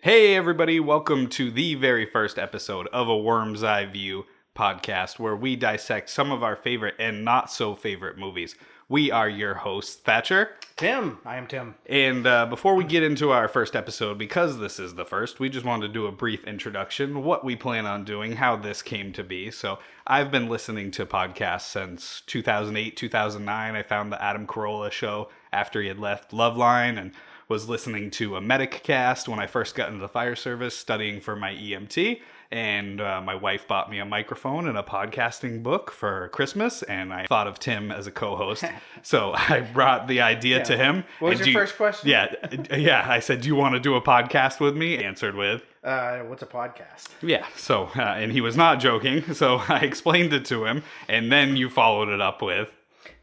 Hey everybody, welcome to the very first episode of A Worm's Eye View podcast, where we dissect some of our favorite and not so favorite movies. We are your hosts, Thatcher. Tim. I am Tim. And before we get into our first episode, because this is the first, we just wanted to do a brief introduction, what we plan on doing, how this came to be. So I've been listening to podcasts since 2008, 2009. I found the Adam Carolla show after he had left Loveline and was listening to a medic cast when I first got into the fire service, studying for my EMT. And my wife bought me a microphone and a podcasting book for Christmas, and I thought of Tim as a co-host. So I brought the idea to him. What was your first question? Yeah. I said, do you want to do a podcast with me? Answered with, what's a podcast? Yeah. So, and he was not joking. So I explained it to him, and then you followed it up with,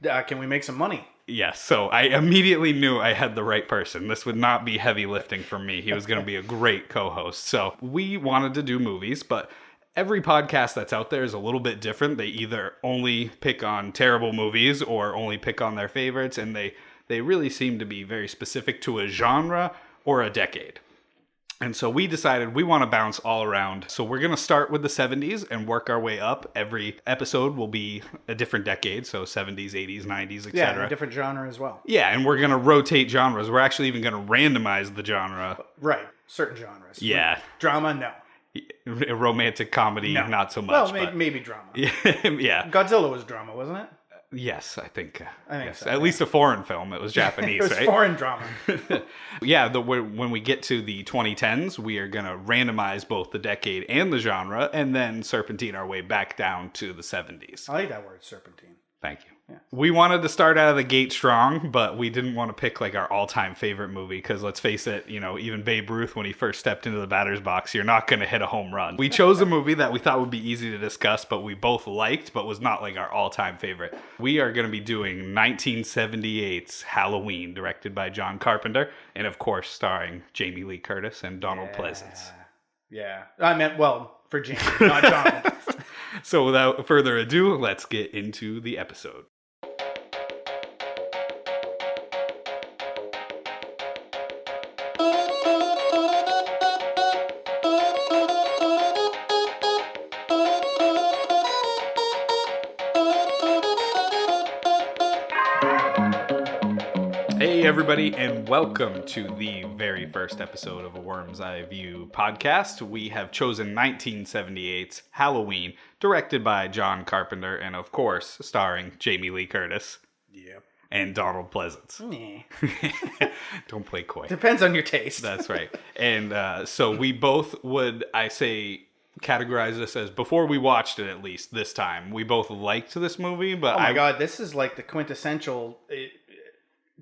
can we make some money? Yes, so I immediately knew I had the right person. This would not be heavy lifting for me. He was going to be a great co-host. So we wanted to do movies, but every podcast that's out there is a little bit different. They either only pick on terrible movies or only pick on their favorites, and they really seem to be very specific to a genre or a decade. And so we decided we want to bounce all around. So we're going to start with the 70s and work our way up. Every episode will be a different decade. So 70s, 80s, 90s, etc. Yeah, a different genre as well. Yeah, and we're going to rotate genres. We're actually even going to randomize the genre. Right, certain genres. Yeah. Drama, no. Romantic comedy, no. Not so much. Well, maybe drama. Yeah. Godzilla was drama, wasn't it? Yes, I think yes. So. At least a foreign film. It was Japanese, it was right? Foreign drama. Yeah, when we get to the 2010s, we are going to randomize both the decade and the genre, and then serpentine our way back down to the 70s. I like that word, serpentine. Thank you. Yeah. We wanted to start out of the gate strong, but we didn't want to pick like our all-time favorite movie because let's face it, even Babe Ruth, when he first stepped into the batter's box, you're not going to hit a home run. We chose a movie that we thought would be easy to discuss, but we both liked, but was not like our all-time favorite. We are going to be doing 1978's Halloween, directed by John Carpenter, and of course starring Jamie Lee Curtis and Donald Pleasance. Yeah. I meant, for Jamie, not Donald. So without further ado, let's get into the episode. Hey everybody, and welcome to the very first episode of A Worm's Eye View podcast. We have chosen 1978's Halloween, directed by John Carpenter, and of course, starring Jamie Lee Curtis. Yep. And Donald Pleasance. Nah. Don't play coy. Depends on your taste. That's right. And so we both would, categorize this as, before we watched it at least this time, we both liked this movie, but oh my God, this is like the quintessential...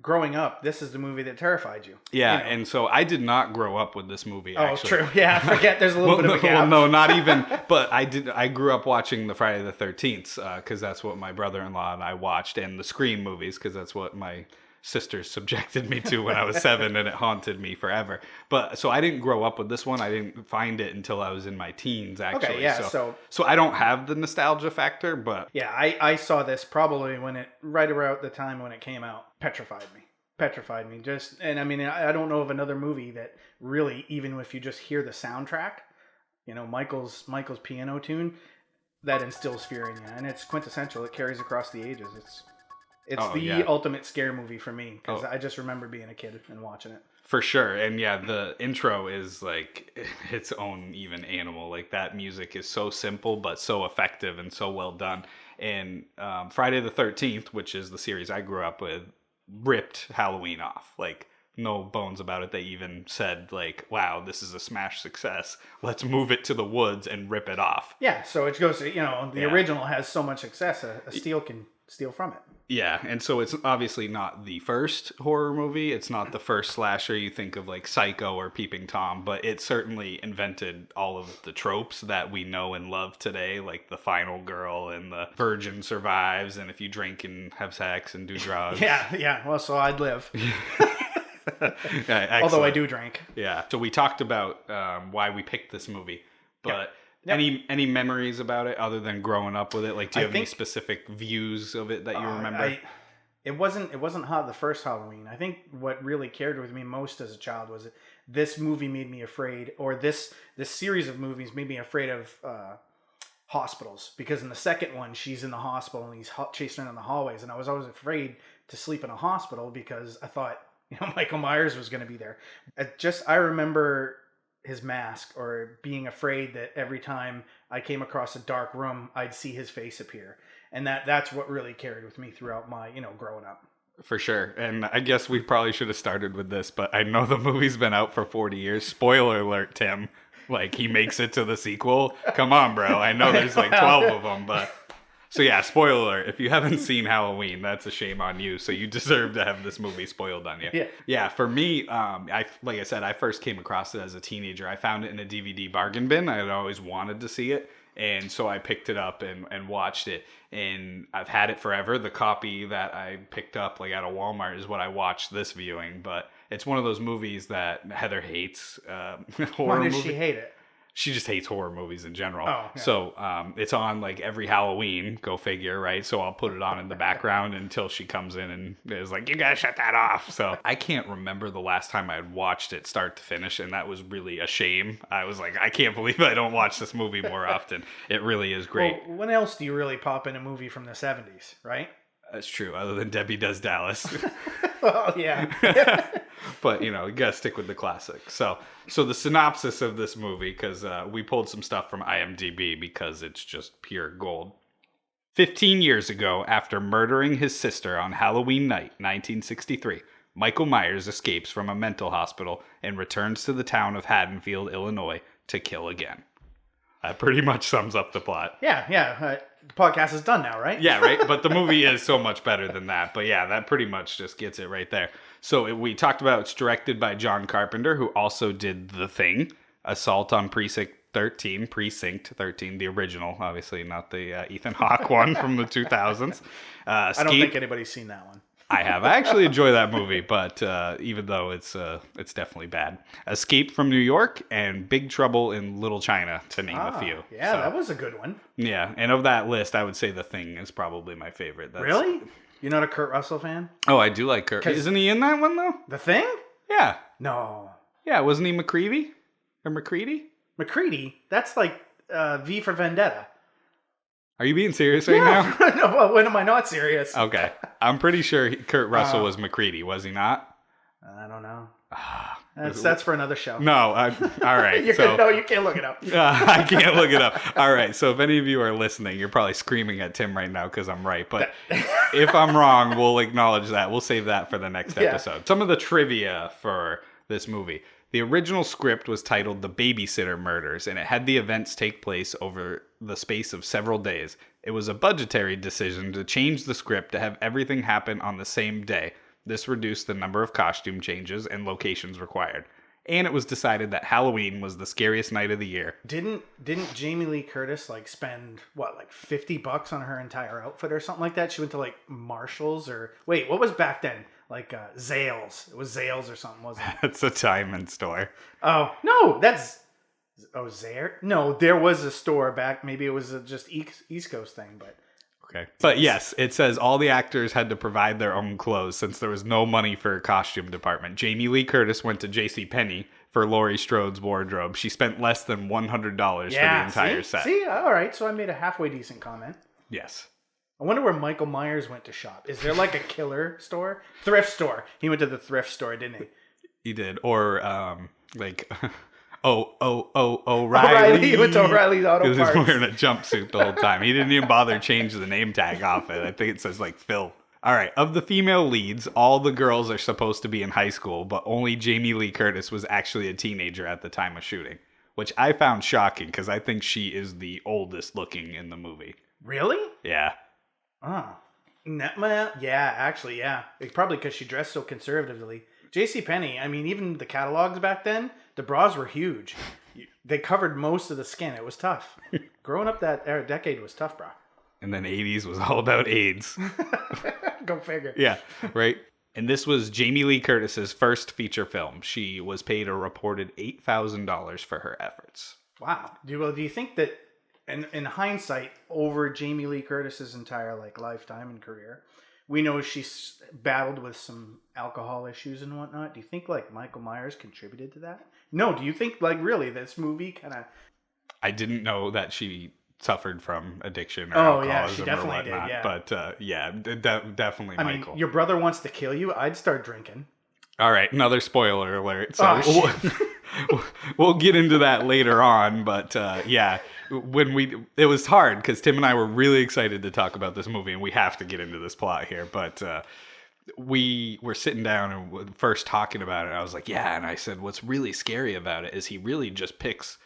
growing up, this is the movie that terrified you. Yeah, and so I did not grow up with this movie, actually. Oh, true. Yeah, I forget there's a little bit of a gap. Well, no, not even, but I grew up watching the Friday the 13th, because that's what my brother-in-law and I watched, and the Scream movies, because that's what my sisters subjected me to when I was 7, and it haunted me forever. But, so I didn't grow up with this one. I didn't find it until I was in my teens, actually. Okay, yeah, so I don't have the nostalgia factor, but... Yeah, I saw this probably right around the time when it came out. Petrified me. And I mean, I don't know of another movie that really, even if you just hear the soundtrack, Michael's piano tune, that instills fear in you. And it's quintessential. It carries across the ages. It's the ultimate scare movie for me, because I just remember being a kid and watching it. For sure. And yeah, the intro is like its own even animal. Like, that music is so simple, but so effective and so well done. And Friday the 13th, which is the series I grew up with, ripped Halloween off. Like, no bones about it. They even said, like, wow, this is a smash success. Let's move it to the woods and rip it off. Yeah, so it goes, the original has so much success, a steal can steal from it. Yeah, and so it's obviously not the first horror movie. It's not the first slasher you think of, like Psycho or Peeping Tom, but it certainly invented all of the tropes that we know and love today, like the final girl and the virgin survives, and if you drink and have sex and do drugs. Yeah, well, so I'd live. Yeah, although I do drink. Yeah, so we talked about why we picked this movie, but... Yep. Any memories about it other than growing up with it? Like, do you have any specific views of it that you remember? It wasn't the first Halloween. I think what really cared with me most as a child was this movie made me afraid, or this series of movies made me afraid of hospitals, because in the second one she's in the hospital and he's chasing her in the hallways, and I was always afraid to sleep in a hospital because I thought Michael Myers was going to be there. I remember his mask, or being afraid that every time I came across a dark room I'd see his face appear, and that's what really carried with me throughout my growing up. For sure. And I guess we probably should have started with this, but I know the movie's been out for 40 years. Spoiler alert, Tim. Like, he makes it to the sequel. Come on, bro. I know there's like 12 of them, but... So yeah, spoiler alert. If you haven't seen Halloween, that's a shame on you. So you deserve to have this movie spoiled on you. Yeah. Yeah, for me, like I said, I first came across it as a teenager. I found it in a DVD bargain bin. I had always wanted to see it. And so I picked it up and watched it. And I've had it forever. The copy that I picked up like at a Walmart is what I watched this viewing. But it's one of those movies that Heather hates. Horror Why does movie. she hate it? She just hates horror movies in general. Oh, yeah. So it's on like every Halloween, go figure, right? So I'll put it on in the background until she comes in and is like, you gotta shut that off. So I can't remember the last time I had watched it start to finish, and that was really a shame. I was like, I can't believe I don't watch this movie more often. It really is great. Well, when else do you really pop in a movie from the 70s, right? That's true, other than Debbie Does Dallas. Well, yeah. But, you gotta stick with the classics. So the synopsis of this movie, because we pulled some stuff from IMDb because it's just pure gold. 15 years ago, after murdering his sister on Halloween night, 1963, Michael Myers escapes from a mental hospital and returns to the town of Haddonfield, Illinois, to kill again. That pretty much sums up the plot. Yeah. The podcast is done now, right? Yeah, right? But the movie is so much better than that. But yeah, that pretty much just gets it right there. So we talked about it's directed by John Carpenter, who also did The Thing, Assault on Precinct 13, the original, obviously, not the Ethan Hawke one from the 2000s. I don't think anybody's seen that one. I have. I actually enjoy that movie, but even though it's definitely bad. Escape from New York and Big Trouble in Little China, to name a few. Yeah, so, that was a good one. Yeah, and of that list, I would say The Thing is probably my favorite. Really? You're not a Kurt Russell fan? Oh, I do like Kurt. Isn't he in that one, though? The Thing? Yeah. No. Yeah, wasn't he McCready? Or McCready? McCready? That's like V for Vendetta. Are you being serious right now? No, well, when am I not serious? Okay. I'm pretty sure Kurt Russell was McCready, was he not? I don't know. That's for another show. No, all right. You can't look it up. I can't look it up. All right, so if any of you are listening, you're probably screaming at Tim right now because I'm right. But if I'm wrong, we'll acknowledge that. We'll save that for the next episode. Some of the trivia for this movie. The original script was titled The Babysitter Murders, and it had the events take place over the space of several days. It was a budgetary decision to change the script to have everything happen on the same day. This reduced the number of costume changes and locations required. And it was decided that Halloween was the scariest night of the year. Didn't Jamie Lee Curtis spend like $50 on her entire outfit or something like that? She went to Marshalls or wait, what was back then? Zales. It was Zales or something, wasn't it? It's a diamond store. Oh no, Zare? No, there was a store back. Maybe it was just East Coast thing, but. Okay. But yes, it says all the actors had to provide their own clothes since there was no money for a costume department. Jamie Lee Curtis went to JCPenney for Laurie Strode's wardrobe. She spent less than $100 for the entire set. See, all right. So I made a halfway decent comment. Yes. I wonder where Michael Myers went to shop. Is there a killer store? Thrift store. He went to the thrift store, didn't he? He did. Or O'Reilly. O'Reilly. He went to O'Reilly's Auto Parts. Because he was wearing a jumpsuit the whole time. He didn't even bother changing the name tag off it. I think it says Phil. All right. Of the female leads, all the girls are supposed to be in high school, but only Jamie Lee Curtis was actually a teenager at the time of shooting, which I found shocking because I think she is the oldest looking in the movie. Really? Yeah. Oh. Well, yeah, actually, yeah. It's probably because she dressed so conservatively. JCPenney, I mean, even the catalogs back then, the bras were huge. They covered most of the skin. It was tough. Growing up that decade was tough, bro. And then 80s was all about AIDS. Go figure. Yeah, right? And this was Jamie Lee Curtis's first feature film. She was paid a reported $8,000 for her efforts. Wow. Do you think that, in hindsight, over Jamie Lee Curtis's entire lifetime and career, We know she's battled with some alcohol issues and whatnot. Do you think like Michael Myers contributed to that? No. Do you think like really this movie kind of? I didn't know that she suffered from addiction or Oh yeah, alcoholism she or definitely whatnot. did. Yeah. But definitely I Michael. mean, your brother wants to kill you. I'd start drinking. All right, another spoiler alert. So Oh, we'll get into that later on. But yeah, it was hard because Tim and I were really excited to talk about this movie, and we have to get into this plot here. But we were sitting down and first talking about it. I was like, yeah, and I said, what's really scary about it is he really just picks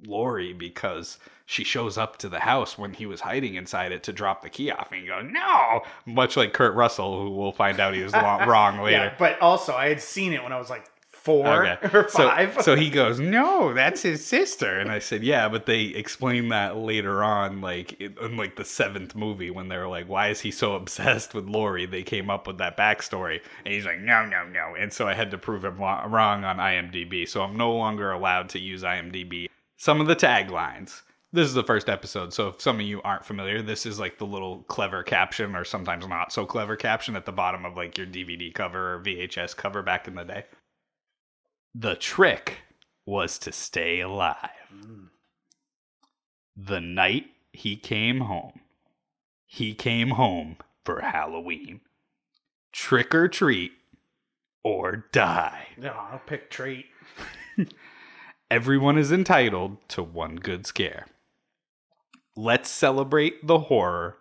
Lori because she shows up to the house when he was hiding inside it to drop the key off, and you go, no, much like Kurt Russell, who we'll find out he was wrong later. Yeah, but also I had seen it when I was like 4 or 5. So he goes, no, that's his sister. And I said, yeah, but they explain that later on, like in like the 7th movie, when they were like, why is he so obsessed with Lori? They came up with that backstory. And he's like, no. And so I had to prove him wrong on IMDb. So I'm no longer allowed to use IMDb. Some of the taglines. This is the first episode, so if some of you aren't familiar, this is like the little clever caption, or sometimes not so clever caption at the bottom of like your DVD cover or VHS cover back in the day. The trick was to stay alive. The night he came home for Halloween. Trick or treat or die. No, I'll pick treat. Everyone is entitled to one good scare. Let's celebrate the horror.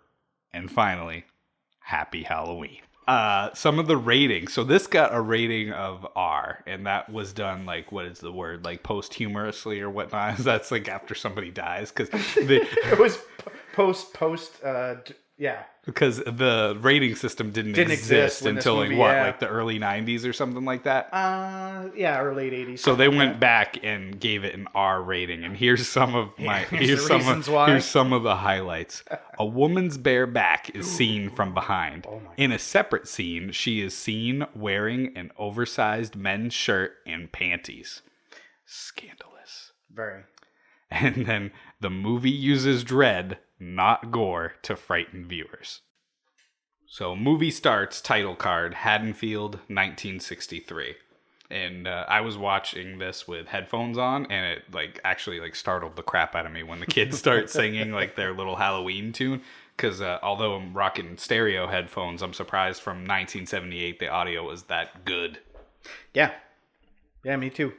And finally, happy Halloween. Some of the ratings. So this got a rating of R, and that was done like, what is the word? Like posthumously or whatnot. That's like after somebody dies. Because it was post. Yeah. Because the rating system didn't exist until movie, like the early 90s or something like that? Yeah, or late 80s. So they went back and gave it an R rating, and here's some of here's some of the highlights. A woman's bare back is seen from behind. Oh my In a separate scene, she is seen wearing an oversized men's shirt and panties. Scandalous. Very. And then the movie uses dread, not gore, to frighten viewers. So movie starts, title card, Haddonfield, 1963. And I was watching this with headphones on, and it actually startled the crap out of me when the kids start singing like their little Halloween tune. Because although I'm rocking stereo headphones, I'm surprised from 1978 the audio was that good. Yeah. Yeah, me too.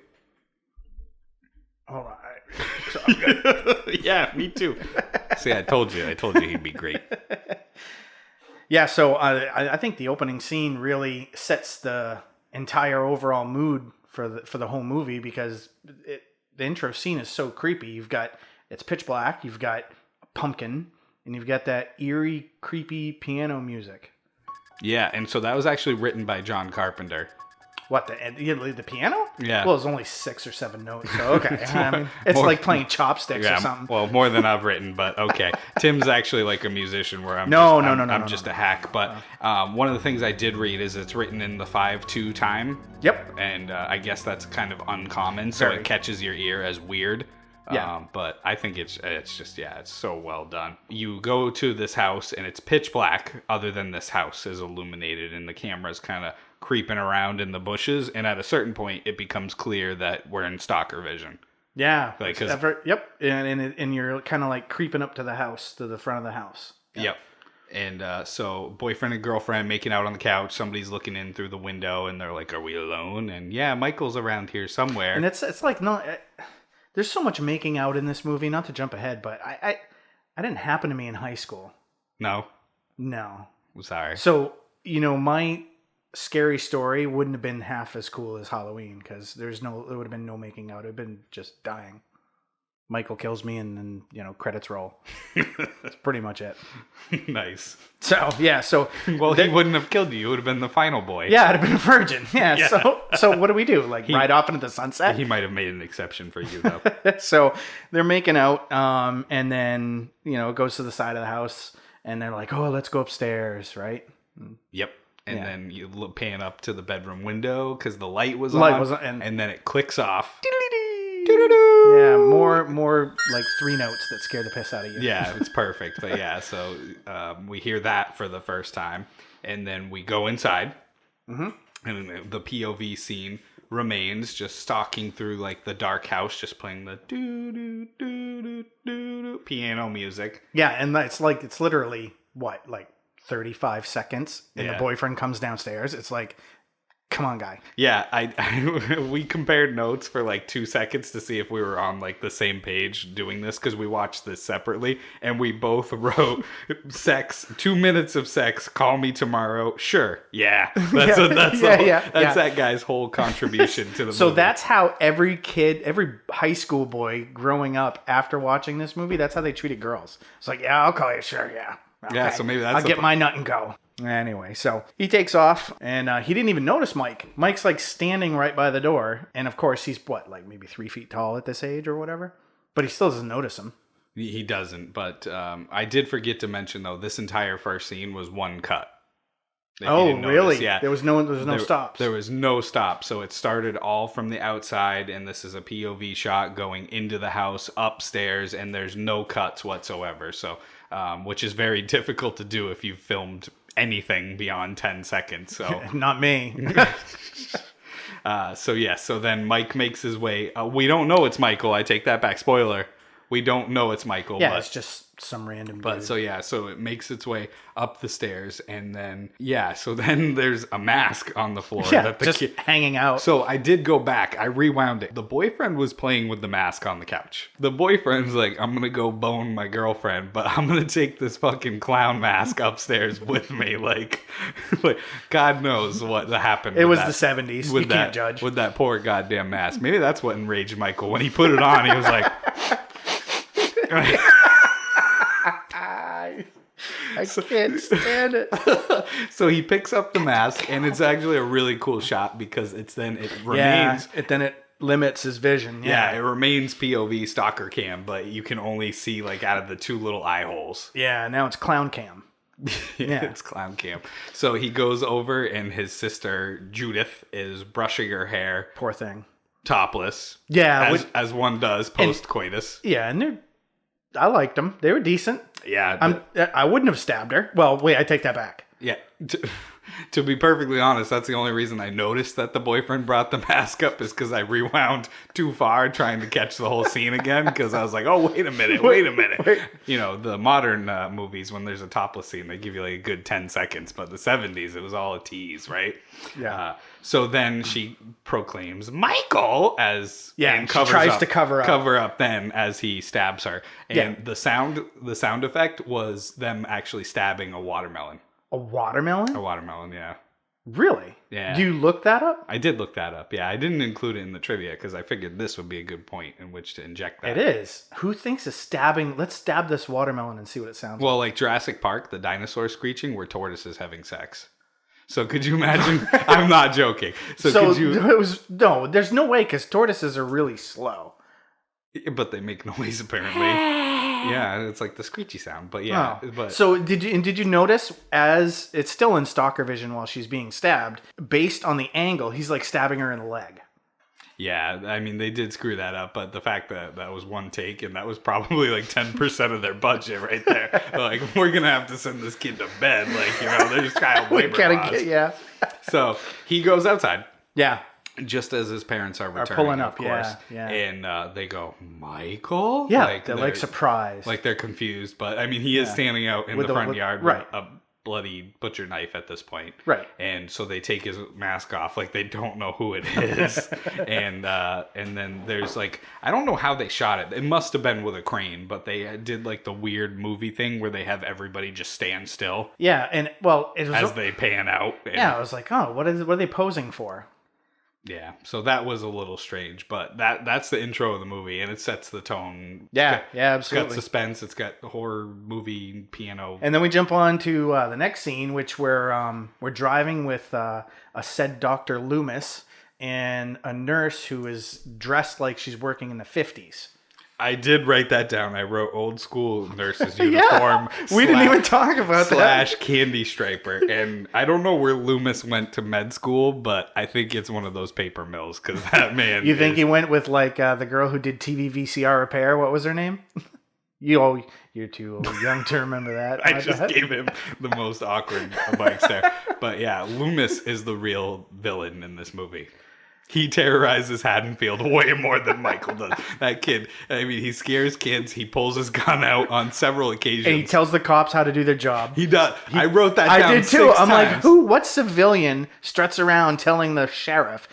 All right. So I'm good. Yeah, me too. See, I told you he'd be great. Yeah, so I think the opening scene really sets the entire overall mood for the whole movie, because the intro scene is so creepy. It's pitch black, you've got a pumpkin, and you've got that eerie, creepy piano music. Yeah, and so that was actually written by John Carpenter. What, the piano? Yeah. Well, it's only 6 or 7 notes, so okay. It's more, like playing chopsticks or something. Well, more than I've written, but okay. Tim's actually like a musician, where I'm just a hack. But one of the things I did read is it's written in the 5/2 time. Yep. And I guess that's kind of uncommon, so it catches your ear as weird. Yeah. But I think it's so well done. You go to this house and it's pitch black, other than this house is illuminated, and the camera's kind of creeping around in the bushes, and at a certain point it becomes clear that we're in stalker vision. Yeah. Yep. And you're kind of like creeping up to the house, to the front of the house. Yep. And so boyfriend and girlfriend making out on the couch, somebody's looking in through the window, and they're like, are we alone? And yeah, Michael's around here somewhere. And it's like, no, there's so much making out in this movie, not to jump ahead, but I didn't happen to me in high school. No. I'm sorry. So, my scary story wouldn't have been half as cool as Halloween, because there would have been no making out. It would have been just dying. Michael kills me, and then, credits roll. That's pretty much it. Nice. So, yeah, well, he wouldn't have killed you. You would have been the final boy. Yeah, I'd have been a virgin. Yeah. So what do we do? Ride off into the sunset? He might have made an exception for you, though. So they're making out, and then, it goes to the side of the house, and they're like, oh, let's go upstairs, right? Yep. And then you pan up to the bedroom window because the light was on, and then it clicks off. Yeah, more more like 3 notes that scare the piss out of you. Yeah, it's perfect. But yeah, so we hear that for the first time, and then we go inside, and the POV scene remains, just stalking through like the dark house, just playing the doo doo doo doo doo piano music. Yeah, and it's literally what, like 35 seconds, and the boyfriend comes downstairs. It's like, come on, guy. Yeah, we compared notes for like 2 seconds to see if we were on like the same page doing this, because we watched this separately, and we both wrote sex, 2 minutes of sex, call me tomorrow. Sure, yeah, that's that guy's whole contribution to the movie. So that's how every high school boy growing up after watching this movie, that's how they treated girls. It's like, yeah, I'll call you, sure, yeah. Okay. Yeah, so maybe that's I'll get my nut and go. Anyway, so he takes off, and he didn't even notice Mike. Mike's like standing right by the door, and of course he's like maybe 3 feet tall at this age or whatever, but he still doesn't notice him. He doesn't, but I did forget to mention though, this entire first scene was one cut. Oh, really? Yeah. There was no stops. There was no stop. So it started all from the outside, and this is a POV shot going into the house upstairs, and there's no cuts whatsoever. So, which is very difficult to do if you've filmed anything beyond 10 seconds. So not me. So then Mike makes his way. We don't know it's Michael. I take that back. Spoiler. We don't know it's Michael. Yeah, but it's just some random dude. But so it makes its way up the stairs, and then so then there's a mask on the floor. Yeah, just hanging out. So I did go back. I rewound it. The boyfriend was playing with the mask on the couch. The boyfriend's like, I'm gonna go bone my girlfriend, but I'm gonna take this fucking clown mask upstairs with me. Like God knows what happened. It was the 70s. You can't judge. With that poor goddamn mask. Maybe that's what enraged Michael. When he put it on, he was like... I can't stand it. So he picks up the mask, and it's actually a really cool shot, because it remains. It limits his vision. Yeah, it remains POV stalker cam, but you can only see like out of the 2 little eye holes. Yeah, now it's clown cam. Yeah, it's clown cam. So he goes over, and his sister Judith is brushing her hair. Poor thing. Topless. Yeah, as one does post coitus. Yeah, and I liked them. They were decent. Yeah. I wouldn't have stabbed her. Well, wait, I take that back. Yeah. To be perfectly honest, that's the only reason I noticed that the boyfriend brought the mask up, is because I rewound too far trying to catch the whole scene again, because I was like, oh, wait a minute. Wait. You know, the modern movies, when there's a topless scene, they give you like a good 10 seconds, but the 70s, it was all a tease, right? Yeah. So then she proclaims Michael as... Yeah, and she tries to cover up then as he stabs her. And the sound effect was them actually stabbing a watermelon. A watermelon? A watermelon, yeah. Really? Yeah. You looked that up? I did look that up, yeah. I didn't include it in the trivia because I figured this would be a good point in which to inject that. It is. Who thinks of stabbing? Let's stab this watermelon and see what it sounds Well, like Jurassic Park, the dinosaur screeching, were tortoises having sex. So could you imagine? I'm not joking. So could you... No, there's no way, because tortoises are really slow. But they make noise, apparently. Yeah, it's like the screechy sound. But yeah. Oh. But so did you notice, as it's still in stalker vision while she's being stabbed, based on the angle, he's like stabbing her in the leg. Yeah, I mean, they did screw that up, but the fact that that was one take, and that was probably like 10% of their budget right there. Like, we're going to have to send this kid to bed. Like, you know, there's child labor laws. Yeah. So he goes outside. Yeah. Just as his parents are returning, pulling up, of course. Yeah. And they go, Michael? Yeah, they're like surprised. Like they're confused, but I mean, he is standing out in the front yard with a bloody butcher knife at this point. Right. And so they take his mask off, like they don't know who it is. and then there's like, I don't know how they shot it. It must have been with a crane, but they did like the weird movie thing where they have everybody just stand still. Yeah, and well, it was as they pan out. Yeah, I was like, oh, what are they posing for? Yeah, so that was a little strange, but that's the intro of the movie, and it sets the tone. Yeah, absolutely. It's got suspense. It's got the horror movie piano. And then we jump on to the next scene, which we're driving with a said Dr. Loomis and a nurse who is dressed like she's working in the 50s. I did write that down. I wrote old school nurse's uniform. We didn't even talk about that. / candy striper. And I don't know where Loomis went to med school, but I think it's one of those paper mills because that man. You think he went with like the girl who did TV VCR repair? What was her name? You're too young to remember that. I just gave him the most awkward bike stare. But yeah, Loomis is the real villain in this movie. He terrorizes Haddonfield way more than Michael does. That kid, I mean, he scares kids. He pulls his gun out on several occasions. And he tells the cops how to do their job. He does. I wrote that down. I did too. I'm times. like, what civilian struts around telling the sheriff,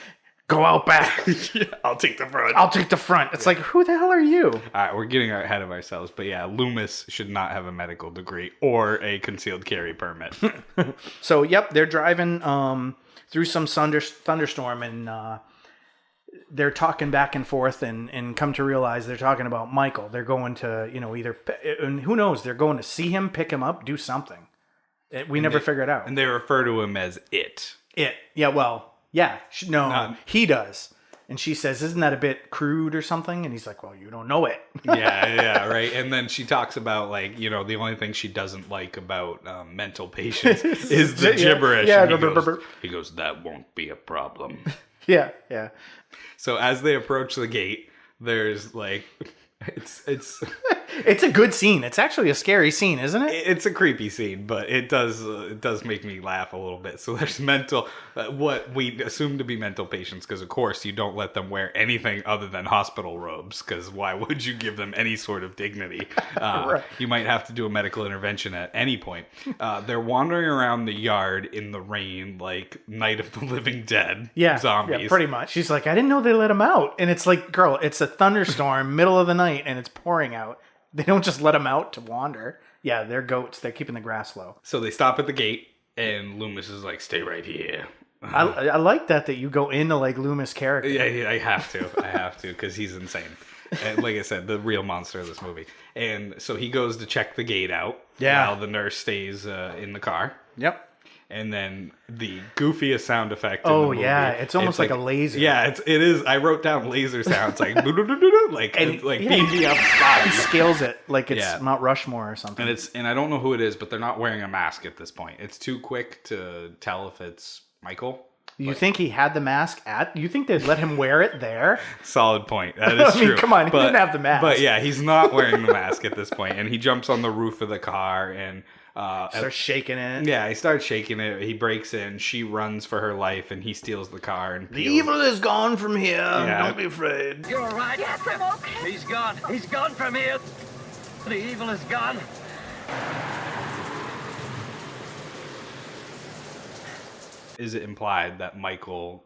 go out back? Yeah, I'll take the front. I'll take the front. It's like, who the hell are you? All right, we're getting ahead of ourselves. But yeah, Loomis should not have a medical degree or a concealed carry permit. So, yep, they're driving through some thunderstorm and they're talking back and forth and come to realize they're talking about Michael. They're going to, either, and who knows, they're going to see him, pick him up, do something. We never figure it out. And they refer to him as it. It. Yeah, well, yeah. He does. And she says, isn't that a bit crude or something? And he's like, well, you don't know it. yeah, right. And then she talks about, like, the only thing she doesn't like about mental patients is the gibberish. Yeah. He goes, that won't be a problem. Yeah. So as they approach the gate, there's like, it's it's a good scene. It's actually a scary scene, isn't it? It's a creepy scene, but it does make me laugh a little bit. So there's what we assume to be mental patients, because of course you don't let them wear anything other than hospital robes, because why would you give them any sort of dignity? Right. You might have to do a medical intervention at any point. They're wandering around the yard in the rain like Night of the Living Dead zombies. Yeah, pretty much. She's like, I didn't know they let him out. And it's like, girl, it's a thunderstorm, middle of the night, and it's pouring out. They don't just let them out to wander. Yeah, they're goats. They're keeping the grass low. So they stop at the gate, and Loomis is like, stay right here. I like that you go into like Loomis' character. Yeah, I have to, because he's insane. And like I said, the real monster of this movie. And so he goes to check the gate out while the nurse stays in the car. Yep. And then the goofiest sound effect in the movie. Yeah, it's almost like a laser. Yeah, it is. I wrote down laser sounds like beam me up. He scales it like it's Mount Rushmore or something. And I don't know who it is, but they're not wearing a mask at this point. It's too quick to tell if it's Michael. You think he had the mask you think they'd let him wear it there? Solid point. That is true. Come on, he didn't have the mask. But yeah, he's not wearing the mask at this point, and he jumps on the roof of the car and starts shaking it. Yeah, he starts shaking it. He breaks in. She runs for her life, and he steals the car and the evil is gone from here. Yeah. Don't be afraid. You're all right? Yes, I'm okay. He's gone. He's gone from here. The evil is gone. Is it implied that Michael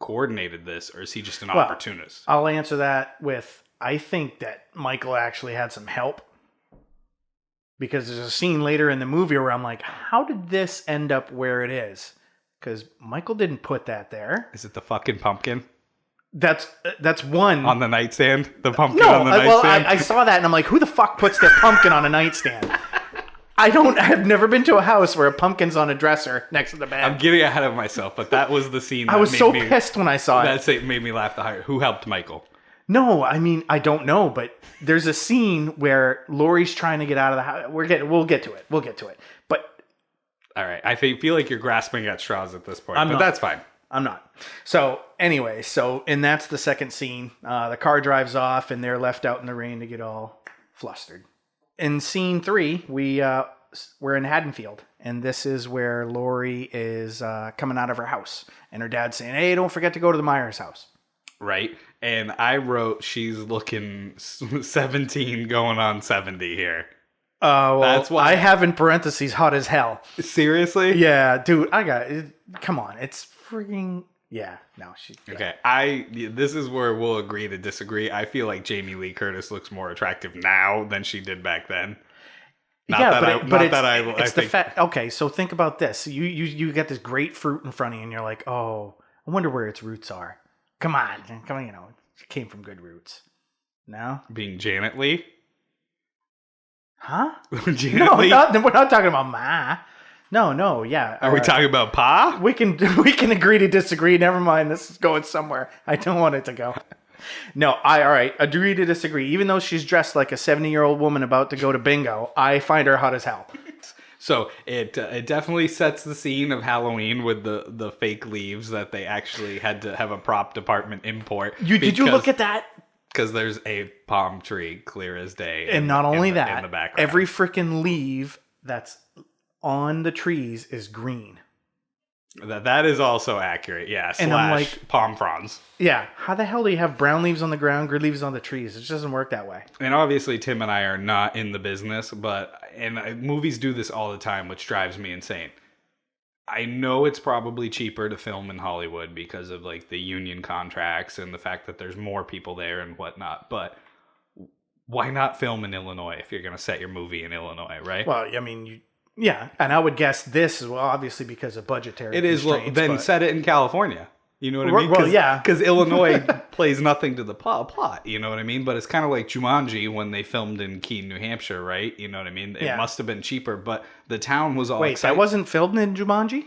coordinated this, or is he just an opportunist? I'll answer that with, I think that Michael actually had some help. Because there's a scene later in the movie where I'm like, how did this end up where it is? Because Michael didn't put that there. Is it the fucking pumpkin? That's one. On the nightstand? The pumpkin on the nightstand? I saw that and I'm like, who the fuck puts their pumpkin on a nightstand? I've never been to a house where a pumpkin's on a dresser next to the bed. I'm getting ahead of myself, but that was the scene that I was so pissed when I saw it. That made me laugh the higher. Who helped Michael? No, I mean, I don't know, but there's a scene where Laurie's trying to get out of the house. We'll get to it. But all right, I feel like you're grasping at straws at this point, but that's fine. I'm not. So anyway, and that's the second scene. The car drives off, and they're left out in the rain to get all flustered. In scene 3, we're in Haddonfield, and this is where Laurie is coming out of her house, and her dad's saying, "Hey, don't forget to go to the Myers house." Right. And I wrote, she's looking 17 going on 70 here. Well, that's why I have in parentheses hot as hell. Seriously? Yeah, dude, I got it. Come on. It's freaking, yeah. No, she. Yeah. Okay. This is where we'll agree to disagree. I feel like Jamie Lee Curtis looks more attractive now than she did back then. Okay, so think about this. You got this great fruit in front of you, and you're like, oh, I wonder where its roots are. Come on, it came from good roots. No? Being Janet Leigh? Huh? Janet Leigh? We're not talking about Ma. No, yeah. Are we talking about Pa? We can agree to disagree. Never mind, this is going somewhere I don't want it to go. No, all right. Agree to disagree. Even though she's dressed like a 70-year-old woman about to go to bingo, I find her hot as hell. So it definitely sets the scene of Halloween with the fake leaves that they actually had to have a prop department import. Did you look at that? Because there's a palm tree clear as day. And not only in that, the background. every freaking leaf that's on the trees is green. That is also accurate, yeah. And I'm like, palm fronds. Yeah, how the hell do you have brown leaves on the ground, green leaves on the trees? It just doesn't work that way. And obviously, Tim and I are not in the business, movies do this all the time, which drives me insane. I know it's probably cheaper to film in Hollywood because of like the union contracts and the fact that there's more people there and whatnot, but why not film in Illinois if you're going to set your movie in Illinois, right? Well, I mean, yeah, and I would guess this is obviously because of budgetary. It is. Then set it in California. You know what I mean? Well, yeah, because Illinois plays nothing to the plot. You know what I mean? But it's kind of like Jumanji when they filmed in Keene, New Hampshire, right? You know what I mean? It must have been cheaper, but the town was all excited. That wasn't filmed in Jumanji?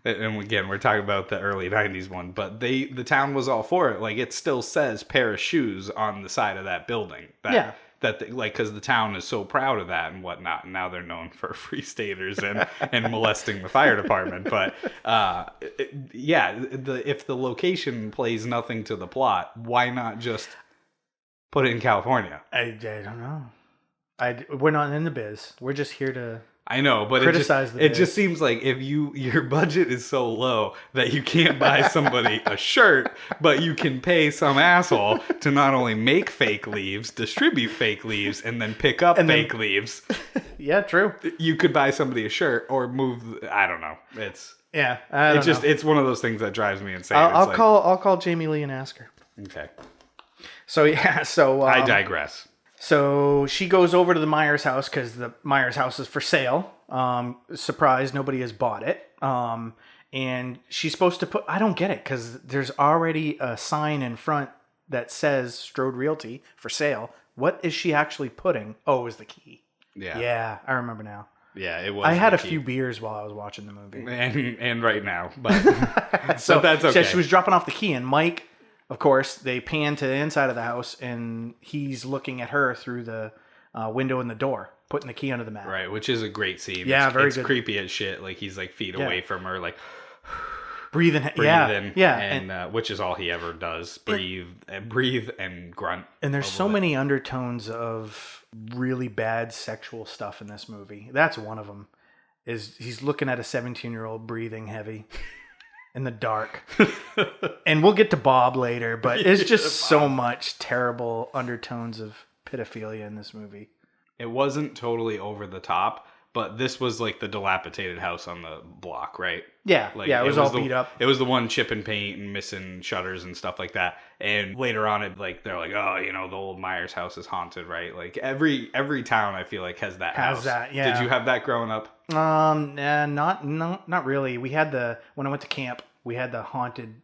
And again, we're talking about the early 90s one, but the town was all for it. Like, it still says pair of shoes on the side of that building. Because the town is so proud of that and whatnot, and now they're known for free staters and molesting the fire department. But if the location plays nothing to the plot, why not just put it in California? I don't know. We're not in the biz. We're just here to. I know, but it just seems like if your budget is so low that you can't buy somebody a shirt, but you can pay some asshole to not only make fake leaves, distribute fake leaves, and then pick up fake leaves. Yeah, true. You could buy somebody a shirt or move. I don't know. It's one of those things that drives me insane. I'll call Jamie Lee and ask her. Okay. So yeah, I digress. So she goes over to the Myers house because the Myers house is for sale. Surprise, nobody has bought it. And she's supposed to put... I don't get it because there's already a sign in front that says Strode Realty for sale. What is she actually putting? Oh, it was the key. Yeah. Yeah, I remember now. Yeah, it was. I had a few beers while I was watching the movie. And right now. But, so that's okay. She was dropping off the key and Mike... Of course, they pan to the inside of the house, and he's looking at her through the window in the door, putting the key under the mat. Right, which is a great scene. Yeah, it's good. Creepy as shit. Like, he's like feet away from her, like breathing. Yeah. And which is all he ever does: breathe and grunt. And there's so many undertones of really bad sexual stuff in this movie. That's one of them. Is he's looking at a 17-year-old breathing heavy. In the dark. And we'll get to Bob later, but it's just so much terrible undertones of pedophilia in this movie. It wasn't totally over the top, but this was like the dilapidated house on the block, right? Yeah, it was all beat up. It was the one chip and paint and missing shutters and stuff like that. And later on, they're like, oh, the old Myers house is haunted, right? Like every town, I feel like has that house. Has that, yeah. Did you have that growing up? Not really. We had when I went to camp, we had the haunted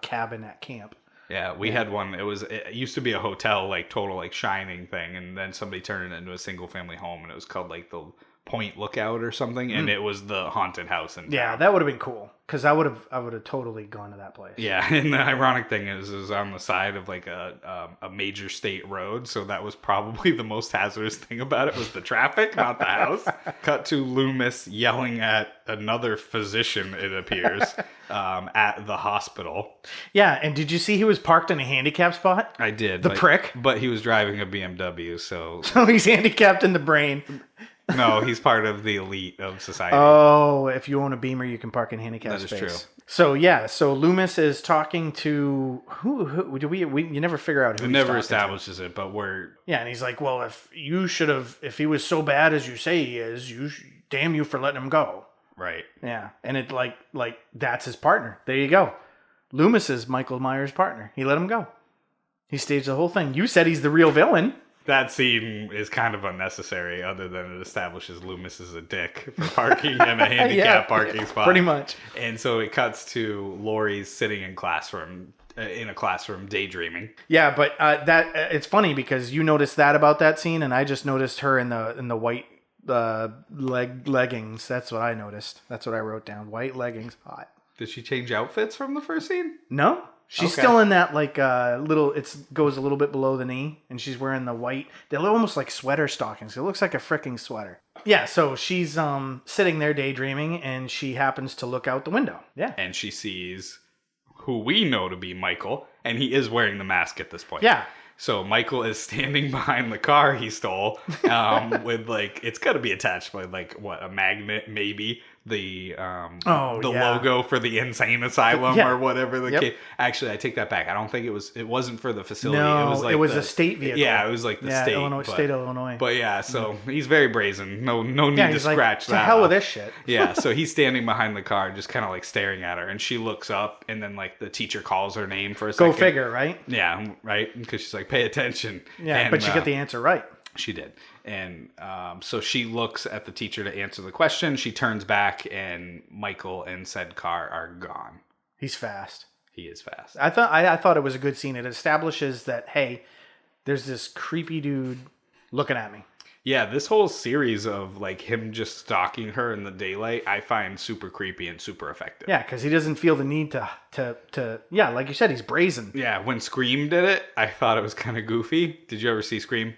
cabin at camp. Yeah, we had one. It used to be a hotel, like total like Shining thing, and then somebody turned it into a single family home, and it was called like the Point Lookout or something, and it was the haunted house in town. Yeah, that would have been cool because I would have totally gone to that place. Yeah, and the ironic thing is, it was on the side of like a major state road, so that was probably the most hazardous thing about it was the traffic, not the house. Cut to Loomis yelling at another physician, it appears, at the hospital. Yeah, and did you see he was parked in a handicap spot? I did. Prick. But he was driving a BMW, so he's handicapped in the brain. No, he's part of the elite of society. Oh, if you own a Beamer, you can park in handicap space. That is true. So Loomis is talking to who do we you never figure out who it never establishes it, but we're and he's like, well, if he was so bad as you say he is, damn you for letting him go. Right. Yeah, and it like that's his partner. There you go. Loomis is Michael Myers' partner. He let him go. He staged the whole thing. You said he's the real villain. That scene is kind of unnecessary, other than it establishes Loomis is a dick for parking in a handicap parking spot. Pretty much. And so it cuts to Laurie's sitting in a classroom daydreaming. Yeah, but it's funny because you noticed that about that scene, and I just noticed her in the white leggings. That's what I noticed. That's what I wrote down. White leggings, hot. Did she change outfits from the first scene? No. She's Okay. still in that like little. It goes a little bit below the knee, and she's wearing the white. They look almost like sweater stockings. It looks like a freaking sweater. Yeah. So she's sitting there daydreaming, and she happens to look out the window. Yeah. And she sees who we know to be Michael, and he is wearing the mask at this point. Yeah. So Michael is standing behind the car he stole, with like it's got to be attached by like what, a magnet maybe, the logo for the insane asylum or whatever the case. Actually, I take that back. I don't think it wasn't for the facility. No, it was like a state vehicle. Yeah, it was like the state. State of Illinois. But yeah, so he's very brazen. No need to scratch that. To hell with off. this shit. Yeah, so he's standing behind the car, just kind of like staring at her, and she looks up, and then like the teacher calls her name for a second. Go figure, right? Yeah, right. Because she's like, pay attention. Yeah, and, but she got the answer right. She did. And so she looks at the teacher to answer the question. She turns back, and Michael and said car are gone. He's fast. He is fast. I thought it was a good scene. It establishes that, hey, there's this creepy dude looking at me. Yeah, this whole series of like him just stalking her in the daylight, I find super creepy and super effective. Yeah, because he doesn't feel the need to yeah, like you said, he's brazen. Yeah, when Scream did it, I thought it was kind of goofy. Did you ever see Scream?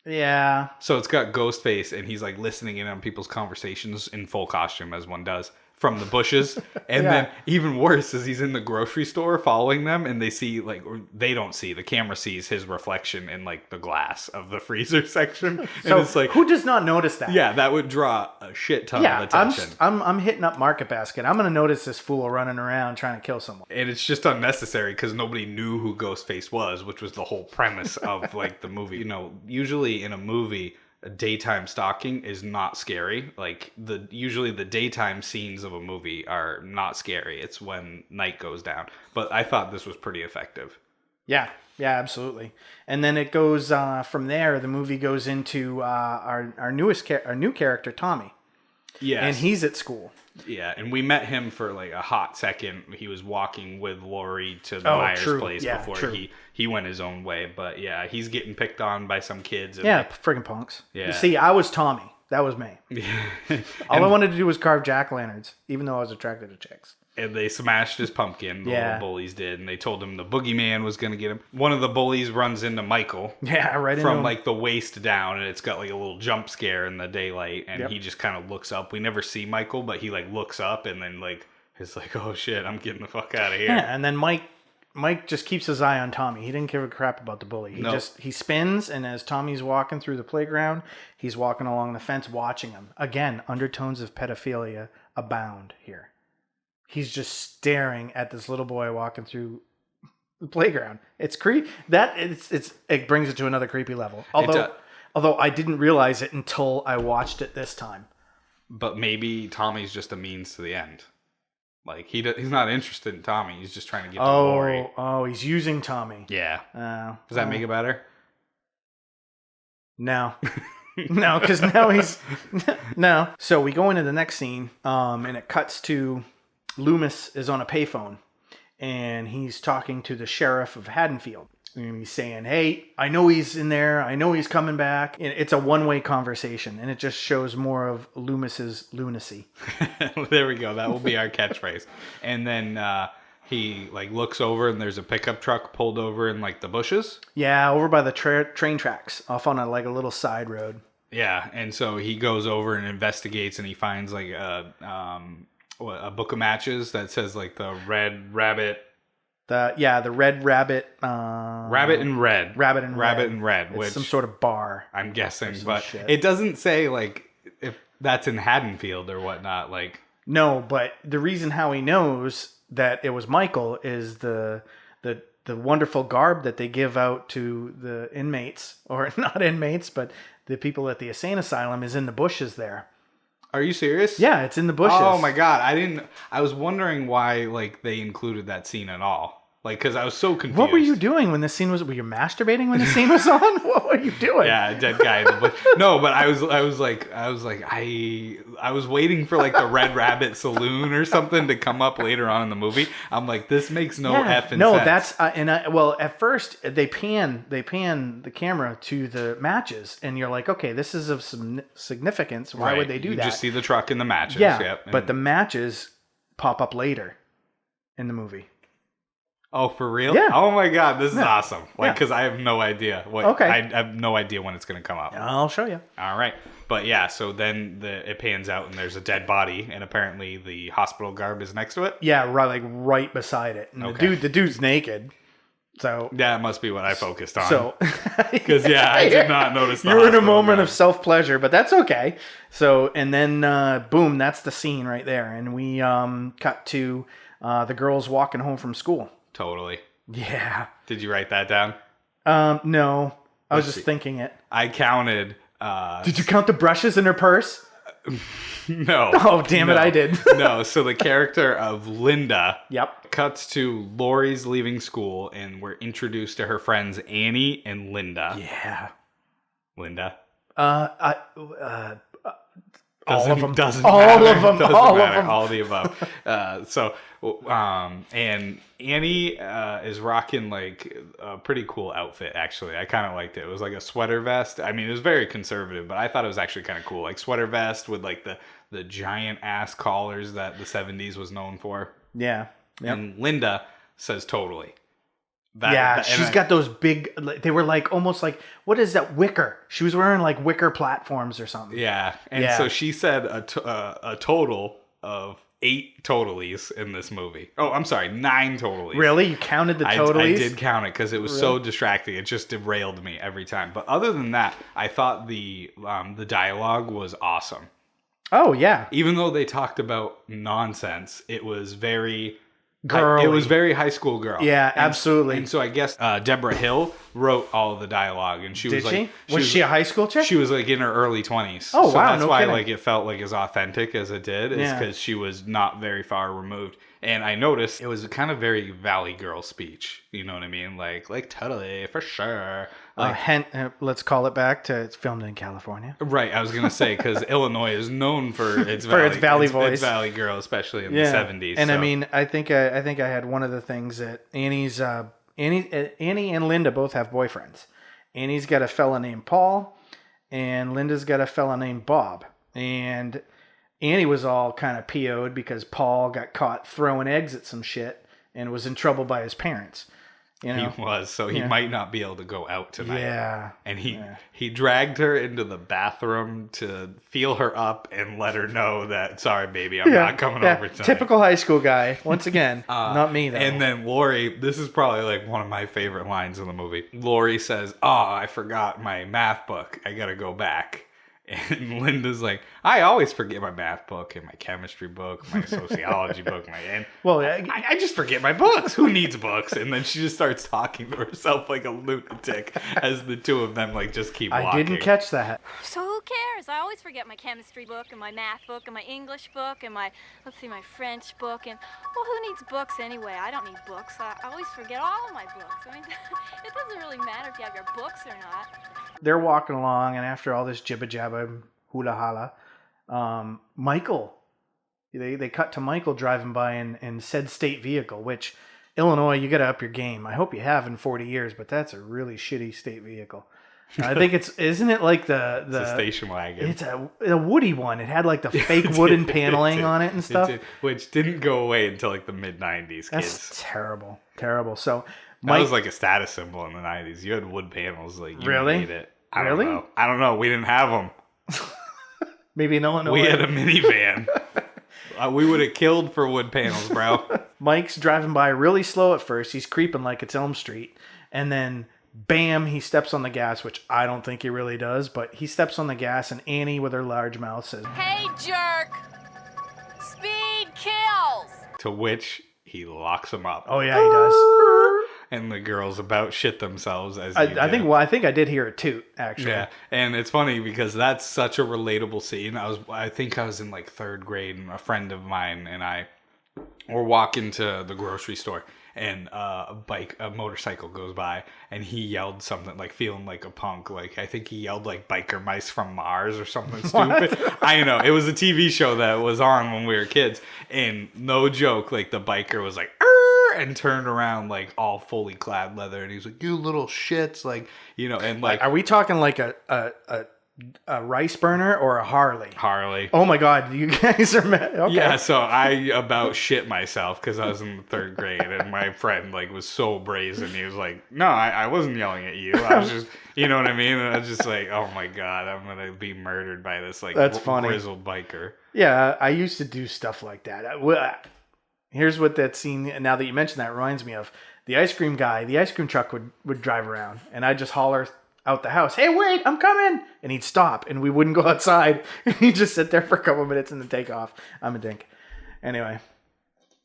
Yeah. So it's got Ghostface, and he's like listening in on people's conversations in full costume, as one does, from the bushes. And then even worse is he's in the grocery store following them, and they see like, or they don't see, the camera sees his reflection in like the glass of the freezer section. And So it's like, who does not notice that? yeah, that would draw a shit ton of attention. I'm hitting up Market Basket. I'm gonna notice this fool running around trying to kill someone. And it's just unnecessary because nobody knew who Ghostface was, which was the whole premise of like the movie. You know, usually in a movie, a daytime stalking is not scary. Like usually the daytime scenes of a movie are not scary. It's when night goes down. But I thought this was pretty effective. Yeah, absolutely. And then it goes from there. The movie goes into our new character, Tommy. Yes. And he's at school. Yeah, and we met him for like a hot second. He was walking with Lori to the Myers place before he went his own way. But yeah, he's getting picked on by some kids. And friggin' punks. Yeah. You see, I was Tommy. That was me. Yeah. All I wanted to do was carve jack-o'-lanterns, even though I was attracted to chicks. And they smashed his pumpkin, the little bullies did, and they told him the boogeyman was going to get him. One of the bullies runs into Michael. Yeah, right into from him. like the waist down, and it's got like a little jump scare in the daylight, and he just kind of looks up. We never see Michael, but he like looks up, and then like is like, oh shit, I'm getting the fuck out of here. Yeah, and then Mike just keeps his eye on Tommy. He didn't give a crap about the bully. He spins, and as Tommy's walking through the playground, he's walking along the fence watching him. Again, undertones of pedophilia abound here. He's just staring at this little boy walking through the playground. It's creepy. It brings it to another creepy level. Although I didn't realize it until I watched it this time. But maybe Tommy's just a means to the end. Like he's not interested in Tommy. He's just trying to get to Lori. Oh, he's using Tommy. Yeah. Does that make it better? No. No, because now he's... No. So we go into the next scene, and it cuts to... Loomis is on a payphone, and he's talking to the sheriff of Haddonfield. And he's saying, hey, I know he's in there. I know he's coming back. And it's a one-way conversation, and it just shows more of Loomis's lunacy. There we go. That will be our catchphrase. And then he like looks over, and there's a pickup truck pulled over in like the bushes. Yeah, over by the train tracks, off on a little side road. Yeah, and so he goes over and investigates, and he finds like a book of matches that says like the Red Rabbit. The Red Rabbit. Rabbit and Red. Rabbit and Red. It's which some sort of bar. I'm guessing, but it doesn't say like if that's in Haddonfield or whatnot. Like no, but the reason how he knows that it was Michael is the wonderful garb that they give out to the inmates, or not inmates, but the people at the insane asylum is in the bushes there. Are you serious? Yeah, it's in the bushes. Oh my god, I was wondering why like they included that scene at all. Like, because I was so confused. What were you doing when this scene was? Were you masturbating when the scene was on? What were you doing? Yeah, dead guy in the bush. No, but I was waiting for like the Red Rabbit Saloon or something to come up later on in the movie. I'm like, this makes no effing sense. No, that's well, at first they pan the camera to the matches, and you're like, okay, this is of some significance. Why would they do that? You just see the truck and the matches. Yeah, yep, but the matches pop up later in the movie. Oh, for real? Yeah. Oh my God, this is Yeah. awesome. Like, Yeah. because I have no idea what. Okay. I have no idea when it's going to come out. I'll show you. All right. But yeah, so then it pans out and there's a dead body, and apparently the hospital garb is next to it. Yeah, right beside it. And Okay. the dude's naked. So That must be what I focused on. So, Because I did not notice. You're in a moment of self pleasure, but that's okay. So, and then boom, that's the scene right there, and we cut to the girls walking home from school. Totally. Yeah. Did you write that down? No, I was Let's just see. thinking it. I counted. Did you count the brushes in her purse? No. Oh, damn it, No. I did. No. So the character of Linda. Yep. Cuts to Lori's leaving school, and we're introduced to her friends Annie and Linda. Yeah. Linda. All of them. Doesn't All matter. of them. Doesn't All of matter. them. All the above. And Annie is rocking like a pretty cool outfit. Actually, I kind of liked it. It was like a sweater vest. I mean, it was very conservative, but I thought it was actually kind of cool. Like sweater vest with like the giant ass collars that the 70s was known for. Yeah. Yep. And Linda says totally. She's got those big. They were like almost like, what is that, wicker? She was wearing like wicker platforms or something. Yeah, and Yeah. so she said a total of 8 totalies in this movie. Oh, I'm sorry, 9 totalies. Really? You counted the totalies? I did count it because it was so distracting. It just derailed me every time. But other than that, I thought the dialogue was awesome. Oh yeah. Even though they talked about nonsense, it was very Girly. It was very high school girl. Yeah, absolutely. And so I guess Deborah Hill wrote all of the dialogue, and she Did was she? like, Was she a high school chick? She was like in her early 20s. Oh, so wow, that's no why kidding. like it felt like as authentic as it did, is Yeah. because she was not very far removed. And I noticed it was kind of very Valley Girl speech. You know what I mean? Like totally for sure. Like, Let's call it back to it's filmed in California. right, I was gonna say because Illinois is known for its For its Valley voice. its Valley Girl, especially in the 70s. And so. I mean, I think I had one of the things that Annie and Linda both have boyfriends. Annie's got a fella named Paul, and Linda's got a fella named Bob. And Annie was all kind of PO'd because Paul got caught throwing eggs at some shit and was in trouble by his parents. You know? He was, so he might not be able to go out tonight. Yeah. And he dragged her into the bathroom to feel her up and let her know that, sorry, baby, I'm not coming over tonight. Typical high school guy. Once again, not me, though. And then Lori, this is probably like one of my favorite lines in the movie. Lori says, I forgot my math book. I got to go back. And Linda's like, I always forget my math book and my chemistry book, my sociology book, I just forget my books. Who needs books? And then she just starts talking to herself like a lunatic as the two of them like just keep walking. I didn't catch that. So who cares? I always forget my chemistry book and my math book and my English book and my French book. And, well, who needs books anyway? I don't need books. I always forget all of my books. I mean, it doesn't really matter if you have your books or not. They're walking along, and after all this jibba jabba, hula hala, Michael, they cut to Michael driving by in said state vehicle, which, Illinois, you got to up your game. I hope you have in 40 years, but that's a really shitty state vehicle. I think isn't it like It's a station wagon. It's a woody one. It had like the fake wooden paneling on it and stuff. Which didn't go away until like the mid-90s, kids. That's terrible. So, That was like a status symbol in the 90s. You had wood panels. Like, you Really? made it. I don't know. We didn't have them. maybe in Illinois. We had a minivan. We would have killed for wood panels, bro. Mike's driving by really slow at first. He's creeping like it's Elm Street. And then, bam, he steps on the gas, which I don't think he really does. But he steps on the gas, and Annie, with her large mouth, says, Hey, jerk! Speed kills! To which he locks them up. oh, yeah, he does. And the girls about shit themselves as I think I did hear a toot, actually. Yeah, and it's funny because that's such a relatable scene. I think I was in like 3rd grade, and a friend of mine and I were walking to the grocery store, and a motorcycle goes by, and he yelled something like feeling like a punk. Like I think he yelled like biker mice from Mars or something stupid. I know, it was a TV show that was on when we were kids, and no joke, like the biker was like, and turned around like all fully clad leather, and he's like, you little shits, like, you know, and like, Are we talking like a A rice burner or a Harley? Harley. Oh my God, you guys are mad. Okay. Yeah, so I about shit myself because I was in the 3rd grade, and my friend like was so brazen. He was like, "No, I wasn't yelling at you. I was just, you know what I mean?" And I was just like, "Oh my God, I'm gonna be murdered by this like That's funny. grizzled biker." Yeah, I used to do stuff like that. Here's what that scene, now that you mentioned that, reminds me of. The ice cream guy, the ice cream truck would drive around, and I'd just holler out the house, "Hey, wait, I'm coming!" And he'd stop, and we wouldn't go outside. And he'd just sit there for a couple minutes and then take off. I'm a dink. Anyway,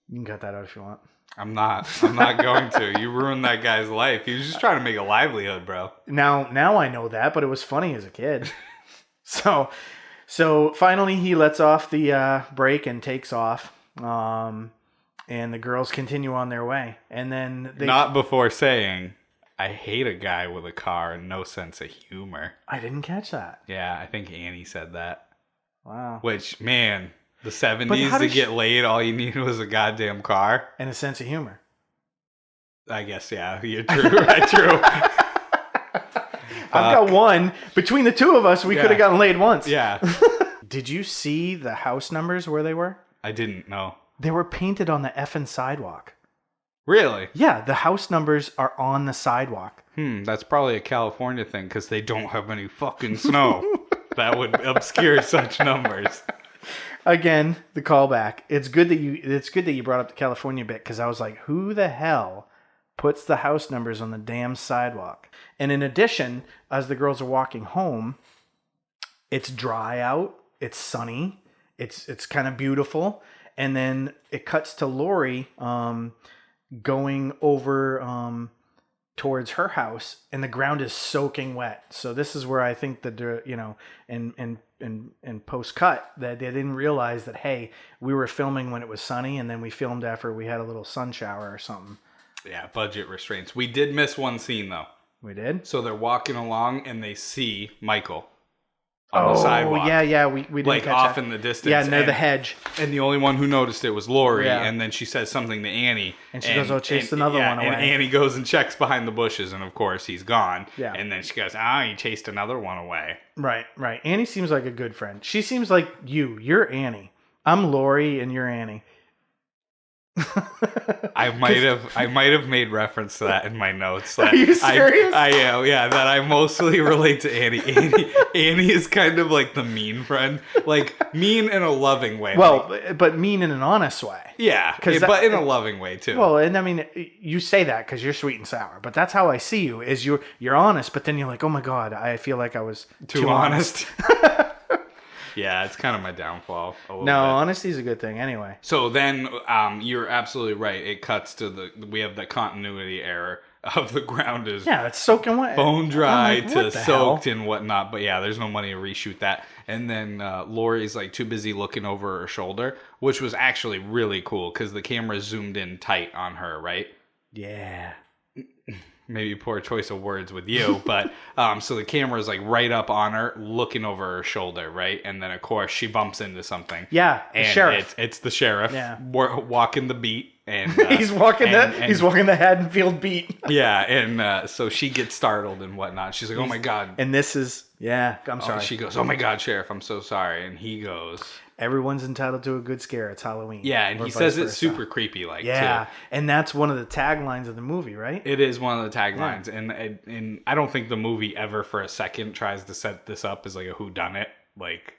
you can cut that out if you want. I'm not going to. You ruined that guy's life. He was just trying to make a livelihood, bro. Now I know that, but it was funny as a kid. So finally he lets off the brake and takes off. And the girls continue on their way. And then they... Not before saying, "I hate a guy with a car and no sense of humor." I didn't catch that. Yeah, I think Annie said that. Wow. Which, man, the 70s to get laid, all you needed was a goddamn car. And a sense of humor. I guess, yeah. You're true. Right, true. I've got one. Between the two of us, we could have gotten laid once. Yeah. Did you see the house numbers where they were? I didn't know. They were painted on the effing sidewalk. Really? Yeah, the house numbers are on the sidewalk. That's probably a California thing because they don't have any fucking snow. That would obscure such numbers. Again, the callback. It's good that you brought up the California bit, because I was like, who the hell puts the house numbers on the damn sidewalk? And in addition, as the girls are walking home, it's dry out, it's sunny, it's kind of beautiful. And then it cuts to Lori going over towards her house, and the ground is soaking wet. So this is where I think that, in post cut, that they didn't realize that, hey, we were filming when it was sunny, and then we filmed after we had a little sun shower or something. Yeah, budget restraints. We did miss one scene though. We did? So they're walking along and they see Michael on the sidewalk. Oh, yeah, we didn't like catch off that. in the distance. Yeah, near the hedge. And the only one who noticed it was Lori. Yeah. And then she says something to Annie. And she goes, "Oh, chase another one away." And Annie goes and checks behind the bushes, and of course he's gone. Yeah. And then she goes, he chased another one away. Right. Annie seems like a good friend. She seems like you. You're Annie. I'm Lori, and you're Annie. I might have made reference to that in my notes. Are you serious? I am, yeah. That I mostly relate to Annie. Annie is kind of like the mean friend, like mean in a loving way. Well, but mean in an honest way. Yeah, but in a loving way too. Well, and I mean, you say that because you're sweet and sour, but that's how I see you. Is you're honest, but then you're like, oh my God, I feel like I was too honest. Yeah, it's kind of my downfall. No, honesty is a good thing anyway. So then, you're absolutely right. It cuts to we have the continuity error of the ground is it's soaking wet, bone dry like, to soaked and whatnot. But yeah, there's no money to reshoot that. And then Lori's like too busy looking over her shoulder, which was actually really cool because the camera zoomed in tight on her, right? Yeah. Maybe poor choice of words with you, but so the camera is like right up on her, looking over her shoulder, right? And then of course she bumps into something. Yeah, the sheriff. It's the sheriff. Yeah, walking the beat, and he's walking the Haddonfield beat. Yeah, and so she gets startled and whatnot. She's like, "Oh my God!" And this is I'm sorry. She goes, "Oh my God, Sheriff, I'm so sorry." And he goes, "Everyone's entitled to a good scare. It's Halloween." Yeah, and he says it's super creepy, like yeah, too. And that's one of the taglines of the movie, right? It is one of the taglines, and I don't think the movie ever for a second tries to set this up as like a whodunit, like,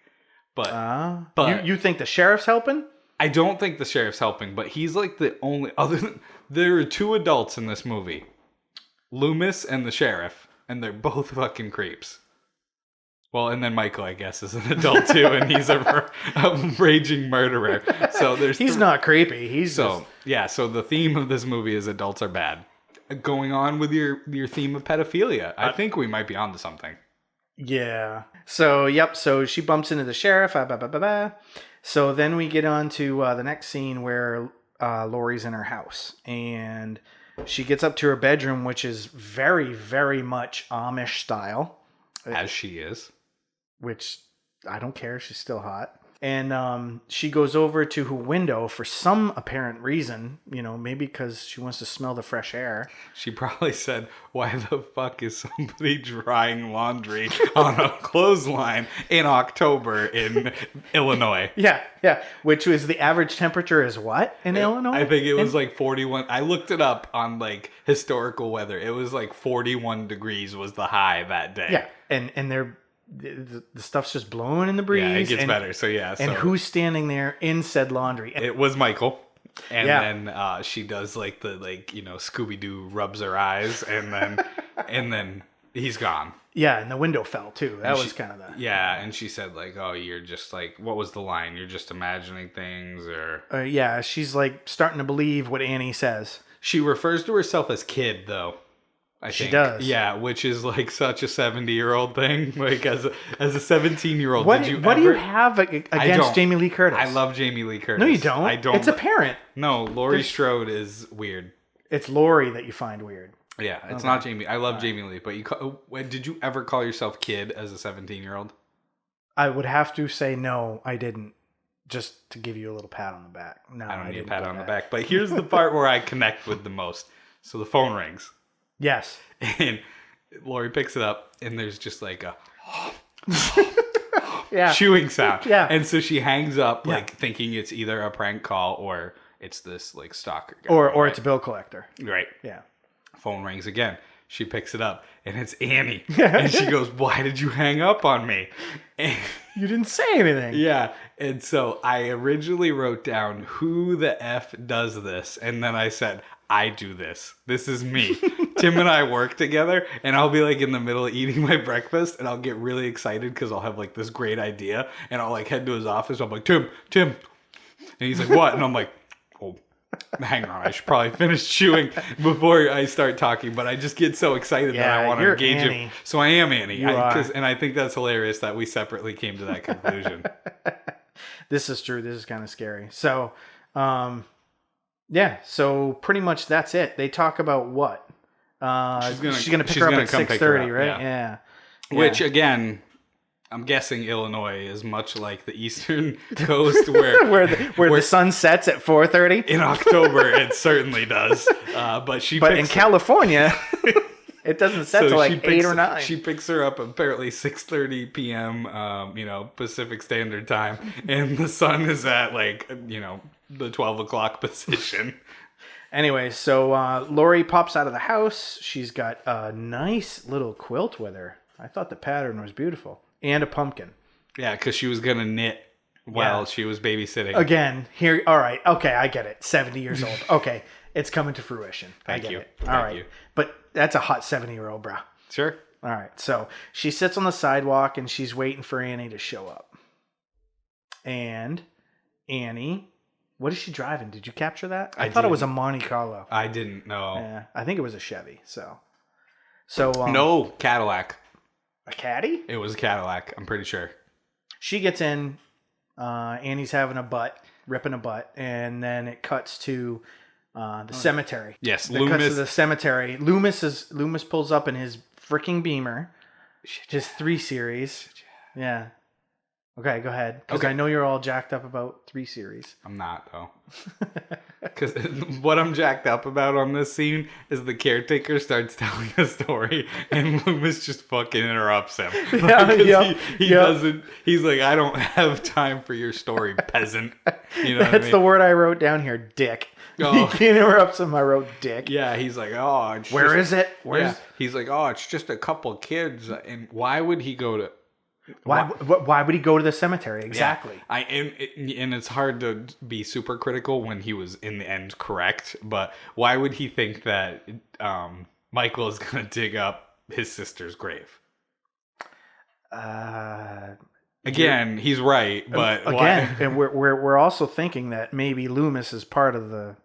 but you think the sheriff's helping? I don't think the sheriff's helping, but he's like the only there are two adults in this movie, Loomis and the sheriff, and they're both fucking creeps. Well, and then Michael, I guess, is an adult too, and he's a raging murderer. So he's not creepy. So the theme of this movie is adults are bad. Going on with your theme of pedophilia, I think we might be onto something. Yeah. So So she bumps into the sheriff. So then we get on to the next scene where Lori's in her house, and she gets up to her bedroom, which is very, very much Amish style. As she is. Which I don't care. She's still hot. And she goes over to her window for some apparent reason, maybe because she wants to smell the fresh air. She probably said, why the fuck is somebody drying laundry on a clothesline in October in Illinois? Yeah. Which was the average temperature is what in Illinois? I think it was like 41. I looked it up on like historical weather. It was like 41 degrees was the high that day. Yeah, and they're... The stuff's just blowing in the breeze. Yeah, it gets better. So yeah. And who's standing there in said laundry? It was Michael. And then she does like the Scooby Doo rubs her eyes, and then he's gone. Yeah, and the window fell too. That was kind of the... Yeah, and she said like, "Oh, you're just like, what was the line? You're just imagining things," or yeah, she's like starting to believe what Annie says. She refers to herself as kid though. I think. She does. Yeah, which is like such a 70-year-old thing. Like as a 17-year-old, what do you have against Jamie Lee Curtis? I love Jamie Lee Curtis. No, you don't. I don't. It's apparent. No, Laurie Strode is weird. It's Laurie that you find weird. Yeah, it's not Jamie. I love Jamie Lee, but did you ever call yourself kid as a 17-year-old? I would have to say no, I didn't. Just to give you a little pat on the back. No, I don't need a pat on the back. But here's the part where I connect with the most. So the phone rings. Yes. And Laurie picks it up, and there's just like a chewing sound. Yeah. And so she hangs up, like thinking it's either a prank call or it's this like stalker guy. Or it's a bill collector. Right. Yeah. Phone rings again. She picks it up, and it's Annie. And she goes, "Why did you hang up on me?" And you didn't say anything. Yeah. And so I originally wrote down, who the F does this? And then I said, I do this. This is me. Tim and I work together, and I'll be like in the middle of eating my breakfast, and I'll get really excited because I'll have like this great idea, and I'll like head to his office. I'm like, Tim. And he's like, what? And I'm like, oh, hang on. I should probably finish chewing before I start talking, but I just get so excited that I want to engage him. So I am Annie. And I think that's hilarious that we separately came to that conclusion. This is true. This is kind of scary. So, yeah. So pretty much that's it. They talk about what? She's gonna pick her up at 6:30, right? Yeah. Which again, I'm guessing Illinois is much like the Eastern Coast, where the sun sets at 4:30 in October. It certainly does. But in California, it doesn't set till like 8 or 9. She picks her up apparently 6:30 p.m. Pacific Standard Time, and the sun is at like the 12 o'clock position. Anyway, so Laurie pops out of the house. She's got a nice little quilt with her. I thought the pattern was beautiful. And a pumpkin. Yeah, because she was going to knit while she was babysitting. Again, here. All right. Okay, I get it. 70 years old. Okay, it's coming to fruition. I get it. All right. But that's a hot 70-year-old, bro. Sure. All right. So she sits on the sidewalk and she's waiting for Annie to show up. And Annie... What is she driving? Did you capture that? I thought it was a Monte Carlo. I didn't know. Yeah, I think it was a Chevy. So no, Cadillac. A Caddy? It was a Cadillac. I'm pretty sure. She gets in. Annie's having ripping a butt, and then it cuts to the cemetery. Yes, It cuts to the cemetery. Loomis pulls up in his freaking Beamer, his 3 Series. Yeah. Okay, go ahead. Because I know you're all jacked up about 3 Series. I'm not, though. Because what I'm jacked up about on this scene is the caretaker starts telling a story, and Loomis just fucking interrupts him. He doesn't. He's like, I don't have time for your story, peasant. That's the word I wrote down here, dick. Oh. He interrupts him. I wrote dick. Yeah, he's like, oh, where is it? He's like, oh, it's just a couple kids. And why would he go to... Why would he go to the cemetery? Exactly. Yeah, and it's hard to be super critical when he was in the end correct, but why would he think that Michael is going to dig up his sister's grave? Again, he's right, but again, and we're also thinking that maybe Loomis is part of the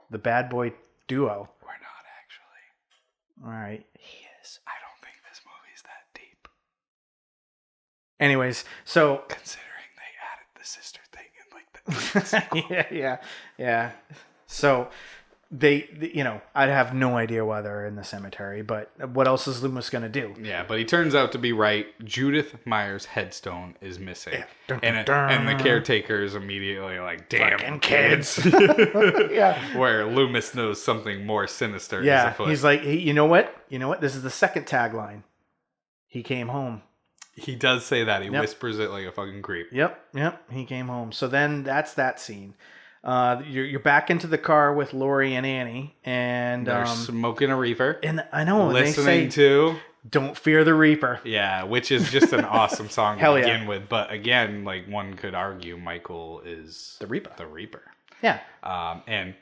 bad boy duo. We're not actually. All right. He is. I don't think this movie's that deep. Anyways, so considering they added the sister thing in like the yeah. So I'd have no idea why they're in the cemetery, but what else is Loomis going to do? Yeah, but he turns out to be right. Judith Meyer's headstone is missing. Yeah. Dun, And dun, the dun. caretaker is immediately like, damn Fucking kids. Yeah. Where Loomis knows something more sinister is Yeah. afoot. He's like, hey, you know what? This is the second tagline. He came home. He does say that. He Yep. whispers it like a fucking creep. Yep. He came home. So then that's that scene. You're back into the car with Lori and Annie, and They're smoking a reefer. and I know Listening they say, to... "Don't fear the Reaper." Yeah, which is just an awesome song to Hell yeah. begin with. But again, like one could argue Michael is The Reaper. The Reaper. Yeah. And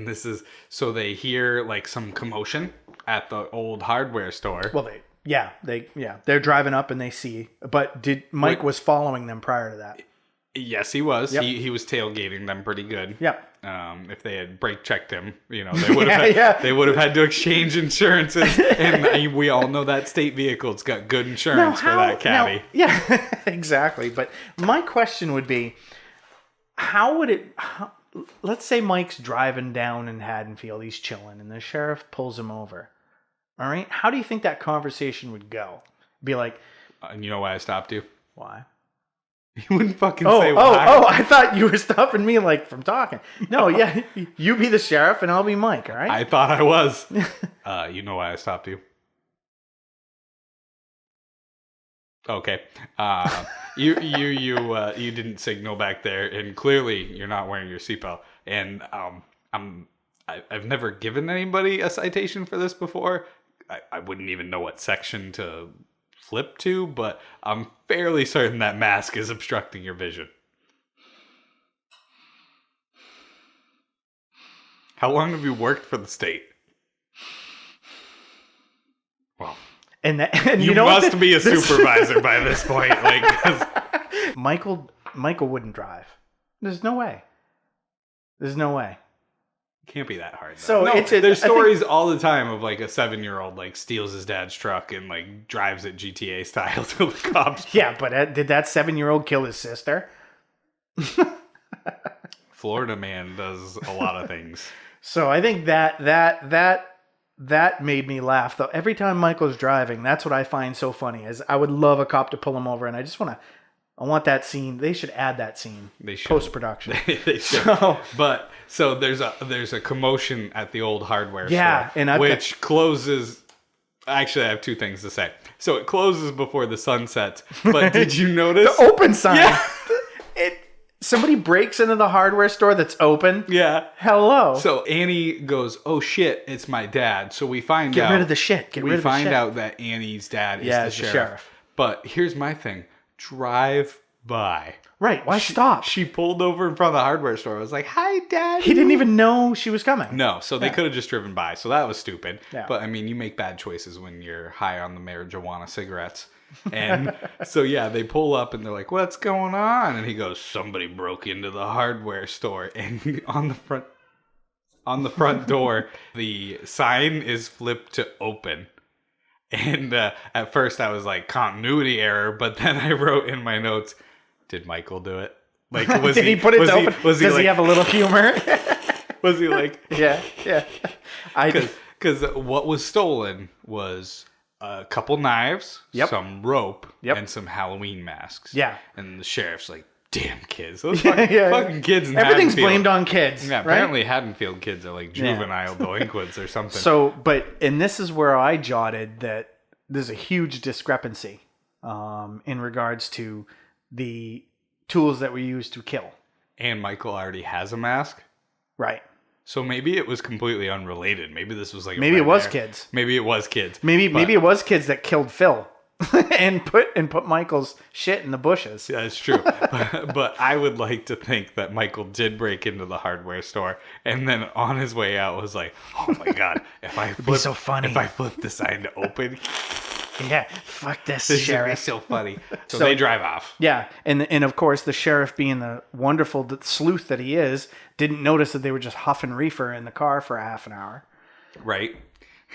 this is... So they hear like some commotion at the old hardware store. Well, they're driving up and they see. But Mike was following them prior to that? Yes, he was. Yep. He was tailgating them pretty good. Yep. If they had brake checked him, they would have they would have had to exchange insurances, and we all know that state vehicle's got good insurance for that caddy. Yeah, exactly. But my question would be, let's say Mike's driving down in Haddonfield, he's chilling, and the sheriff pulls him over. All right, how do you think that conversation would go? Be like, And you know why I stopped you? why? He wouldn't fucking say why. Oh! I thought you were stopping me like from talking. No, yeah, you be the sheriff and I'll be Mike. All right. I thought I was. You know why I stopped you? Okay. You didn't signal back there, and clearly you're not wearing your seatbelt. And I've never given anybody a citation for this before. I wouldn't even know what section to flip to, but I'm fairly certain that mask is obstructing your vision. How long have you worked for the state? Well, and you must be a supervisor by this point. Like, 'cause Michael wouldn't drive. There's no way. it can't be that hard. Though. So No, there's there's stories all the time of like a 7-year-old like steals his dad's truck and like drives it GTA style to the cops. Yeah, but did that 7-year-old kill his sister? Florida man does a lot of things. So I think that made me laugh though. Every time Michael's driving, that's what I find so funny. Is I would love a cop to pull him over, and I want that scene. They should add that scene. They should. Post-production. They should. So there's a commotion at the old hardware Yeah, store, and which closes. Actually, I have two things to say. So it closes before the sun sets. But did you notice the open sign? Yeah. Somebody breaks into the hardware store that's open. Yeah. Hello. So Annie goes, "Oh shit, it's my dad." So we find out. Get rid of the shit. We find out that Annie's dad is the sheriff. But here's my thing: drive by. Right? Why stop? She pulled over in front of the hardware store. I was like, "Hi, Dad." He didn't even know she was coming. No, so they could have just driven by. So that was stupid. Yeah. But I mean, you make bad choices when you're high on the marijuana cigarettes. And so yeah, they pull up and they're like, "What's going on?" And he goes, "Somebody broke into the hardware store." And on the front door, the sign is flipped to open. And at first I was like, continuity error, but then I wrote in my notes, did Michael do it? Like, was Did he put it to open? Does he have a little humor? Was he like, yeah. Because what was stolen was a couple knives, some rope, and some Halloween masks. Yeah. And the sheriff's like, damn kids. Those fucking kids in Everything's Haddonfield. blamed on kids. Yeah, right? apparently Haddonfield kids are like juvenile delinquents or something. So, and this is where I jotted that there's a huge discrepancy in regards to the tools that we use to kill. And Michael already has a mask. Right. So maybe it was completely unrelated. Maybe this was like maybe it was kids. Maybe it was kids. Maybe it was kids that killed Phil and put Michael's shit in the bushes. Yeah, that's true. but I would like to think that Michael did break into the hardware store and then on his way out was like, "Oh my god, if I flip so funny. If I flip the sign to open, yeah, fuck this this sheriff." is so funny." So they drive off. Yeah, and of course the sheriff, being the wonderful sleuth that he is, didn't notice that they were just huffing reefer in the car for a half an hour. Right.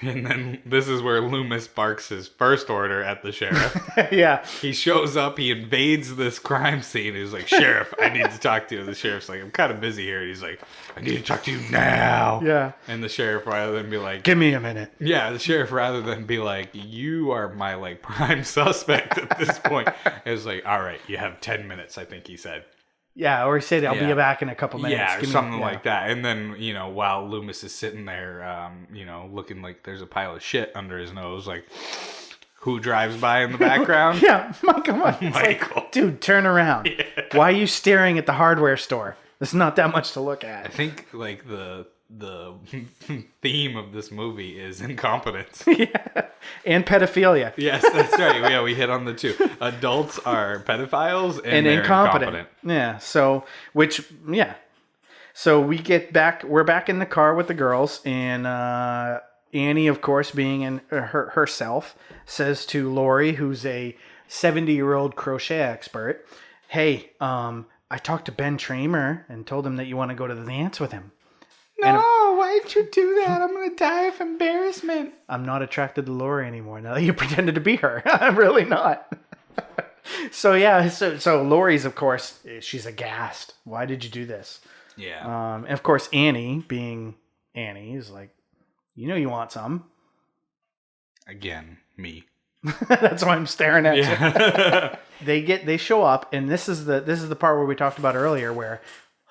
And then this is where Loomis barks his first order at the sheriff. Yeah. He shows up, he invades this crime scene. He's like, Sheriff, I need to talk to you. The sheriff's like, I'm kind of busy here. And he's like, I need to talk to you now. Yeah. And the sheriff, rather than be like, give me a minute. yeah, the sheriff, rather than be like, you are my like prime suspect at this point, is like, all right, you have 10 minutes, I think he said. Yeah, or he said, I'll be back in a couple minutes. Yeah, or something like that. And then, while Loomis is sitting there, looking like there's a pile of shit under his nose, like, who drives by in the background? Yeah, come on. It's Michael. like, dude, turn around. Yeah. Why are you staring at the hardware store? There's not that much to look at. I think, like, the theme of this movie is incompetence. Yeah, and pedophilia. Yes, that's right. Yeah, we hit on the two. Adults are pedophiles and they're incompetent. Yeah. So we get back. We're back in the car with the girls, and Annie, of course, being in herself, says to Lori, who's a 70-year-old crochet expert, "Hey, I talked to Ben Tramer and told him that you want to go to the dance with him." No, why'd you do that? I'm going to die of embarrassment. I'm not attracted to Lori anymore now that you pretended to be her. I'm really not. So Lori's, of course, she's aghast. Why did you do this? Yeah. And of course, Annie, being Annie, is like, you want some. Again, me. That's why I'm staring at you. They show up, and this is the part where we talked about earlier, where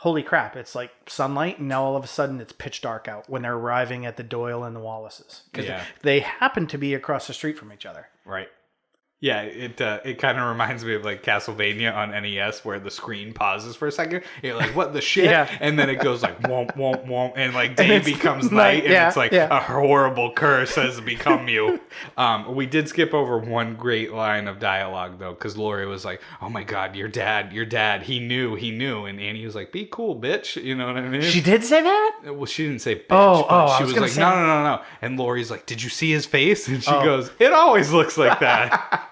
holy crap, it's like sunlight, and now all of a sudden it's pitch dark out when they're arriving at the Doyle and the Wallaces. Because they happen to be across the street from each other. Right. Yeah, it kind of reminds me of like Castlevania on NES where the screen pauses for a second. You're like, what the shit? Yeah. And then it goes like, womp, womp, womp. And like day becomes night. And it's like a horrible curse has become you. We did skip over one great line of dialogue though, because Lori was like, oh my God, your dad, he knew. And Annie was like, be cool, bitch. You know what I mean? She did say that? Well, she didn't say bitch. But she was like, no. And Lori's like, did you see his face? And she goes, it always looks like that.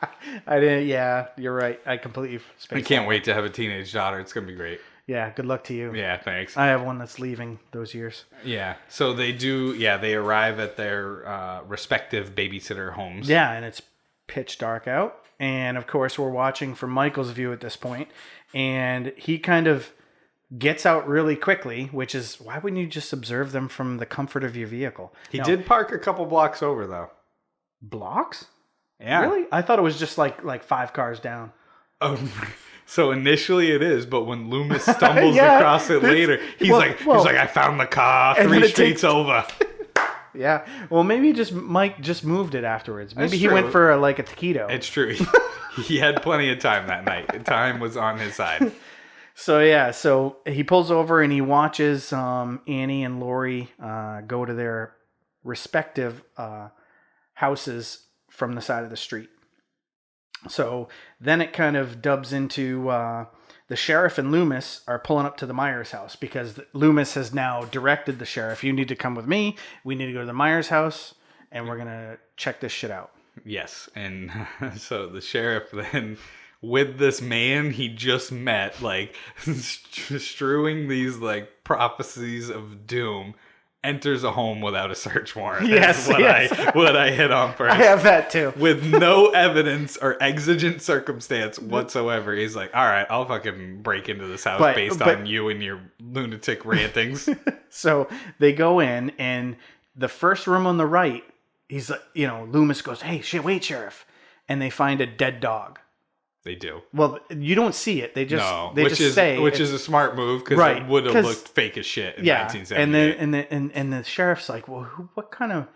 I didn't. Yeah, you're right. I completely spaced. I can't wait to have a teenage daughter. It's gonna be great. Yeah, good luck to you. Yeah, thanks. I have one that's leaving those years. Yeah, so they do. Yeah, they arrive at their respective babysitter homes. Yeah, and it's pitch dark out, and of course we're watching from Michael's view at this point, and he kind of gets out really quickly, which is why wouldn't you just observe them from the comfort of your vehicle? He did park a couple blocks over though. Blocks? Yeah. Really? I thought it was just like 5 cars down. Oh, so initially it is, but when Loomis stumbles across it later, he's like, I found the car 3 streets over. Yeah. Well, maybe Mike just moved it afterwards. Maybe That's he true. went for a taquito. It's true. He had plenty of time that night. Time was on his side. So he pulls over and he watches Annie and Lori go to their respective houses from the side of the street. So then it kind of dubs into the sheriff and Loomis are pulling up to the Myers house because Loomis has now directed the sheriff, you need to come with me. We need to go to the Myers house and we're going to check this shit out. Yes. And so the sheriff then, with this man he just met, like strewing these like prophecies of doom, enters a home without a search warrant. Yes, what I hit on first. I have that too. With no evidence or exigent circumstance whatsoever. He's like, all right, I'll fucking break into this house based on you and your lunatic rantings. So they go in, and the first room on the right, he's like, Loomis goes, hey, wait, sheriff. And they find a dead dog. They do. Well, you don't see it. They just say, which is a smart move because it would have looked fake as shit in 1978. And the sheriff's like, well, what kind of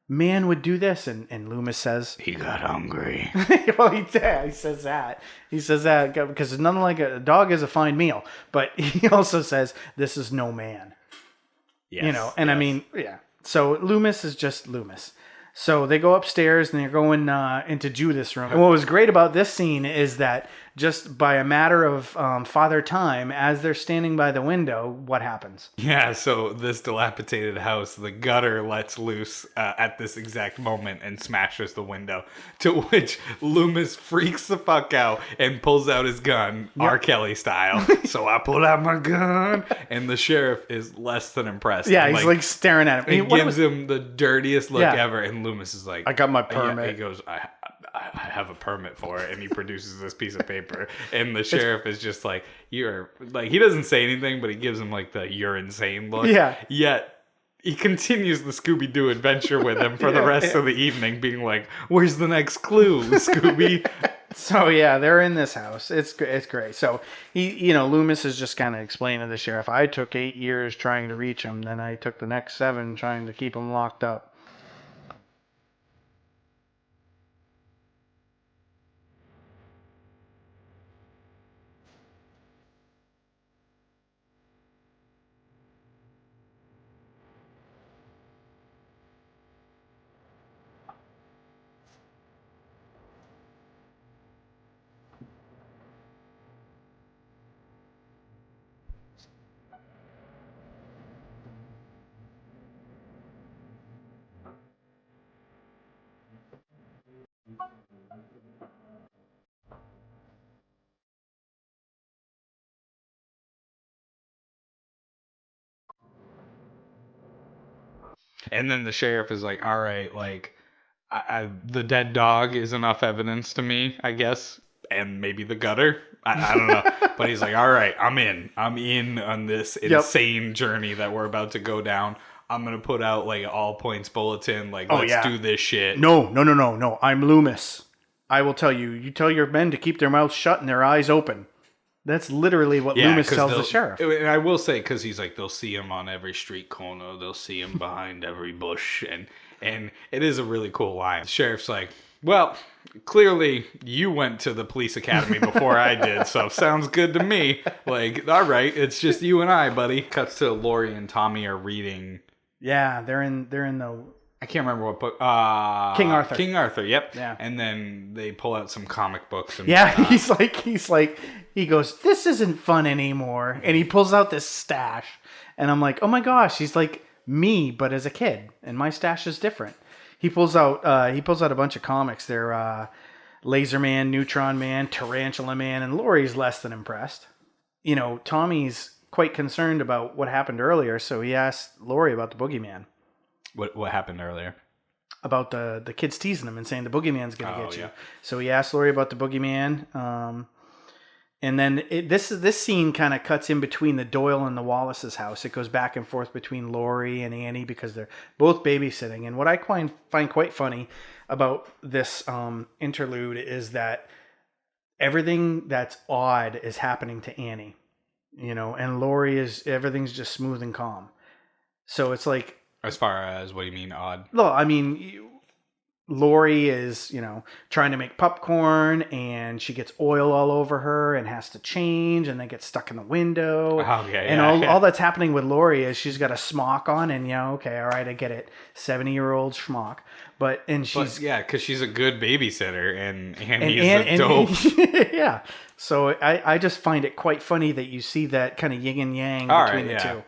man would do this? And Loomis says he got hungry. Well, he says that. He says that because nothing like a dog is a fine meal. But he also says this is no man. Yes, I mean, yeah. So Loomis is just Loomis. So they go upstairs and they're going into Judith's room. And what was great about this scene is that just by a matter of Father Time, as they're standing by the window, what happens? Yeah, so this dilapidated house, the gutter lets loose at this exact moment and smashes the window, to which Loomis freaks the fuck out and pulls out his gun, R. Kelly style. So I pull out my gun, and the sheriff is less than impressed. Yeah, And, he's like staring at him. He gives him the dirtiest look ever, and Loomis is like, I got my permit. He goes, I have a permit for it, and he produces this piece of paper, and the sheriff is just like, you're like, he doesn't say anything, but he gives him like the you're insane look. Yeah. Yet he continues the Scooby-Doo adventure with him for the rest of the evening, being like, where's the next clue, Scooby? So yeah, they're in this house. It's great. So Loomis is just kind of explaining to the sheriff, I took 8 years trying to reach him, then I took the next 7 trying to keep him locked up. And then the sheriff is like, all right, like, the dead dog is enough evidence to me, I guess. And maybe the gutter. I don't know. But he's like, all right, I'm in on this insane journey that we're about to go down. I'm going to put out like an all points bulletin. Like, let's do this shit. No. I'm Loomis. I will tell you. You tell your men to keep their mouths shut and their eyes open. That's literally what Loomis tells the sheriff. And I will say, because he's like, they'll see him on every street corner. They'll see him behind every bush. And it is a really cool line. The sheriff's like, well, clearly you went to the police academy before I did, so sounds good to me. Like, all right, it's just you and I, buddy. Cuts to Lori and Tommy are reading. Yeah, they're in the... I can't remember what book. King Arthur. King Arthur, yep. Yeah. And then they pull out some comic books. And he's like, he goes, this isn't fun anymore. And he pulls out this stash. And I'm like, oh my gosh, he's like me, but as a kid. And my stash is different. He pulls out a bunch of comics. They're Laser Man, Neutron Man, Tarantula Man, and Laurie's less than impressed. Tommy's quite concerned about what happened earlier, so he asked Laurie about the boogeyman. What happened earlier? About the kids teasing him and saying the boogeyman's going to get you. Yeah. So he asked Laurie about the boogeyman. And then this scene kind of cuts in between the Doyle and the Wallace's house. It goes back and forth between Laurie and Annie because they're both babysitting. And what I find quite funny about this interlude is that everything that's odd is happening to Annie, and Laurie everything's just smooth and calm. So it's like, as far as, what do you mean odd? Well, I mean, Laurie is, trying to make popcorn and she gets oil all over her and has to change and then gets stuck in the window. Okay, and all that's happening with Laurie is she's got a smock on and, okay, all right, I get it. 70-year-old schmuck. Because she's a good babysitter and Annie's dope. Yeah. So I just find it quite funny that you see that kind of yin and yang between the two.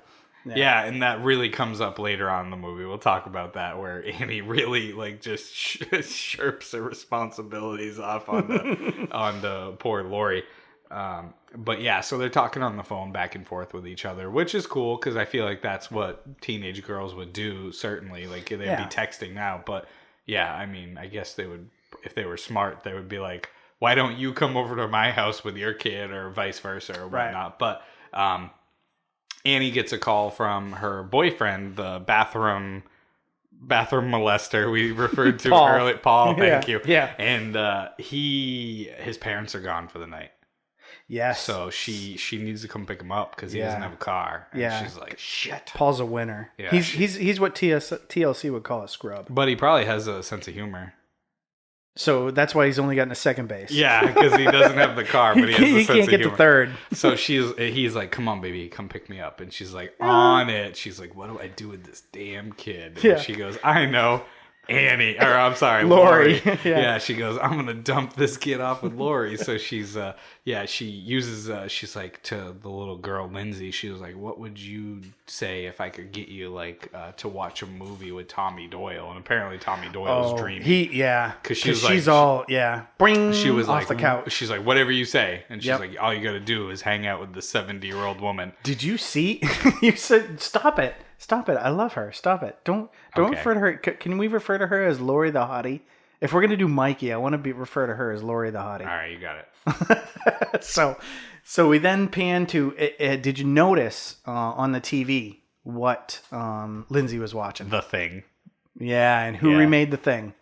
Yeah, and that really comes up later on in the movie. We'll talk about that, where Annie really just shirps her responsibilities off on the poor Laurie. But yeah, so they're talking on the phone back and forth with each other, which is cool because I feel like that's what teenage girls would do. Certainly, like they'd be texting now. But yeah, I mean, I guess they would, if they were smart, they would be like, "Why don't you come over to my house with your kid," or vice versa, or whatnot. Right. But Annie gets a call from her boyfriend, the bathroom molester we referred to earlier. Paul, thank you. Yeah. And his parents are gone for the night. Yes. So she needs to come pick him up because he doesn't have a car. And she's like, shit. Paul's a winner. Yeah. He's what TLC would call a scrub. But he probably has a sense of humor. So that's why he's only gotten to second base. Yeah, because he doesn't have the car, but he has a sense of humor. He can't get to third. So he's like, come on, baby, come pick me up. And she's like, on it. She's like, what do I do with this damn kid? And she goes, I know. Annie, or I'm sorry, Lori. Lori. Yeah. She goes, I'm gonna dump this kid off with Lori. So she's, she uses, she's like to the little girl Lindsay. She was like, "What would you say if I could get you like to watch a movie with Tommy Doyle?" And apparently Tommy Doyle's dreaming. Because she was she's like, all bring. she was off like, the couch. she's like, "Whatever you say," and she's Yep. like, "All you gotta do is hang out with the 70-year-old woman." Did you see? You said, "Stop it, stop it! I love her. Stop it! Don't Okay. refer to her. Can we refer to her as Lori the hottie? If we're gonna do Mikey, I want to refer to her as Lori the hottie." All right, you got it. So we then pan to. Did you notice on the TV what Lindsay was watching? The Thing. Yeah, and who Yeah. remade The Thing?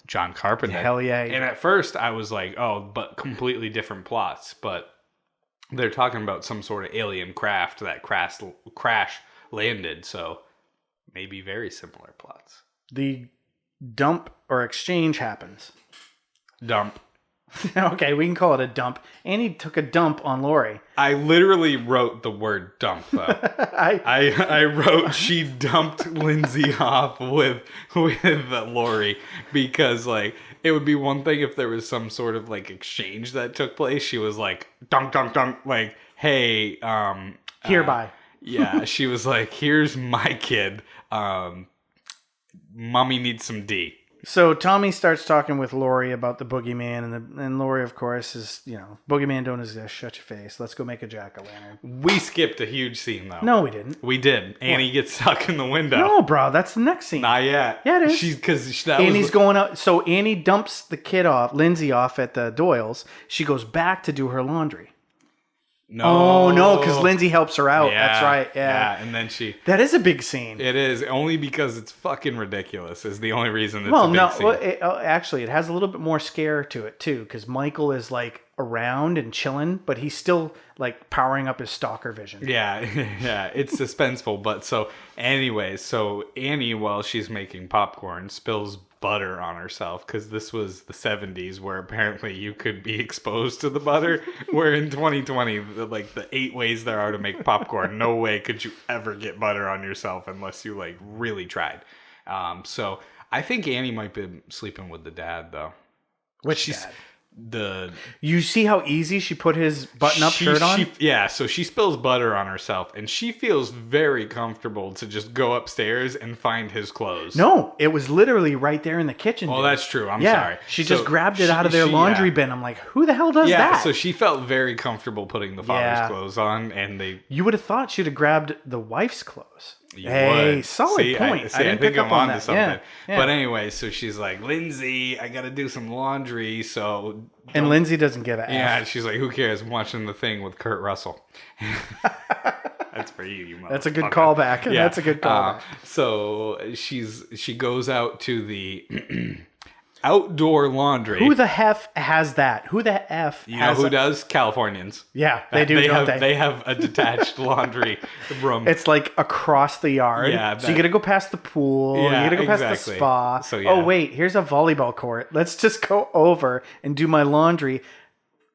John Carpenter. Hell yeah. And at first I was like, oh, but completely different plots. But they're talking about some sort of alien craft that crash landed. So maybe very similar plots. The dump or exchange happens. Dump. Okay, we can call it a dump. Annie took a dump on Lori. I literally wrote the word dump though. I wrote she dumped Lindsay off with Lori because like it would be one thing if there was some sort of like exchange that took place. She was like dunk dunk dunk like hey Hereby. yeah, she was like here's my kid. Mommy needs some D. So Tommy starts talking with Lori about the boogeyman, and Lori, of course, is, boogeyman don't exist. Shut your face. Let's go make a jack-o'-lantern. We skipped a huge scene though. No, we didn't. We did. Annie gets stuck in the window. No, bro, that's the next scene. Not yet. Yeah, it is. Annie's going out. So Annie dumps the kid off, Lindsay off at the Doyle's. She goes back to do her laundry. No. Oh, no, because Lindsay helps her out. Yeah, That's right. Yeah. And then That is a big scene. It is, only because it's fucking ridiculous is the only reason it's a big scene. Well, actually, it has a little bit more scare to it, too, because Michael is, like, around and chilling, but he's still, like, powering up his stalker vision. Yeah, yeah, it's suspenseful. But so, anyways, so Annie, while she's making popcorn, spills butter on herself because this was the 70s where apparently you could be exposed to the butter, where in 2020 like the 8 ways there are to make popcorn, no way could you ever get butter on yourself unless you like really tried. So I think Annie might be sleeping with the dad though. Which dad? You see how easy she put his button-up shirt on? So she spills butter on herself, and she feels very comfortable to just go upstairs and find his clothes. No, it was literally right there in the kitchen. Well, that's true. I'm sorry. She just grabbed it out of their laundry bin. I'm like, who the hell does that? Yeah, so she felt very comfortable putting the father's clothes on, and You would have thought she'd have grabbed the wife's clothes. Would. Solid point. I didn't pick up on that. Something. Yeah. But anyway, so she's like, Lindsay, I got to do some laundry, so... And Lindsay doesn't give a F. Yeah, she's like, who cares? I'm watching The Thing with Kurt Russell. That's for you motherfucker. That's a good callback. Yeah. That's a good callback. So she goes out to the outdoor laundry. Who the F has that? Who the F You know who does? Californians. Yeah, they do, don't they? They have a detached laundry room. It's like across the yard. Yeah, so you got to go past the pool. Yeah, you got to go past the spa. So, yeah. Oh, wait, here's a volleyball court. Let's just go over and do my laundry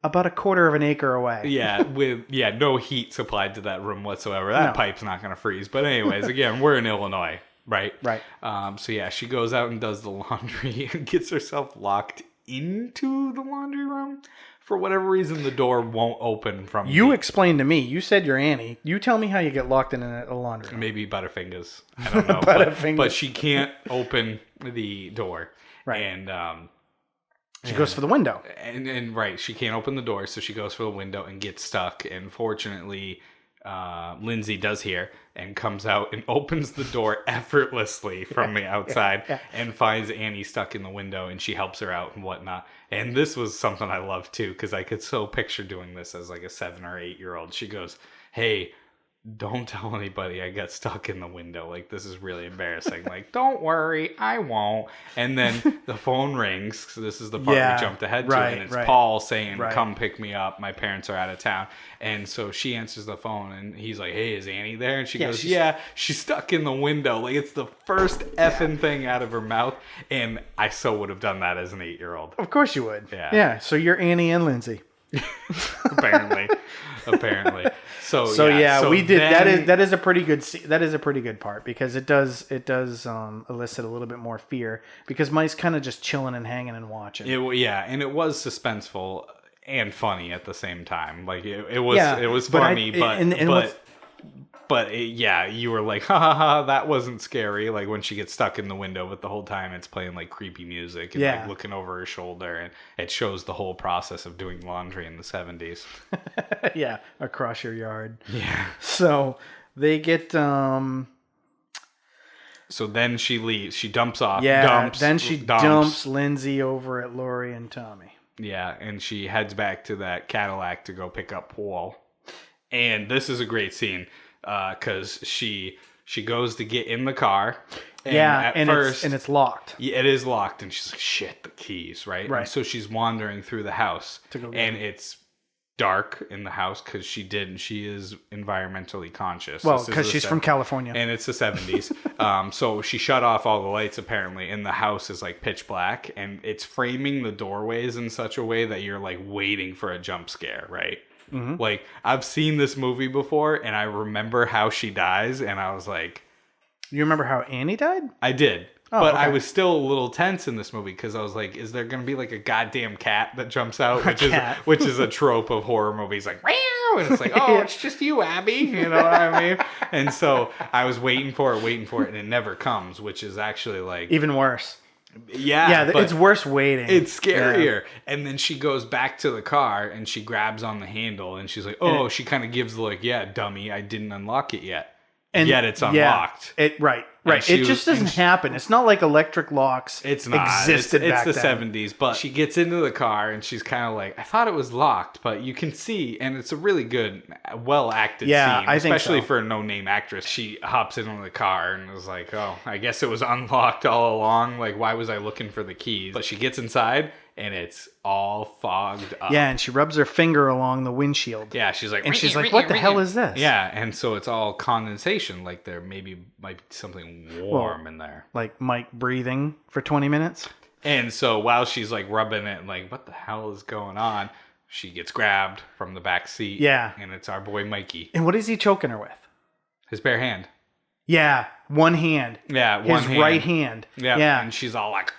about a quarter of an acre away. Yeah, with no heat supplied to that room whatsoever. That pipe's not going to freeze. But anyways, again, we're in Illinois. Right. So yeah, she goes out and does the laundry and gets herself locked into the laundry room. For whatever reason, the door won't open from You explained to me. You said you're Annie. You tell me how you get locked in a laundry room. Maybe Butterfingers. I don't know. but she can't open the door. Right. And she goes for the window. And right, she can't open the door, so she goes for the window and gets stuck. And fortunately, Lindsay does hear and comes out and opens the door effortlessly from the outside and finds Annie stuck in the window, and she helps her out and whatnot. And this was something I loved too, because I could so picture doing this as like a 7 or 8 year old. She goes, "Hey, don't tell anybody I got stuck in the window. Like, this is really embarrassing." Like, "Don't worry, I won't." And then the phone rings. So this is the part we jumped ahead to. And it's Paul saying, "Come pick me up. My parents are out of town." And so she answers the phone and he's like, "Hey, is Annie there?" And she goes, "Yeah, she's stuck in the window." Like, it's the first effing thing out of her mouth. And I so would have done that as an 8-year-old. Of course you would. Yeah. Yeah. So you're Annie and Lindsay. Apparently. We did. Then, That is a pretty good. That is a pretty good part because it does elicit a little bit more fear because Mike's kind of just chilling and hanging and watching. and it was suspenseful and funny at the same time. Like it was funny, you were like, ha ha ha, that wasn't scary. Like when she gets stuck in the window, but the whole time it's playing like creepy music and like looking over her shoulder, and it shows the whole process of doing laundry in the 70s. Yeah, across your yard. Yeah. So they get So then she leaves. She dumps off. Then she dumps Lindsay over at Lori and Tommy. Yeah, and she heads back to that Cadillac to go pick up Paul. And this is a great scene. Because she goes to get in the car. And first it's locked. Yeah, it is locked, and she's like, "Shit, the keys!" Right. Right. And so she's wandering through the house, and it's dark in the house because she is environmentally conscious. Well, because she's from California, and it's the 70s. So she shut off all the lights apparently, and the house is like pitch black, and it's framing the doorways in such a way that you're like waiting for a jump scare, right? Mm-hmm. Like, I've seen this movie before, and I remember how she dies, and I was like... You remember how Annie died? I did. But okay. I was still a little tense in this movie, because I was like, is there going to be, like, a goddamn cat that jumps out? Which is a trope of horror movies, like, meow! And it's like, oh, it's just you, Abby! You know what I mean? And so, I was waiting for it, and it never comes, which is actually, like... Even worse. Yeah, it's worse waiting. It's scarier. Yeah. And then she goes back to the car and she grabs on the handle and she's like, oh, she kind of gives the like, yeah, dummy, I didn't unlock it yet. And yet it's unlocked. Right. It just doesn't happen. It's not like electric locks existed back then. It's the 70s, but she gets into the car and she's kind of like, I thought it was locked, but you can see, and it's a really good, well-acted scene, especially for a no-name actress. She hops into the car and was like, oh, I guess it was unlocked all along. Like, why was I looking for the keys? But she gets inside and it's all fogged up. Yeah, and she rubs her finger along the windshield. Yeah, she's like, what the hell is this? Yeah, and so it's all condensation. Like there might be something warm in there. Like Mike breathing for 20 minutes. And so while she's like rubbing it, like, what the hell is going on? She gets grabbed from the back seat. Yeah. And it's our boy Mikey. And what is he choking her with? His bare hand. Yeah, one hand. Yeah, one hand. His right hand. Yeah. And she's all like...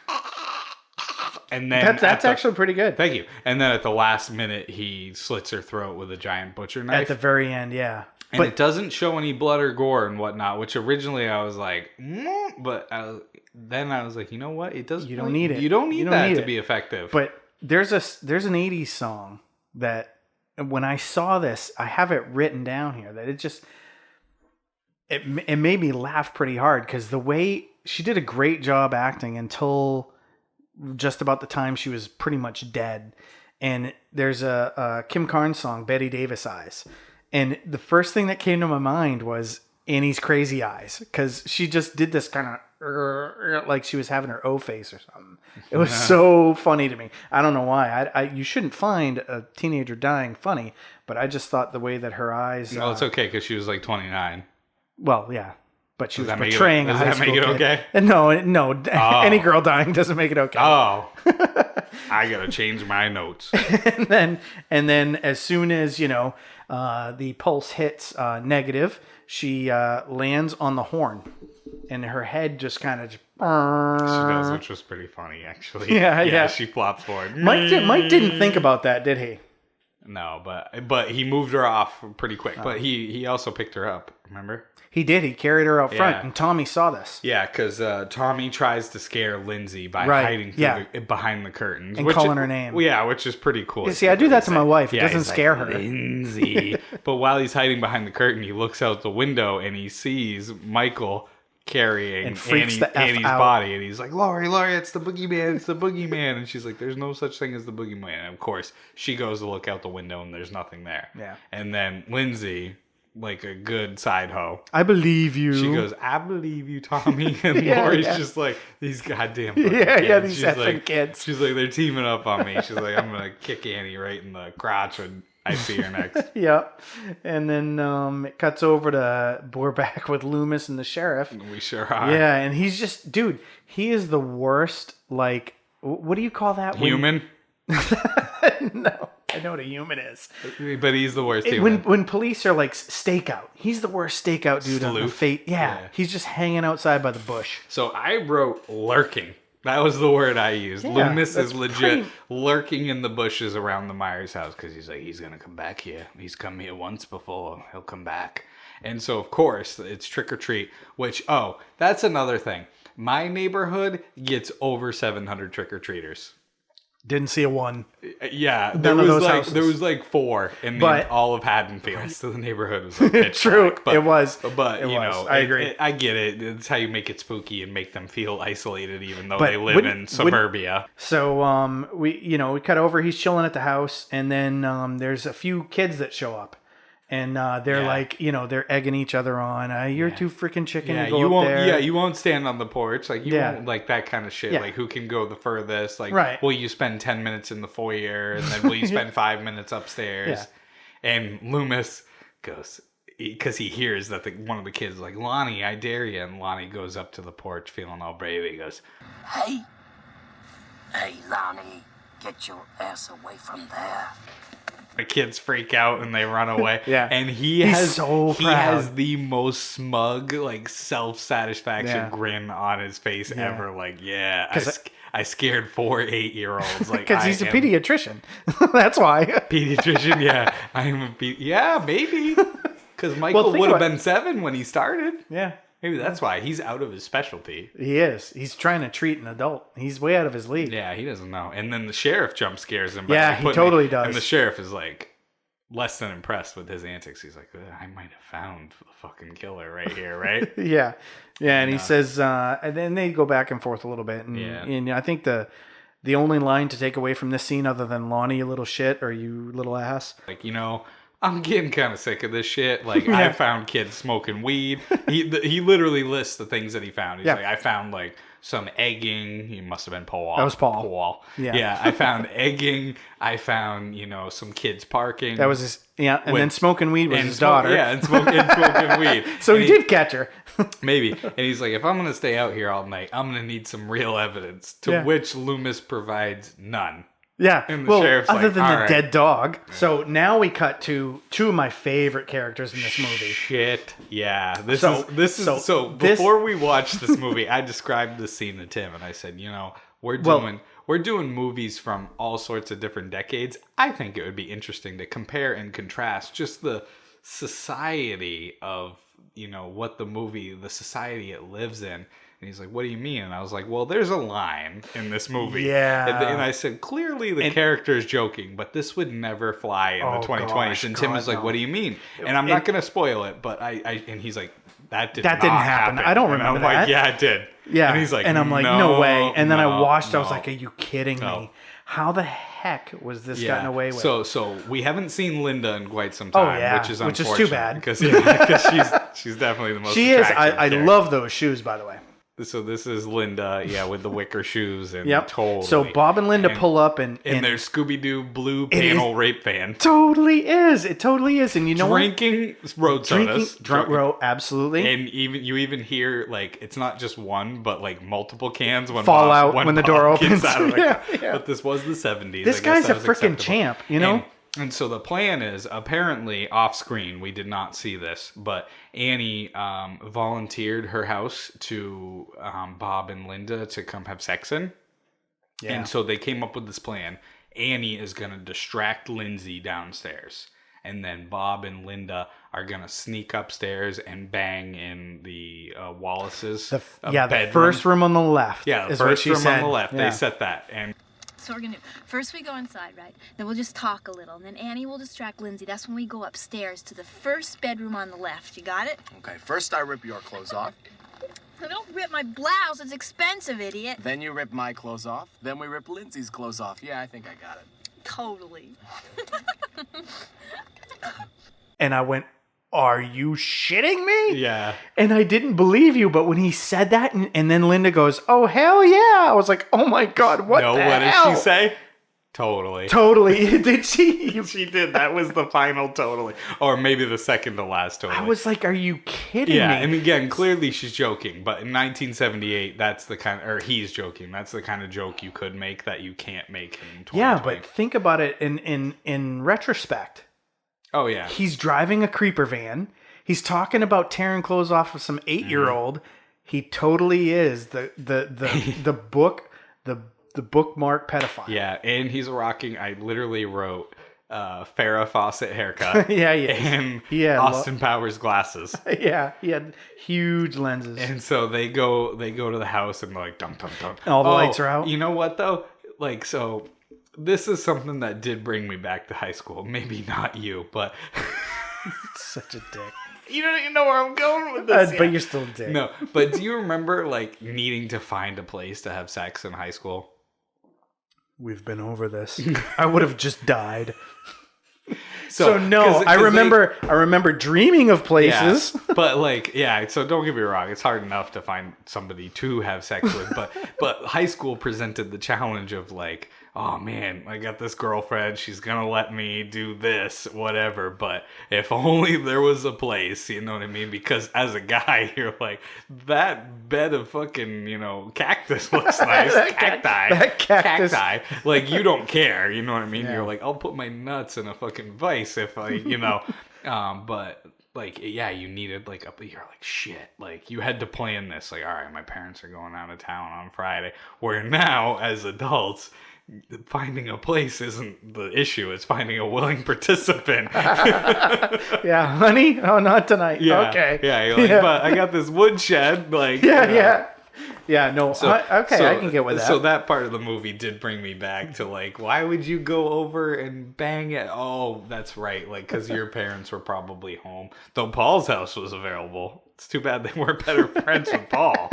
And then that's actually pretty good. Thank you. And then at the last minute, he slits her throat with a giant butcher knife. At the very end, yeah. And it doesn't show any blood or gore and whatnot, which originally I was like, but then I was like, you know what? It doesn't. You don't need it. You don't need that to be effective. But there's an 80s song that when I saw this, I have it written down here that it made me laugh pretty hard because the way she did a great job acting until just about the time she was pretty much dead. And there's a Kim Carnes song, Betty Davis Eyes. And the first thing that came to my mind was Annie's crazy eyes. Because she just did this kind of like she was having her O face or something. It was so funny to me. I don't know why. You shouldn't find a teenager dying funny. But I just thought the way that her eyes... No, it's okay because she was like 29. Well, yeah. But she was portraying a high school kid. Does that make it okay? No. Oh. Any girl dying doesn't make it okay. Oh. I gotta change my notes. and then as soon as, the pulse hits negative, she lands on the horn. And her head just kind of... She does, which was pretty funny, actually. Yeah. She flops forward. Mike didn't think about that, did he? No, but he moved her off pretty quick. Oh. But he also picked her up, remember? He did. He carried her out front, and Tommy saw this. Yeah, because Tommy tries to scare Lindsay by hiding behind the curtains. And calling her name. Yeah, which is pretty cool. Yeah, see, I do that to my wife. It doesn't scare her. Lindsay. But while he's hiding behind the curtain, he looks out the window, and he sees Michael carrying Annie's body. And he's like, Lori, it's the boogeyman. And she's like, there's no such thing as the boogeyman. And of course, she goes to look out the window, and there's nothing there. Yeah. And then Lindsay... like a good side hoe. I believe you. She goes, I believe you, Tommy. And Lori's just like, these goddamn kids. These effing kids. She's like, they're teaming up on me. She's like, I'm going to kick Annie right in the crotch when I see her next. Yep. And then it cuts over to we're back with Loomis and the sheriff. We sure are. Yeah, and he's just, dude, he is the worst, like, what do you call that? Human? No, I know what a human is. But he's the worst human. When police are like stakeout, he's the worst stakeout dude on the Sleuth. fate. Yeah, Yeah. he's just hanging outside by the bush. So I wrote lurking. That was the word I used. Yeah, Loomis that's is legit pretty- lurking in the bushes around the Myers house because he's like, he's going to come back here. He's come here once before. He'll come back. And so, of course, it's trick or treat, which, that's another thing. My neighborhood gets over 700 trick or treaters. Didn't see a one. Yeah, None of those houses. there was like 4 in all of Haddonfield. So the neighborhood was like pitch True, black, but, it was. But It you was. know, I agree. I get it. It's how you make it spooky and make them feel isolated, even though But they live wouldn't- in suburbia. So we cut over. He's chilling at the house, and then there's a few kids that show up, and they're Yeah. like, they're egging each other on. You're too freaking chicken Yeah, to go you up won't. there. Yeah, you won't stand on the porch. Like you Yeah. won't like that kind of shit. Yeah. Like who can go the furthest? Like, Right. will you spend 10 minutes in the foyer and then will you spend 5 minutes upstairs? Yeah. And Loomis goes because he hears that one of the kids is like, Lonnie, I dare you. And Lonnie goes up to the porch feeling all brave. He goes, Hey, Lonnie, get your ass away from there. the kids freak out and they run away. Yeah. And He's so he proud. has the most smug, like self-satisfaction Yeah. grin on his face Yeah. ever. Like, yeah, 'Cause I scared 4 8-year-olds. Like, Because he's a am pediatrician. That's why. pediatrician. Yeah, I am a yeah, maybe because Michael think would have about- been 7 when he started. Yeah. Maybe that's why he's out of his specialty. He is. He's trying to treat an adult. He's way out of his league. Yeah, he doesn't know. And then the sheriff jump scares him. by, Yeah, like, he putting- totally does. And the sheriff is like less than impressed with his antics. He's like, I might have found the fucking killer right here, right? Yeah. Yeah, and he says, and then they go back and forth a little bit. And, Yeah. and I think the only line to take away from this scene, other than Lonnie, you little shit, or you little ass. Like, I'm getting kind of sick of this shit. Like, Yeah. I found kids smoking weed. He literally lists the things that he found. He's Yeah. like, I found like some egging. He must have been Paul. That was Paul. Paul. Yeah. I found egging. I found some kids parking. That was his, and With- then smoking weed was and his daughter. Yeah, and smoking weed. So And he did catch her. Maybe. And he's like, if I'm going to stay out here all night, I'm going to need some real evidence. To Yeah. which Loomis provides none. Yeah. And the Well, sheriff's other like, than "All the right." dead dog. So now we cut to 2 of my favorite characters in this movie. Shit. Yeah. So Before we watched this movie, I described the scene to Tim and I said, we're doing movies from all sorts of different decades. I think it would be interesting to compare and contrast just the society of, what the society it lives in. And he's like, what do you mean? And I was like, well, there's a line in this movie. Yeah. And I said, clearly the character is joking, but this would never fly in the 2020s. gosh, And Tim God, was like, no. what do you mean? And I'm not going to spoil it, but and he's like, that didn't happen. I don't remember And I'm that. like, yeah, it did. Yeah. And he's like, and I'm like, no way. And then I no, watched, I was no. like, are you kidding No. me? How the heck was this gotten away with? So we haven't seen Linda in quite some time, yeah, which is which is unfortunate. too bad. Because she's definitely the most she is. attractive I character. love those shoes, by the way. So this is Linda, with the wicker shoes and Yep. totally. So Bob and Linda pull up and in their Scooby-Doo blue It is- panel rape van. totally is. It totally is. And you know Drinking road sodas. drunk row, absolutely. And you even hear like it's not just one, but like multiple cans when Fall Bob, out when the Bob door gets opens. out of the Yeah, car. yeah. But this was the 70s. This I guess guy's that a was freaking acceptable. champ, you know? And so the plan is apparently off screen. We did not see this, but Annie volunteered her house to Bob and Linda to come have sex in. Yeah. And so they came up with this plan. Annie is going to distract Lindsay downstairs. And then Bob and Linda are going to sneak upstairs and bang in the Wallace's the bedroom. first room on the left. Yeah, the is what first she room said. on the left. Yeah. They set that. And So we're gonna do, first we go inside, right? Then we'll just talk a little. And then Annie will distract Lindsay. That's when we go upstairs to the first bedroom on the left. You got it? Okay, first I rip your clothes off, So don't rip my blouse. It's expensive, idiot. then you rip my clothes off, then we rip Lindsay's clothes off. Yeah, I think I got it. Totally. And I went, are you shitting me? yeah. And I didn't believe you, but when he said that, and then Linda goes, oh, hell yeah. I was like, oh my God, what No, the what hell? did she say? Totally. Totally. Did she? She did. That was the final totally. Or maybe the second to last totally. I was like, are you kidding me? Yeah, and again, clearly she's joking, but in 1978, that's the kind or he's joking. That's the kind of joke you could make that you can't make in 2020. Yeah, but think about it in retrospect. Oh, yeah. He's driving a creeper van. He's talking about tearing clothes off of some 8-year-old. He totally is the bookmark pedophile. Yeah, and he's rocking, I literally wrote Farrah Fawcett haircut. Yeah, yeah. And Yeah, Austin Powers glasses. Yeah, he had huge lenses. And so they go to the house and they're like, dum, dum, dum. All the lights are out. You know what, though? Like, so this is something that did bring me back to high school. Maybe not you, but... Such a dick. You don't even know where I'm going with this. But you're still a dick. No, but do you remember, like, needing to find a place to have sex in high school? We've been over this. I would have just died. So no, I remember dreaming of places. Yeah, but like, yeah. So don't get me wrong; it's hard enough to find somebody to have sex with. But high school presented the challenge of like, oh man, I got this girlfriend. She's gonna let me do this, whatever. But if only there was a place, you know what I mean? Because as a guy, you're like, that bed of fucking, cactus looks nice. Cacti. Like, you don't care, you know what I mean? Yeah. You're like, I'll put my nuts in a fucking vice if I, but like, yeah, you needed like you're like, shit, like you had to plan this. Like, all right, my parents are going out of town on Friday. Where now, as adults, finding a place isn't the issue. It's finding a willing participant. Yeah, honey? Oh, not tonight. Yeah, okay. Yeah, you're like, but I got this woodshed. Like, yeah. Yeah, no, I can get with that. So that part of the movie did bring me back to like, why would you go over and bang it? Oh, that's right. Like, because your parents were probably home. Though Paul's house was available. It's too bad they weren't better friends with Paul.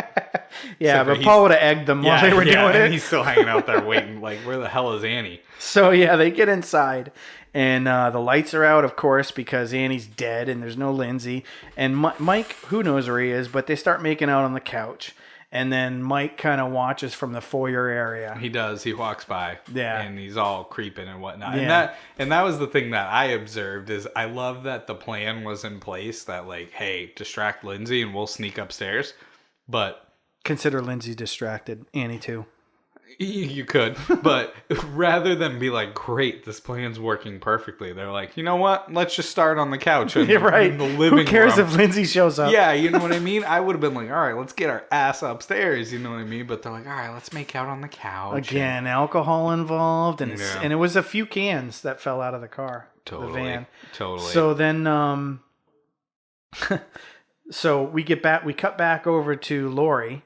Yeah, but Paul would have egged them while they were doing it. He's still hanging out there waiting. Like, where the hell is Annie? So, yeah, they get inside. And the lights are out, of course, because Annie's dead and there's no Lindsay. And Mike, who knows where he is, but they start making out on the couch. And then Mike kind of watches from the foyer area. He does. He walks by. Yeah. And he's all creeping and whatnot. Yeah. And that was the thing that I observed is I love that the plan was in place that like, hey, distract Lindsay and we'll sneak upstairs. But consider Lindsay distracted. Annie too. You could, but rather than be like, great, this plan's working perfectly, they're like, you know what? Let's just start on the couch in, You're right. in the living room. Who cares if Lindsay shows up? Yeah, you know what I mean? I would have been like, all right, let's get our ass upstairs, you know what I mean? But they're like, all right, let's make out on the couch. Again, alcohol involved, and it was a few cans that fell out of the car. Totally. The van. Totally. So then, so we cut back over to Lori.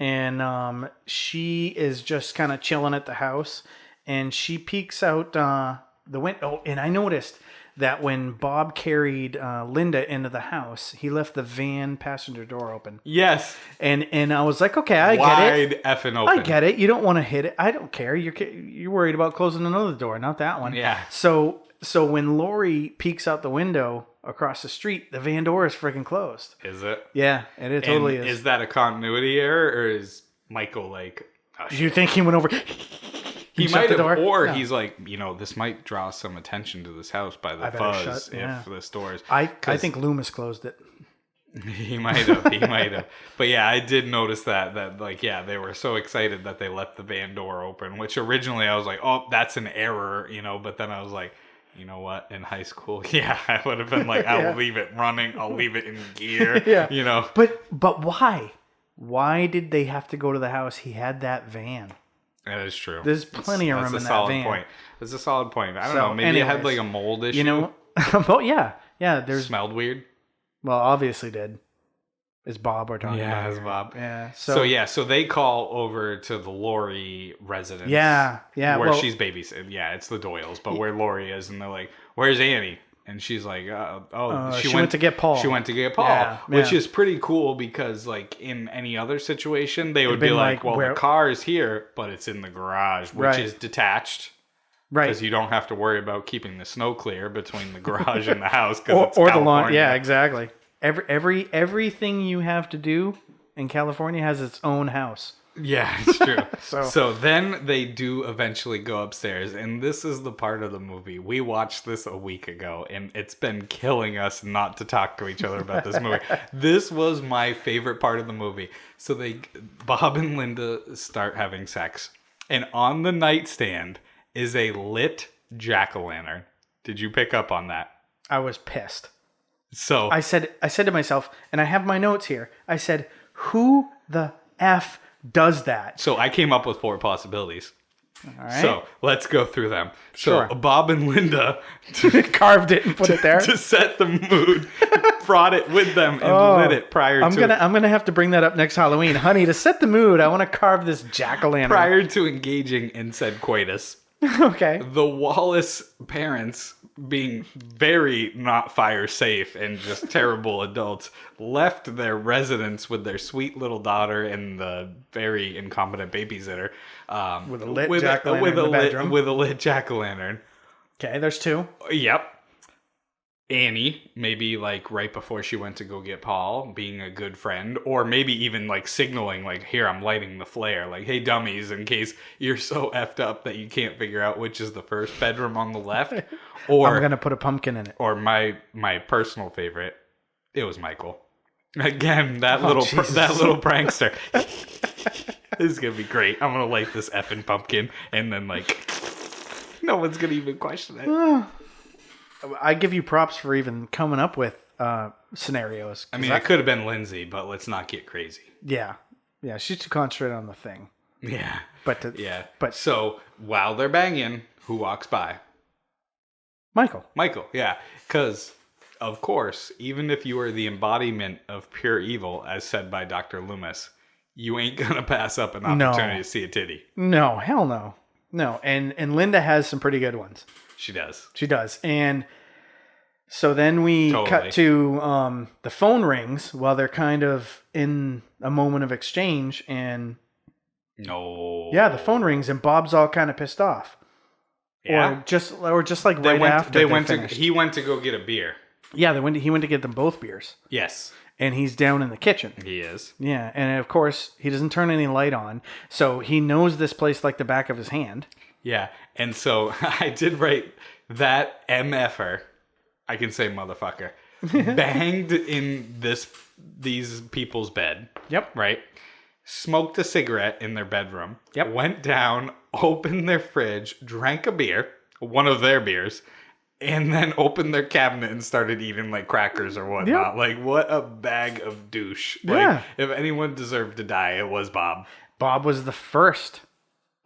And she is just kind of chilling at the house. And she peeks out the window. Oh, and I noticed that when Bob carried Linda into the house, he left the van passenger door open. Yes. And I was like, okay, I get it. Wide effing open. I get it. You don't want to hit it. I don't care. You're worried about closing another door, not that one. Yeah. So when Lori peeks out the window across the street, the van door is freaking closed. Is it? Yeah, it totally is. Is that a continuity error, or is Michael like... Do you think he went over... He might have, or he's like, this might draw some attention to this house by the fuzz if this door is... I think Loomis closed it. He might have. But yeah, I did notice that like, yeah, they were so excited that they left the van door open, which originally I was like, oh, that's an error, but then I was like, you know what? In high school, yeah, I would have been like, I'll leave it running. I'll leave it in gear. Yeah. But why? Why did they have to go to the house? He had that van. That is true. There's plenty of room in that van. That's a solid point. I don't know. Maybe it had like a mold issue. Oh yeah. Smelled weird. Well, obviously did. Is Bob we're talking about? Yeah, it's Bob. Yeah. So they call over to the Lori residence. Yeah. Where she's babysitting. Yeah, it's the Doyles, but where Lori is, and they're like, "Where's Annie?" And she's like, she went to get Paul. She went to get Paul, which is pretty cool because, like, in any other situation, they would be like, well, the car is here, but it's in the garage, which is detached. Right. Because you don't have to worry about keeping the snow clear between the garage and the house. Or the lawn. Yeah, exactly. Everything you have to do in California has its own house. Yeah, it's true. So- so then they do eventually go upstairs, and this is the part of the movie. We watched this a week ago, and it's been killing us not to talk to each other about this movie. This was my favorite part of the movie. So Bob and Linda start having sex, and on the nightstand is a lit jack-o'-lantern. Did you pick up on that? I was pissed. So I said to myself, and I have my notes here. I said, "Who the F does that?" I came up with 4 possibilities. All right. So let's go through them. So Sure. Bob and Linda Carved it and put it there. to set the mood, brought it with them and lit it prior I'm gonna have to bring that up next Halloween, honey. To set the mood, I want to carve this jack-o'-lantern. prior to engaging in said coitus. Okay. The Wallace parents, being very not fire safe and just terrible adults, left their residence with their sweet little daughter and the very incompetent babysitter. With a lit jack-o'-lantern in the bedroom. With a lit jack-o'-lantern. Okay, there's 2. Yep. Annie, maybe like right before she went to go get Paul, being a good friend, or maybe even like signaling like, here, I'm lighting the flare, like, hey dummies, in case you're so effed up that you can't figure out which is the first bedroom on the left. Or I'm gonna put a pumpkin in it. or my personal favorite, it was Michael. Again, that little prankster. This is gonna be great. I'm gonna light this effing pumpkin, and then like no one's gonna even question it. I give you props for even coming up with scenarios. I mean, it could have been Lindsay, but let's not get crazy. Yeah, she's too concentrated on the thing. Yeah. But But so while they're banging, who walks by? Michael. Michael, yeah. Because, of course, even if you are the embodiment of pure evil, as said by Dr. Loomis, you ain't going to pass up an opportunity to see a titty. No, hell no. No, and Linda has some pretty good ones. She does. She does. And so then we cut to the phone rings while they're kind of in a moment of exchange, and the phone rings and Bob's all kind of pissed off. Yeah. Or just like after they finished. He went to go get a beer. Yeah, he went to get them both beers. Yes. And he's down in the kitchen. He is. Yeah, and of course he doesn't turn any light on, so he knows this place like the back of his hand. Yeah, and so I did write that MFer, I can say motherfucker, banged in these people's bed. Yep. Right? Smoked a cigarette in their bedroom. Yep. Went down, opened their fridge, drank a beer, one of their beers, and then opened their cabinet and started eating like crackers or whatnot. Yep. Like, what a bag of douche. Yeah. Like, if anyone deserved to die, it was Bob. Bob was the first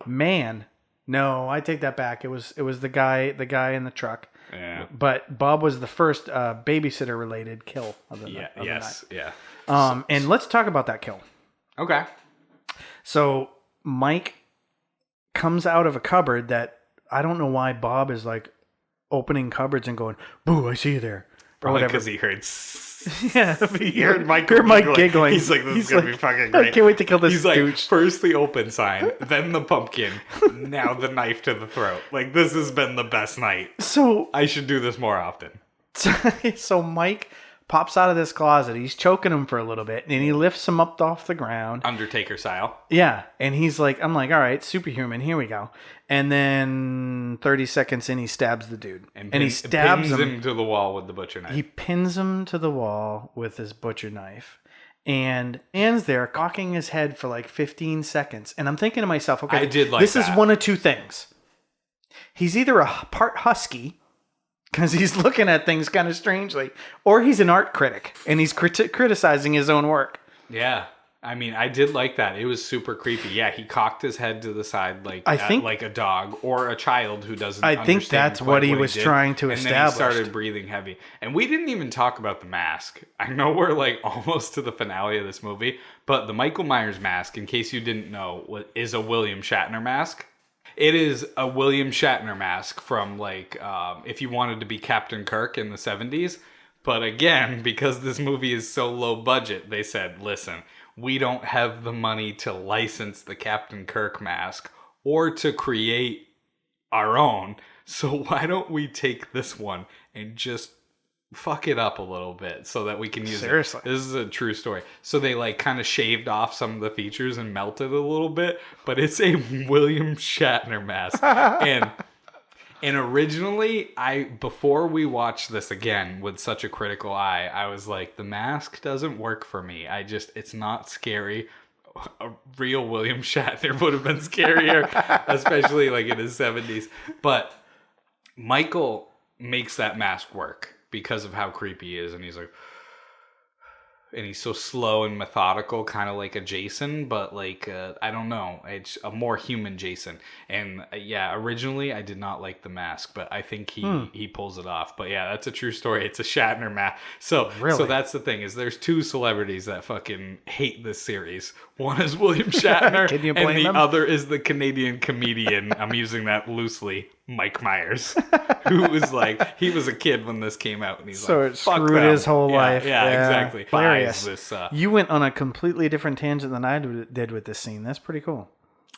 man. No, I take that back. It was the guy in the truck. Yeah. But Bob was the first babysitter related kill of the night. Yeah. And let's talk about that kill. Okay. So Mike comes out of a cupboard that I don't know why Bob is like opening cupboards and going, "Boo, I see you there." Or Probably whatever. because he heard. Yeah, He heard Mike giggling. He's like, this is going to be fucking great. I can't wait to kill this He's like, douche. first the open sign, then the pumpkin, now the knife to the throat. Like, this has been the best night. So I should do this more often. So Mike pops out of this closet. He's choking him for a little bit, and he lifts him up off the ground. Undertaker style. Yeah, and he's like, I'm like, all right, superhuman, here we go. And then 30 seconds in, he stabs the dude. And he stabs pins him to the wall with the butcher knife. He pins him to the wall with his butcher knife. And Anne's there cocking his head for like 15 seconds. And I'm thinking to myself, okay, I did like this that. is one of two things. He's either a part husky, because he's looking at things kind of strangely, or he's an art critic, and he's criticizing his own work. Yeah. I mean, I did like that. It was super creepy. Yeah, he cocked his head to the side like like a dog or a child who doesn't I think that's what he was trying to establish. And then he started breathing heavy. And we didn't even talk about the mask. I know we're like almost to the finale of this movie, but the Michael Myers mask, in case you didn't know, is a William Shatner mask. It is a William Shatner mask from like if you wanted to be Captain Kirk in the 70s. But again, because this movie is so low budget, they said, listen, we don't have the money to license the Captain Kirk mask or to create our own. So why don't we take this one and just fuck it up a little bit so that we can use Seriously. it. This is a true story. So they like kind of shaved off some of the features and melted a little bit, but it's a William Shatner mask. And originally, before we watched this again with such a critical eye, I was like, the mask doesn't work for me. It's not scary. A real William Shatner would have been scarier, especially like in his 70s. But Michael makes that mask work because of how creepy he is. And he's like, and he's so slow and methodical, kind of like a Jason, but like, I don't know, it's a more human Jason. And yeah, originally I did not like the mask, but I think he pulls it off. But yeah, that's a true story. It's a Shatner mask. So that's the thing, is there's two celebrities that fucking hate this series. One is William Shatner, Can you blame and the them? other is the Canadian comedian, I'm using that loosely, Mike Myers, who was like, he was a kid when this came out, and he's So like, it fuck screwed them. his whole Yeah, life. Yeah, exactly. Hilarious. Buys this, You went on a completely different tangent than I did with this scene. That's pretty cool.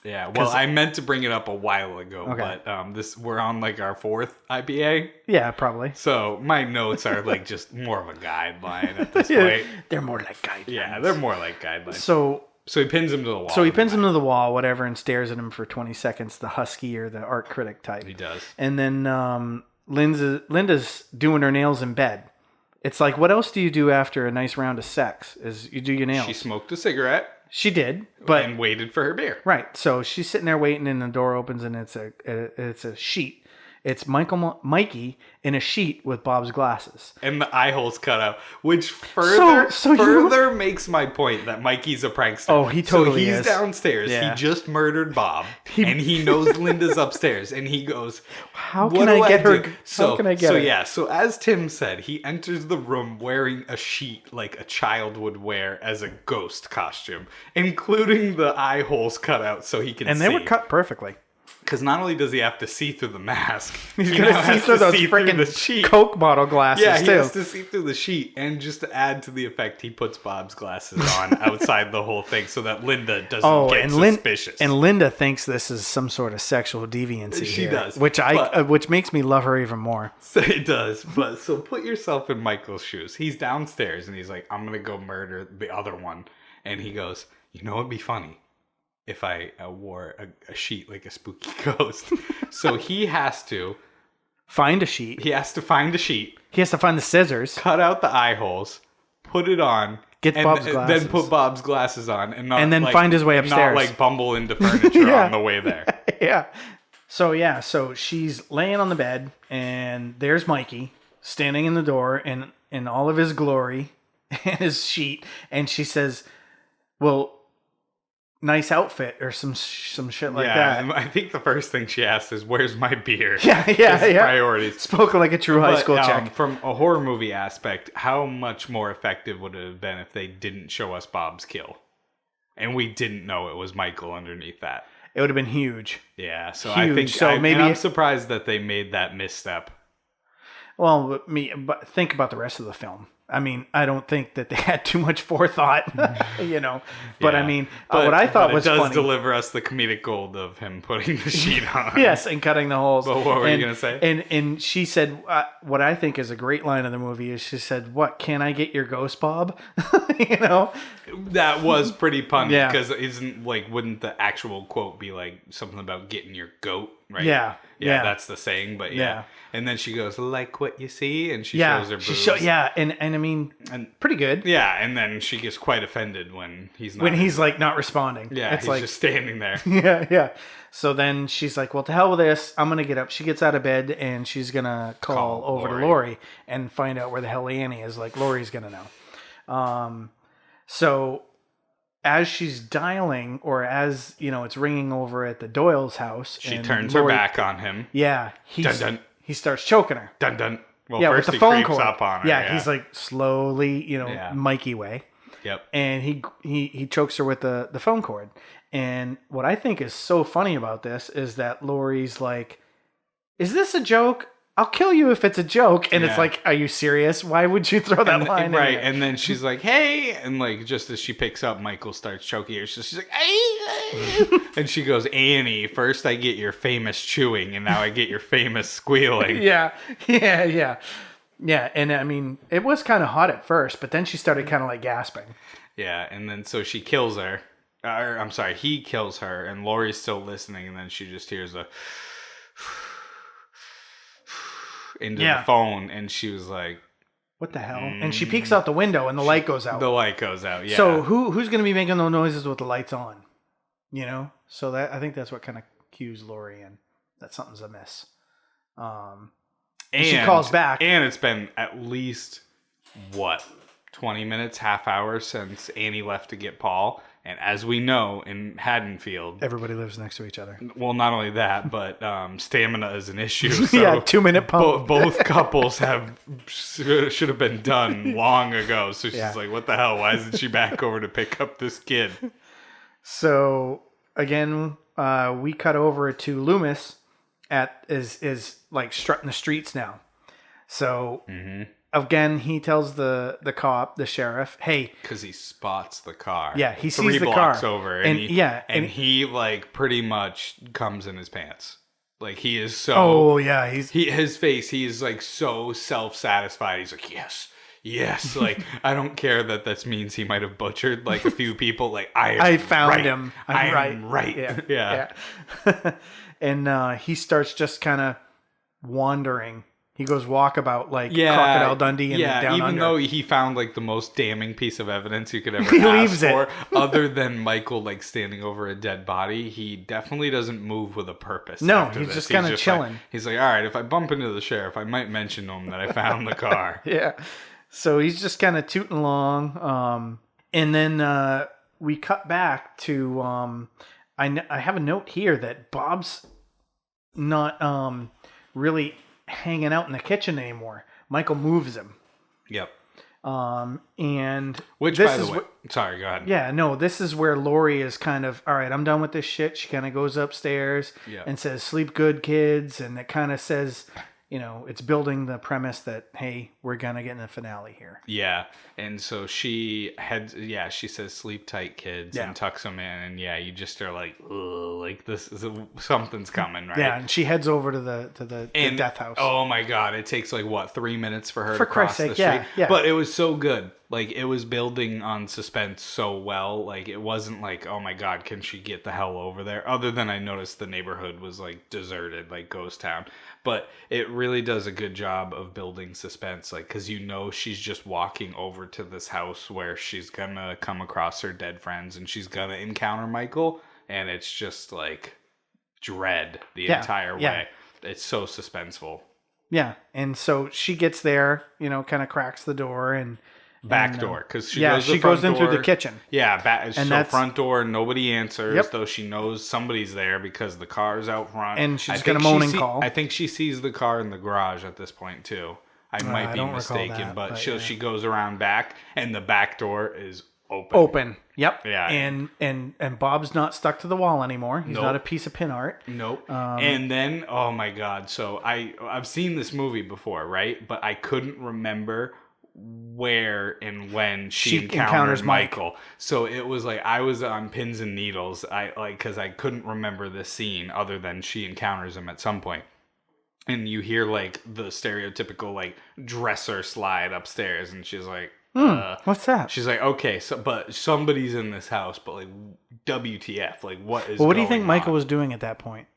yeah, well, I meant to bring it up a while ago, Okay. but we're on like our fourth IPA, Yeah, probably. so my notes are like just more of a guideline at this point. They're more like guidelines. Yeah, they're more like guidelines. So he pins him to the wall. So he pins him to the wall, whatever, and stares at him for 20 seconds, the husky or the art critic type. He does. And then Linda's doing her nails in bed. It's like, what else do you do after a nice round of sex? Is you do your nails. She smoked a cigarette She did, but and waited for her beer. right. So she's sitting there waiting, and the door opens, and it's a sheet. It's Mikey in a sheet with Bob's glasses. And the eye hole's cut out, which further makes my point that Mikey's a prankster. Oh, he totally so he's is. downstairs. Yeah. He just murdered Bob, and he knows Linda's upstairs. And he goes, How "What can do I get her? do?" How can I get so her? yeah. So as Tim said, he enters the room wearing a sheet like a child would wear as a ghost costume, including the eye holes cut out so he can. And they were cut perfectly. Because not only does he have to see through the mask, He's he gonna now see has through to those see through the freaking sheet. Coke bottle glasses Yeah, he too. has to see through the sheet. And just to add to the effect, he puts Bob's glasses on outside the whole thing so that Linda doesn't get suspicious. And Linda thinks this is some sort of sexual deviancy. She here, does, which makes me love her even more. So it does. But so put yourself in Michael's shoes. He's downstairs and he's like, I'm going to go murder the other one. And he goes, you know what'd be funny? If I wore a sheet like a spooky ghost. So he has to Find a sheet. He has to find a sheet. He has to find the scissors. Cut out the eye holes. Put it on. Get Bob's glasses. Then put Bob's glasses on. And then find his way upstairs. Not like bumble into furniture on the way there. Yeah. So she's laying on the bed, and there's Mikey standing in the door in all of his glory and his sheet. And she says, well, nice outfit or some shit like that. Yeah, I think the first thing she asked is, "Where's my beer?" Yeah. Priorities. Spoken like a true high school chick. From a horror movie aspect, how much more effective would it have been if they didn't show us Bob's kill, and we didn't know it was Michael underneath that? It would have been huge. Yeah, so Huge. I think So maybe I'm surprised that they made that misstep. Well, but think about the rest of the film. I mean, I don't think that they had too much forethought, you know. But Yeah. I mean, what I thought was it does funny. deliver us the comedic gold of him putting the sheet on. Yes, and cutting the holes. But what were you gonna say? And she said, what I think is a great line of the movie is she said, "What, can I get your ghost, Bob?" You know, That was pretty punny Yeah. because wouldn't the actual quote be like something about getting your goat, right? Yeah. That's the saying, but yeah. Yeah. And then she goes, "Like what you see," and she yeah, shows her boobs. and I mean, And pretty good. yeah, and then she gets quite offended when he's not. When he's like not responding. yeah, it's he's like just standing there. yeah. So then she's like, well, to hell with this. I'm going to get up. She gets out of bed and she's going to call over Lori. to Lori and find out where the hell Annie is. Like, Lori's going to know. So as she's dialing, or as, you know, it's ringing over at the Doyle's house. She and turns her Lori- back on him. Yeah. Dun, dun. He starts choking her. Dun dun. Well, Yeah, first with the he phone creeps cord. up on her. Yeah, he's like slowly, Yeah. Mikey way. Yep. And he chokes her with the phone cord. And what I think is so funny about this is that Lori's like, "Is this a joke? I'll kill you if it's a joke." And it's Yeah. like, are you serious? Why would you throw that line in right, there? and then she's like, "Hey," and like just as she picks up, Michael starts choking her. So she's like, "Hey," and she goes, "Annie, first I get your famous chewing, and now I get your famous squealing." Yeah. Yeah, and I mean, it was kind of hot at first, but then she started kind of like gasping. Yeah, and then so she kills her. Or, I'm sorry, he kills her, and Laurie's still listening, and then she just hears a into the phone, and she was like, "What the hell?" And she peeks out the window, and the light goes out. The light goes out. Yeah. So who's going to be making those noises with the lights on? You know, so that I think that's what kind of cues Laurie in that something's amiss. And she calls back, and it's been at least 20 minutes, half hour since Annie left to get Paul. And as we know, in Haddonfield, everybody lives next to each other. Well, not only that, but stamina is an issue. So yeah, 2-minute pump. Both couples should have been done long ago. So she's like, "What the hell? Why isn't she back over to pick up this kid?" So again, we cut over to Loomis is like strutting the streets now. So. Mm-hmm. Again, he tells the cop, the sheriff, "Hey," because he spots the car. Yeah, he sees the 3 blocks car over, and he like pretty much comes in his pants. Like he is so. Oh yeah, his face. He is like so self-satisfied. He's like, yes. Like I don't care that this means he might have butchered like a few people. Like I found him. I'm right. Yeah. And he starts just kind of wandering. He goes walkabout like Crocodile Dundee and Down even Under. though he found like the most damning piece of evidence you could ever he ask leaves for, it. Other than Michael like standing over a dead body, he definitely doesn't move with a purpose. No, he's just kind of chilling. Like, he's like, all right, if I bump into the sheriff, I might mention to him that I found the car. Yeah, so he's just kind of tooting along, and then we cut back to I have a note here that Bob's not really hanging out in the kitchen anymore. Michael moves him. Yep. And which, by the way, sorry, go ahead. Yeah, no, this is where Laurie is kind of, all right, I'm done with this shit. She kind of goes upstairs and says, "Sleep good, kids." And it kind of says, you know, it's building the premise that, hey, we're going to get in the finale here. Yeah. And so she she says, "Sleep tight, kids," and tucks them in. And you just are like, ugh, like this is something's coming, right? Yeah. And she heads over to the death house. Oh my God. It takes like 3 minutes for her to cross the street. Yeah. But it was so good. Like it was building on suspense so well. Like it wasn't like, oh my God, can she get the hell over there? Other than I noticed the neighborhood was like deserted, like ghost town. But it really does a good job of building suspense. Like, cause you know, she's just walking over to this house where she's gonna come across her dead friends and she's gonna encounter Michael. And it's just like dread the entire way. It's so suspenseful. Yeah. And so she gets there, you know, kind of cracks the door and back door, because she goes in through the kitchen. Yeah, so front door, nobody answers, though she knows somebody's there because the car's out front. And she's going to moan and call. I think she sees the car in the garage at this point too. I might be mistaken, but she goes around back, and the back door is open. Yep. Yeah. And Bob's not stuck to the wall anymore. He's not a piece of pin art. Nope. And then, oh my God. So I've seen this movie before, right? But I couldn't remember where and when she encounters Michael. So it was like I was on pins and needles. Because I couldn't remember this scene other than she encounters him at some point. And you hear like the stereotypical like dresser slide upstairs, and she's like, what's that? She's like, okay, so but somebody's in this house, but like WTF, like what is? Well, what do you think Michael was doing at that point?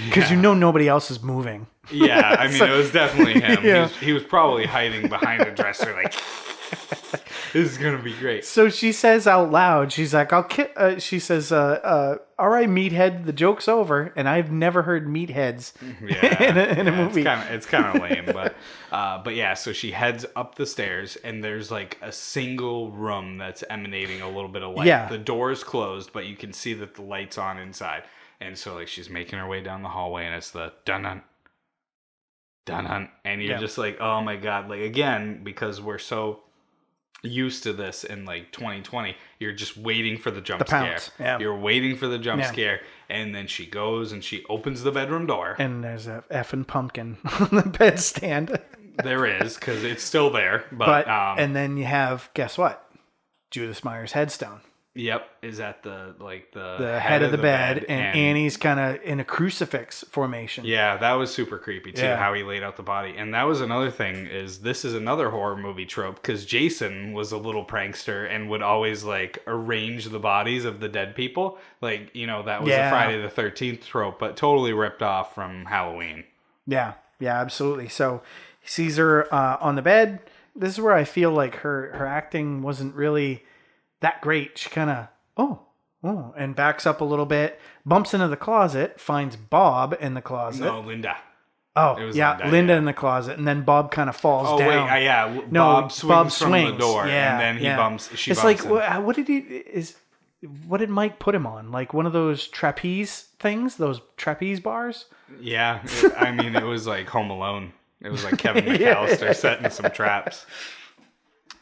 Because you know nobody else is moving. Yeah, I mean it was definitely him. Yeah. He was probably hiding behind a dresser, like this is gonna be great. So she says out loud, she's like, she says, "All right, meathead, the joke's over." And I've never heard meatheads in a movie. It's kind of lame, but yeah. So she heads up the stairs, and there's like a single room that's emanating a little bit of light. Yeah. The door's closed, but you can see that the light's on inside. And so like she's making her way down the hallway, and it's the dun dun, and you're just like, oh my God, like again, because we're so used to this in like 2020, you're just waiting for the jump scare. Yeah. You're waiting for the jump scare, and then she goes and she opens the bedroom door, and there's a effing pumpkin on the bedstand. There is, because it's still there, but and then you have, guess what? Judith Meyer's headstone. Yep, is at the head of the bed, and Annie's kind of in a crucifix formation. Yeah, that was super creepy too, Yeah. how he laid out the body. And that was another thing, this is another horror movie trope, because Jason was a little prankster and would always like arrange the bodies of the dead people. Like, that was a Friday the 13th trope, but totally ripped off from Halloween. Yeah, absolutely. So he sees her on the bed. This is where I feel like her acting wasn't really that great. She kind of, and backs up a little bit, bumps into the closet, finds Bob in the closet. No, Linda. Oh, It was yeah, Linda in the closet, and then Bob kind of falls Oh, down. wait, yeah. No, Bob swings from the door, yeah, and then she it's bumps like, him. what did Mike put him on? Like one of those trapeze things, those trapeze bars? Yeah, it was like Home Alone. It was like Kevin McAllister setting some traps.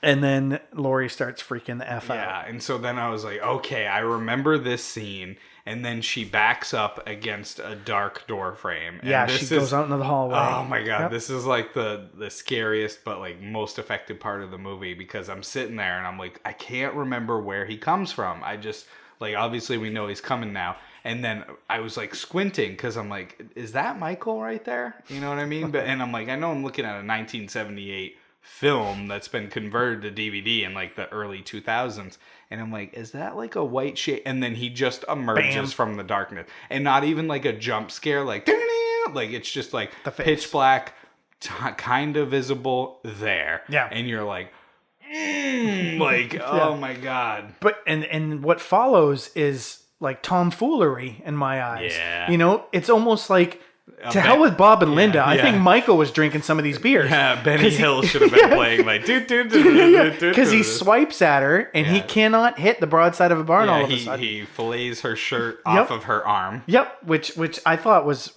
And then Lori starts freaking the F out. Yeah, and so then I was like, okay, I remember this scene. And then she backs up against a dark door frame. And she goes out into the hallway. Oh my God, This is like the scariest but like most effective part of the movie, because I'm sitting there and I'm like, I can't remember where he comes from. I just, like, obviously we know he's coming now. And then I was like squinting because I'm like, is that Michael right there? You know what I mean? And I'm like, I know I'm looking at a 1978 film that's been converted to DVD in like the early 2000s, and I'm like, is that like a white shade? And then he just emerges from the darkness, and not even like a jump scare, like it's just like the face. Pitch black, kind of visible there. Yeah, and you're like, oh my God. But and what follows is like tomfoolery in my eyes. Yeah, it's almost like. Hell with Bob and Linda. I think Michael was drinking some of these beers. Yeah, Benny Hill should have been playing like because he swipes at her and he cannot hit the broadside of a barn all of a sudden. He fillets her shirt off of her arm. Yep, which I thought was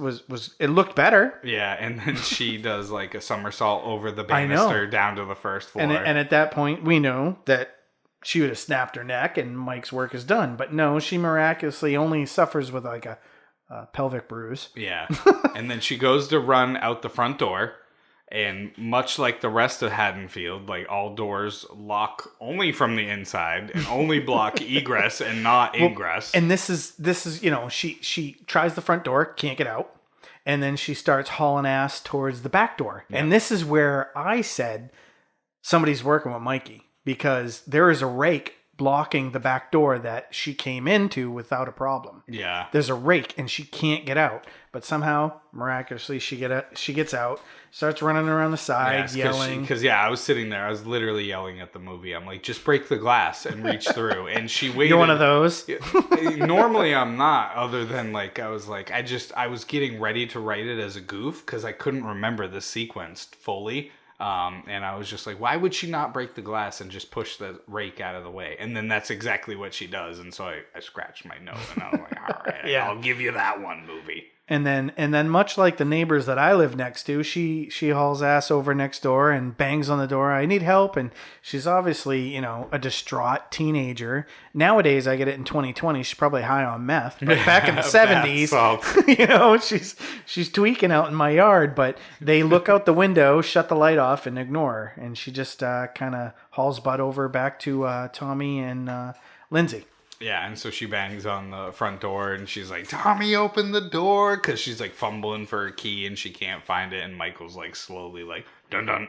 it looked better. Yeah, and then she does like a somersault over the banister down to the first floor. And at that point, we know that she would have snapped her neck and Mike's work is done. But no, she miraculously only suffers with like a pelvic bruise. Yeah. And then she goes to run out the front door, and much like the rest of Haddonfield, like all doors lock only from the inside and only block egress and not ingress. And this is she tries the front door, can't get out, and then she starts hauling ass towards the back door. Yep. And this is where I said somebody's working with Mikey, because there is a rake blocking the back door that she came into without a problem. Yeah. There's a rake and she can't get out. But somehow, miraculously, she gets out, starts running around the side, yelling. Because I was sitting there. I was literally yelling at the movie. I'm like, just break the glass and reach through. And she waited. You're one of those? Normally I'm not, other than like, I was getting ready to write it as a goof because I couldn't remember the sequence fully. And I was just like, why would she not break the glass and just push the rake out of the way? And then that's exactly what she does. And so I scratched my nose and I was like, all right, I'll give you that one, movie. And then much like the neighbors that I live next to, she hauls ass over next door and bangs on the door. I need help. And she's obviously, a distraught teenager. Nowadays, I get it in 2020. She's probably high on meth. But back in the 70s, she's tweaking out in my yard. But they look out the window, shut the light off, and ignore her. And she just kind of hauls butt over back to Tommy and Lindsay. Yeah, and so she bangs on the front door, and she's like, Tommy, open the door, because she's like fumbling for her key, and she can't find it, and Michael's like slowly like, dun dun,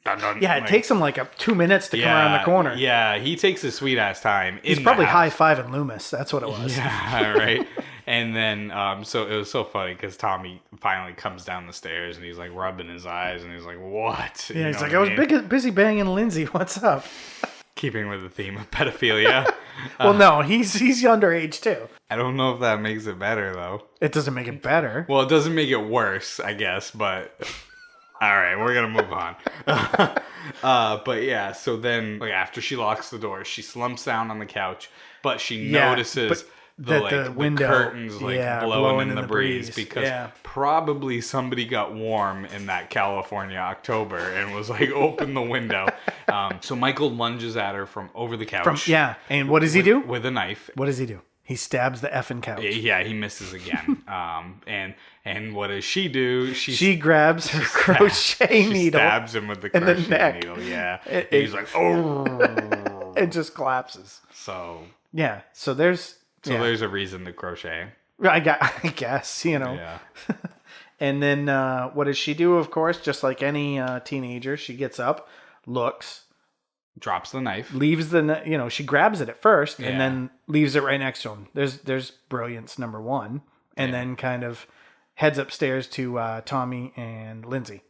dun dun. Yeah, it takes him like 2 minutes to come around the corner. Yeah, he takes his sweet ass time. He's probably high-fiving Loomis. That's what it was. Yeah, right. And then, so it was so funny, because Tommy finally comes down the stairs, and he's like rubbing his eyes, and he's like, what? Yeah, he's like, I was busy banging Lindsay. What's up? Keeping with the theme of pedophilia. Well, no, he's underage too. I don't know if that makes it better, though. It doesn't make it better. Well, it doesn't make it worse, I guess, but... All right, we're going to move on. But yeah, so then like after she locks the door, she slumps down on the couch, but she notices... the window, curtains blowing in the breeze because probably somebody got warm in that California October and was like, open the window. So Michael lunges at her from over the couch. And what does he do? With a knife. What does he do? He stabs the effing couch. Yeah, he misses again. And what does she do? She grabs her crochet needle. She stabs him with the crochet needle. Yeah. He's like, oh. It just collapses. So Yeah. So there's there's a reason to crochet. I guess, Yeah. And then what does she do? Of course, just like any teenager, she gets up, looks, Drops the knife. leaves she grabs it at first Yeah. and then leaves it right next to him. There's brilliance number one, and then kind of heads upstairs to Tommy and Lindsay.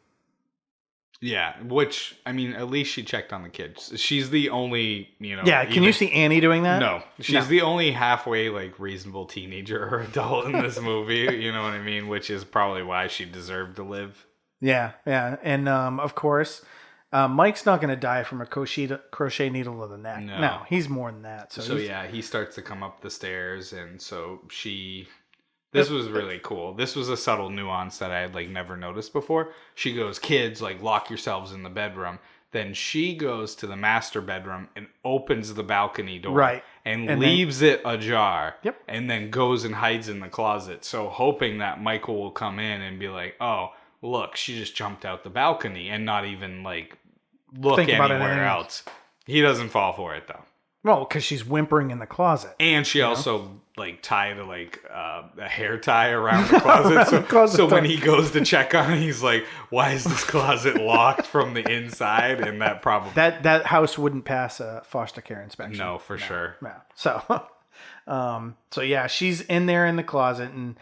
Yeah, which, I mean, at least she checked on the kids. She's the only, Yeah, can you see Annie doing that? No, she's the only halfway, like, reasonable teenager or adult in this movie, you know what I mean? Which is probably why she deserved to live. Yeah. And of course, Mike's not going to die from a crochet needle to the neck. No, he's more than that. So yeah, he starts to come up the stairs, and so this was really cool. This was a subtle nuance that I had, like, never noticed before. She goes, kids, like, lock yourselves in the bedroom. Then she goes to the master bedroom and opens the balcony door. Right. And leaves it ajar. Yep. And then goes and hides in the closet. So hoping that Michael will come in and be like, oh, look, she just jumped out the balcony, and not even, like, look Think about it anywhere else. He doesn't fall for it, though. Well, because she's whimpering in the closet. And she also, like, tied, like, a hair tie around the closet. So when he goes to check on it, he's like, why is this closet locked from the inside? And that probably... That house wouldn't pass a foster care inspection. No, for sure. No. So yeah, she's in there in the closet, and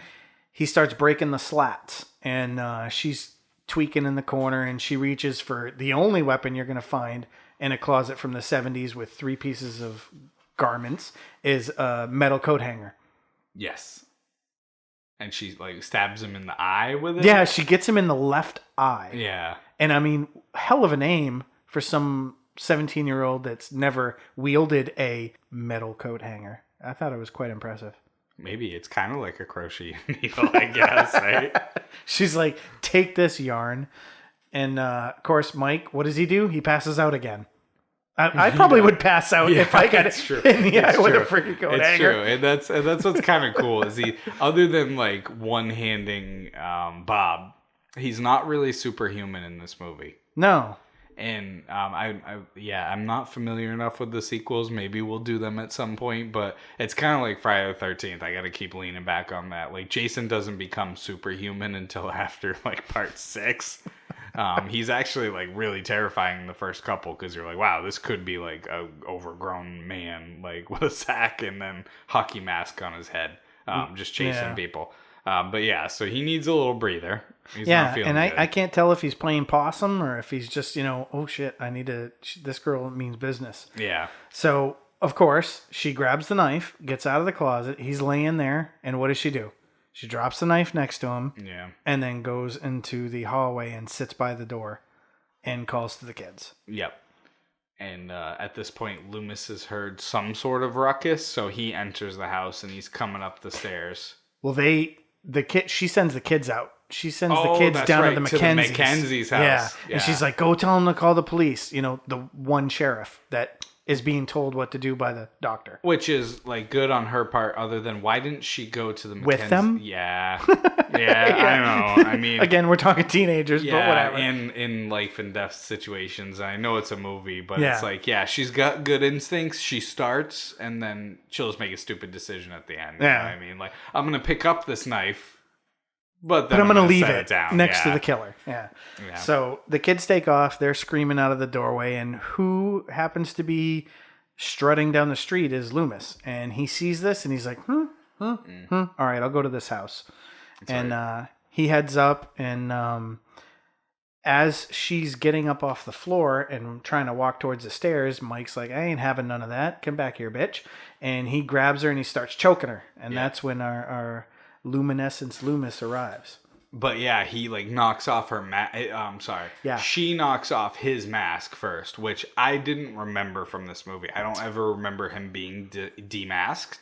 he starts breaking the slats. And she's tweaking in the corner, and she reaches for the only weapon you're going to find in a closet from the 70s with 3 pieces of garments is a metal coat hanger. Yes. And she, like, stabs him in the eye with it? Yeah, she gets him in the left eye. Yeah. And I mean, hell of an aim for some 17-year-old that's never wielded a metal coat hanger. I thought it was quite impressive. Maybe it's kind of like a crochet needle, I guess, right? She's like, take this yarn. And of course, Mike, what does he do? He passes out again. I probably would pass out if I got it in the eye with a freaking coat hanger. It's true, and that's what's kind of cool is he, other than like one-handing Bob, he's not really superhuman in this movie. No. And I'm not familiar enough with the sequels. Maybe we'll do them at some point, but it's kind of like Friday the 13th. I got to keep leaning back on that. Like, Jason doesn't become superhuman until after like part 6. He's actually like really terrifying in the first couple because you're like, wow, this could be like a overgrown man like with a sack and then hockey mask on his head, just chasing people. But yeah, so he needs a little breather. He's not feeling and good. I can't tell if he's playing possum or if he's just, oh shit, this girl means business. Yeah. So, of course, she grabs the knife, gets out of the closet. He's laying there, and what does she do? She drops the knife next to him, and then goes into the hallway and sits by the door and calls to the kids. Yep. And at this point, Loomis has heard some sort of ruckus, so he enters the house and he's coming up the stairs. Well, she sends the kids out. She sends the kids down to the Mackenzie's house. Yeah. And she's like, go tell them to call the police. The one sheriff that is being told what to do by the doctor. Which is like good on her part, other than why didn't she go to the with them? Yeah. I don't know. I mean, again, we're talking teenagers, but whatever. In life and death situations, I know it's a movie, but it's like, she's got good instincts. She starts, and then she'll just make a stupid decision at the end. Yeah. You know what I mean, like, I'm gonna pick up this knife. But I'm going to leave it down next to the killer. Yeah. So the kids take off. They're screaming out of the doorway. And who happens to be strutting down the street is Loomis. And he sees this and he's like, All right, I'll go to this house. He heads up. And as she's getting up off the floor and trying to walk towards the stairs, Mike's like, I ain't having none of that. Come back here, bitch. And he grabs her and he starts choking her. And that's when our Luminescence Loomis arrives. But he like knocks off her she knocks off his mask first, which I didn't remember from this movie. I don't ever remember him being demasked,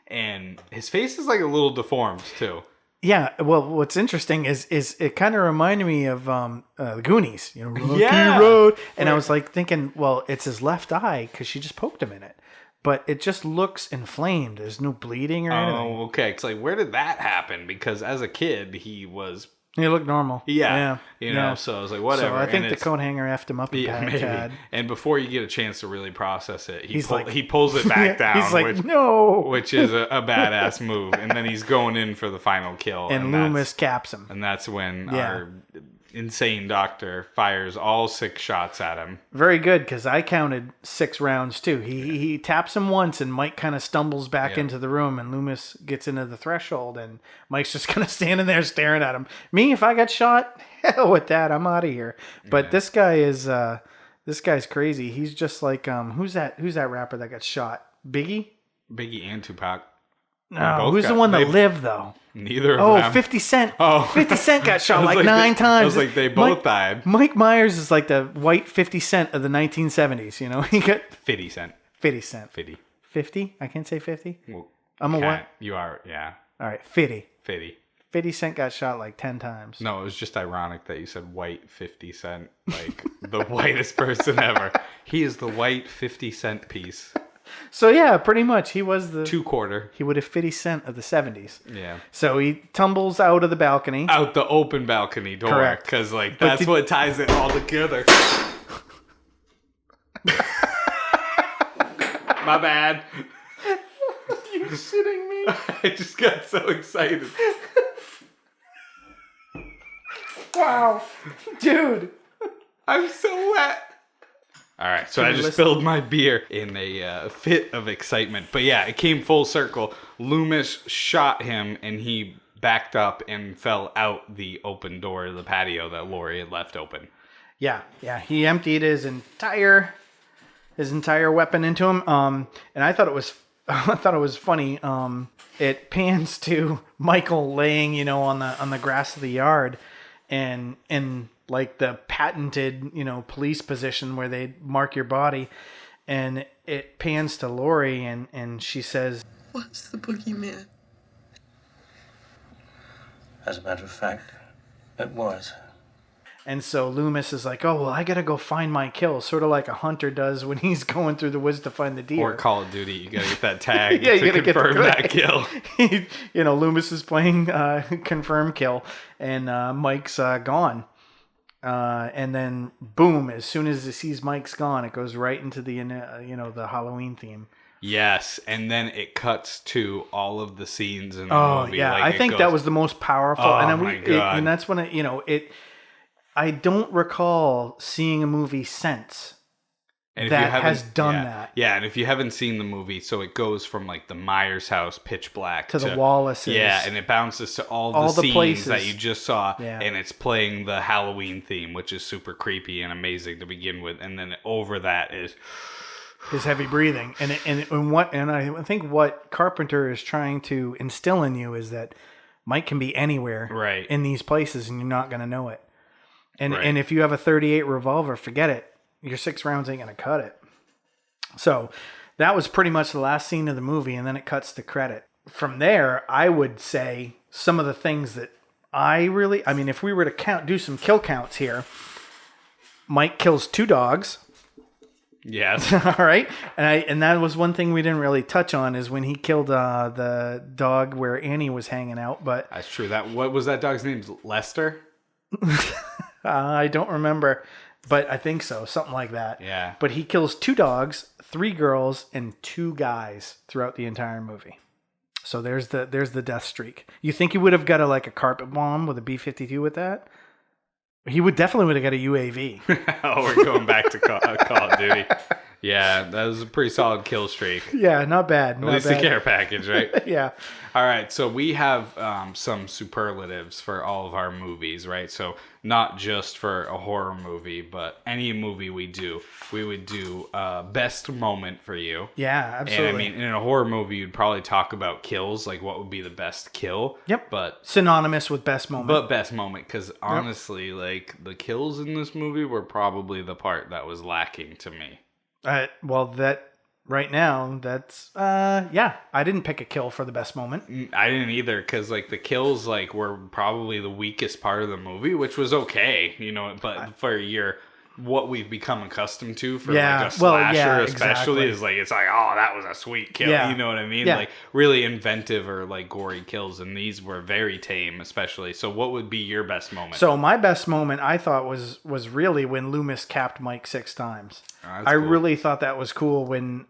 and his face is like a little deformed too. Yeah, well, what's interesting is it kind of reminded me of the Goonies, Rocky Road, and I was like thinking, well, it's his left eye because she just poked him in it. But it just looks inflamed. There's no bleeding or anything. Oh, okay. It's like, where did that happen? Because as a kid, he was He looked normal. Yeah. You know, so I was like, whatever. So I think and the coat hanger effed him up a maybe. tad. And before you get a chance to really process it, he like, pulls it back down. He's like, which is a badass move. And then he's going in for the final kill. And Loomis caps him. And that's when our insane doctor fires all 6 shots at him. Very good, because I counted 6 rounds too. He taps him once, and Mike kind of stumbles back into the room, and Loomis gets into the threshold, and Mike's just kind of standing there staring at him. Me, if I got shot, hell with that, I'm out of here. But this guy's crazy. He's just like who's that rapper that got shot? Biggie And Tupac. No, who's the one that lived though? Neither of them. 50 Cent. Oh. 50 Cent got shot like 9 times. I was like, they both died. Mike Myers is like the white 50 Cent of the 1970s, you know? He got 50 Cent. 50 Cent. 50. 50? I can't say 50? Well, I'm a what? You are, yeah. All right, 50. 50. 50 Cent got shot like 10 times. No, it was just ironic that you said white 50 Cent, like the whitest person ever. He is the white 50 cent piece. So yeah, pretty much he was the 2/4. He would have 50 Cent of the 70s. Yeah. So he tumbles out of the balcony. Out the open balcony door. Correct. Because like that's what ties it all together. My bad. You shitting me? I just got so excited. Wow. Dude. I'm so wet. All right, so I just spilled my beer in a fit of excitement. But yeah, it came full circle. Loomis shot him, and he backed up and fell out the open door of the patio that Laurie had left open. Yeah. He emptied his entire weapon into him. And I thought it was funny. It pans to Michael laying, on the grass of the yard, and like the patented, police position where they mark your body, and it pans to Laurie, and she says, "What's the boogeyman?" As a matter of fact, it was. And so Loomis is like, "Oh, well, I gotta go find my kill," sort of like a hunter does when he's going through the woods to find the deer. Or Call of Duty, you gotta get that tag yeah, to confirm that kill. Loomis is playing confirm kill, and Mike's gone. And then boom, as soon as it sees Mike's gone, it goes right into the the Halloween theme. Yes, and then it cuts to all of the scenes in the movie. Yeah, like I think that was the most powerful. Oh, and then my God. And that's when I don't recall seeing a movie since that has done that. Yeah, and if you haven't seen the movie, so it goes from like the Myers house, pitch black, to the Wallaces. Yeah, and it bounces to all the scenes places that you just saw, yeah. And it's playing the Halloween theme, which is super creepy and amazing to begin with, and then over that is his heavy breathing, and I think what Carpenter is trying to instill in you is that Mike can be anywhere, right, in these places, and you're not going to know it. And right. And if you have a .38 revolver, forget it. Your 6 rounds ain't going to cut it. So that was pretty much the last scene of the movie, and then it cuts to credit. From there, I would say some of the things that if we were to do some kill counts here, Mike kills 2 dogs. Yes. All right. And that was one thing we didn't really touch on, is when he killed the dog where Annie was hanging out. But that's true. What was that dog's name? Lester? I don't remember, but I think so. Something like that. Yeah. But he kills 2 dogs, 3 girls, and 2 guys throughout the entire movie. So there's the death streak. You think he would have got a carpet bomb with a B-52 with that? He definitely would have got a UAV. Oh, we're going back to Call of Duty. Yeah, that was a pretty solid kill streak. Yeah, not bad. At least the care package, right? Yeah. All right, so we have some superlatives for all of our movies, right? So not just for a horror movie, but any movie we would do best moment for you. Yeah, absolutely. And in a horror movie, you'd probably talk about kills, like what would be the best kill. Yep. But synonymous with best moment. But best moment, because honestly, the kills in this movie were probably the part that was lacking to me. Right now, that's I didn't pick a kill for the best moment. I didn't either, because the kills were probably the weakest part of the movie, which was okay, but for your what we've become accustomed to for Yeah. like a slasher, yeah, especially exactly. is like it's like, oh, that was a sweet kill. Yeah. You know what I mean? Yeah. Like really inventive or like gory kills, and these were very tame, especially. So, what would be your best moment? So my best moment I thought was really when Loomis capped Mike 6 times. Oh, that's I cool. really thought that was cool when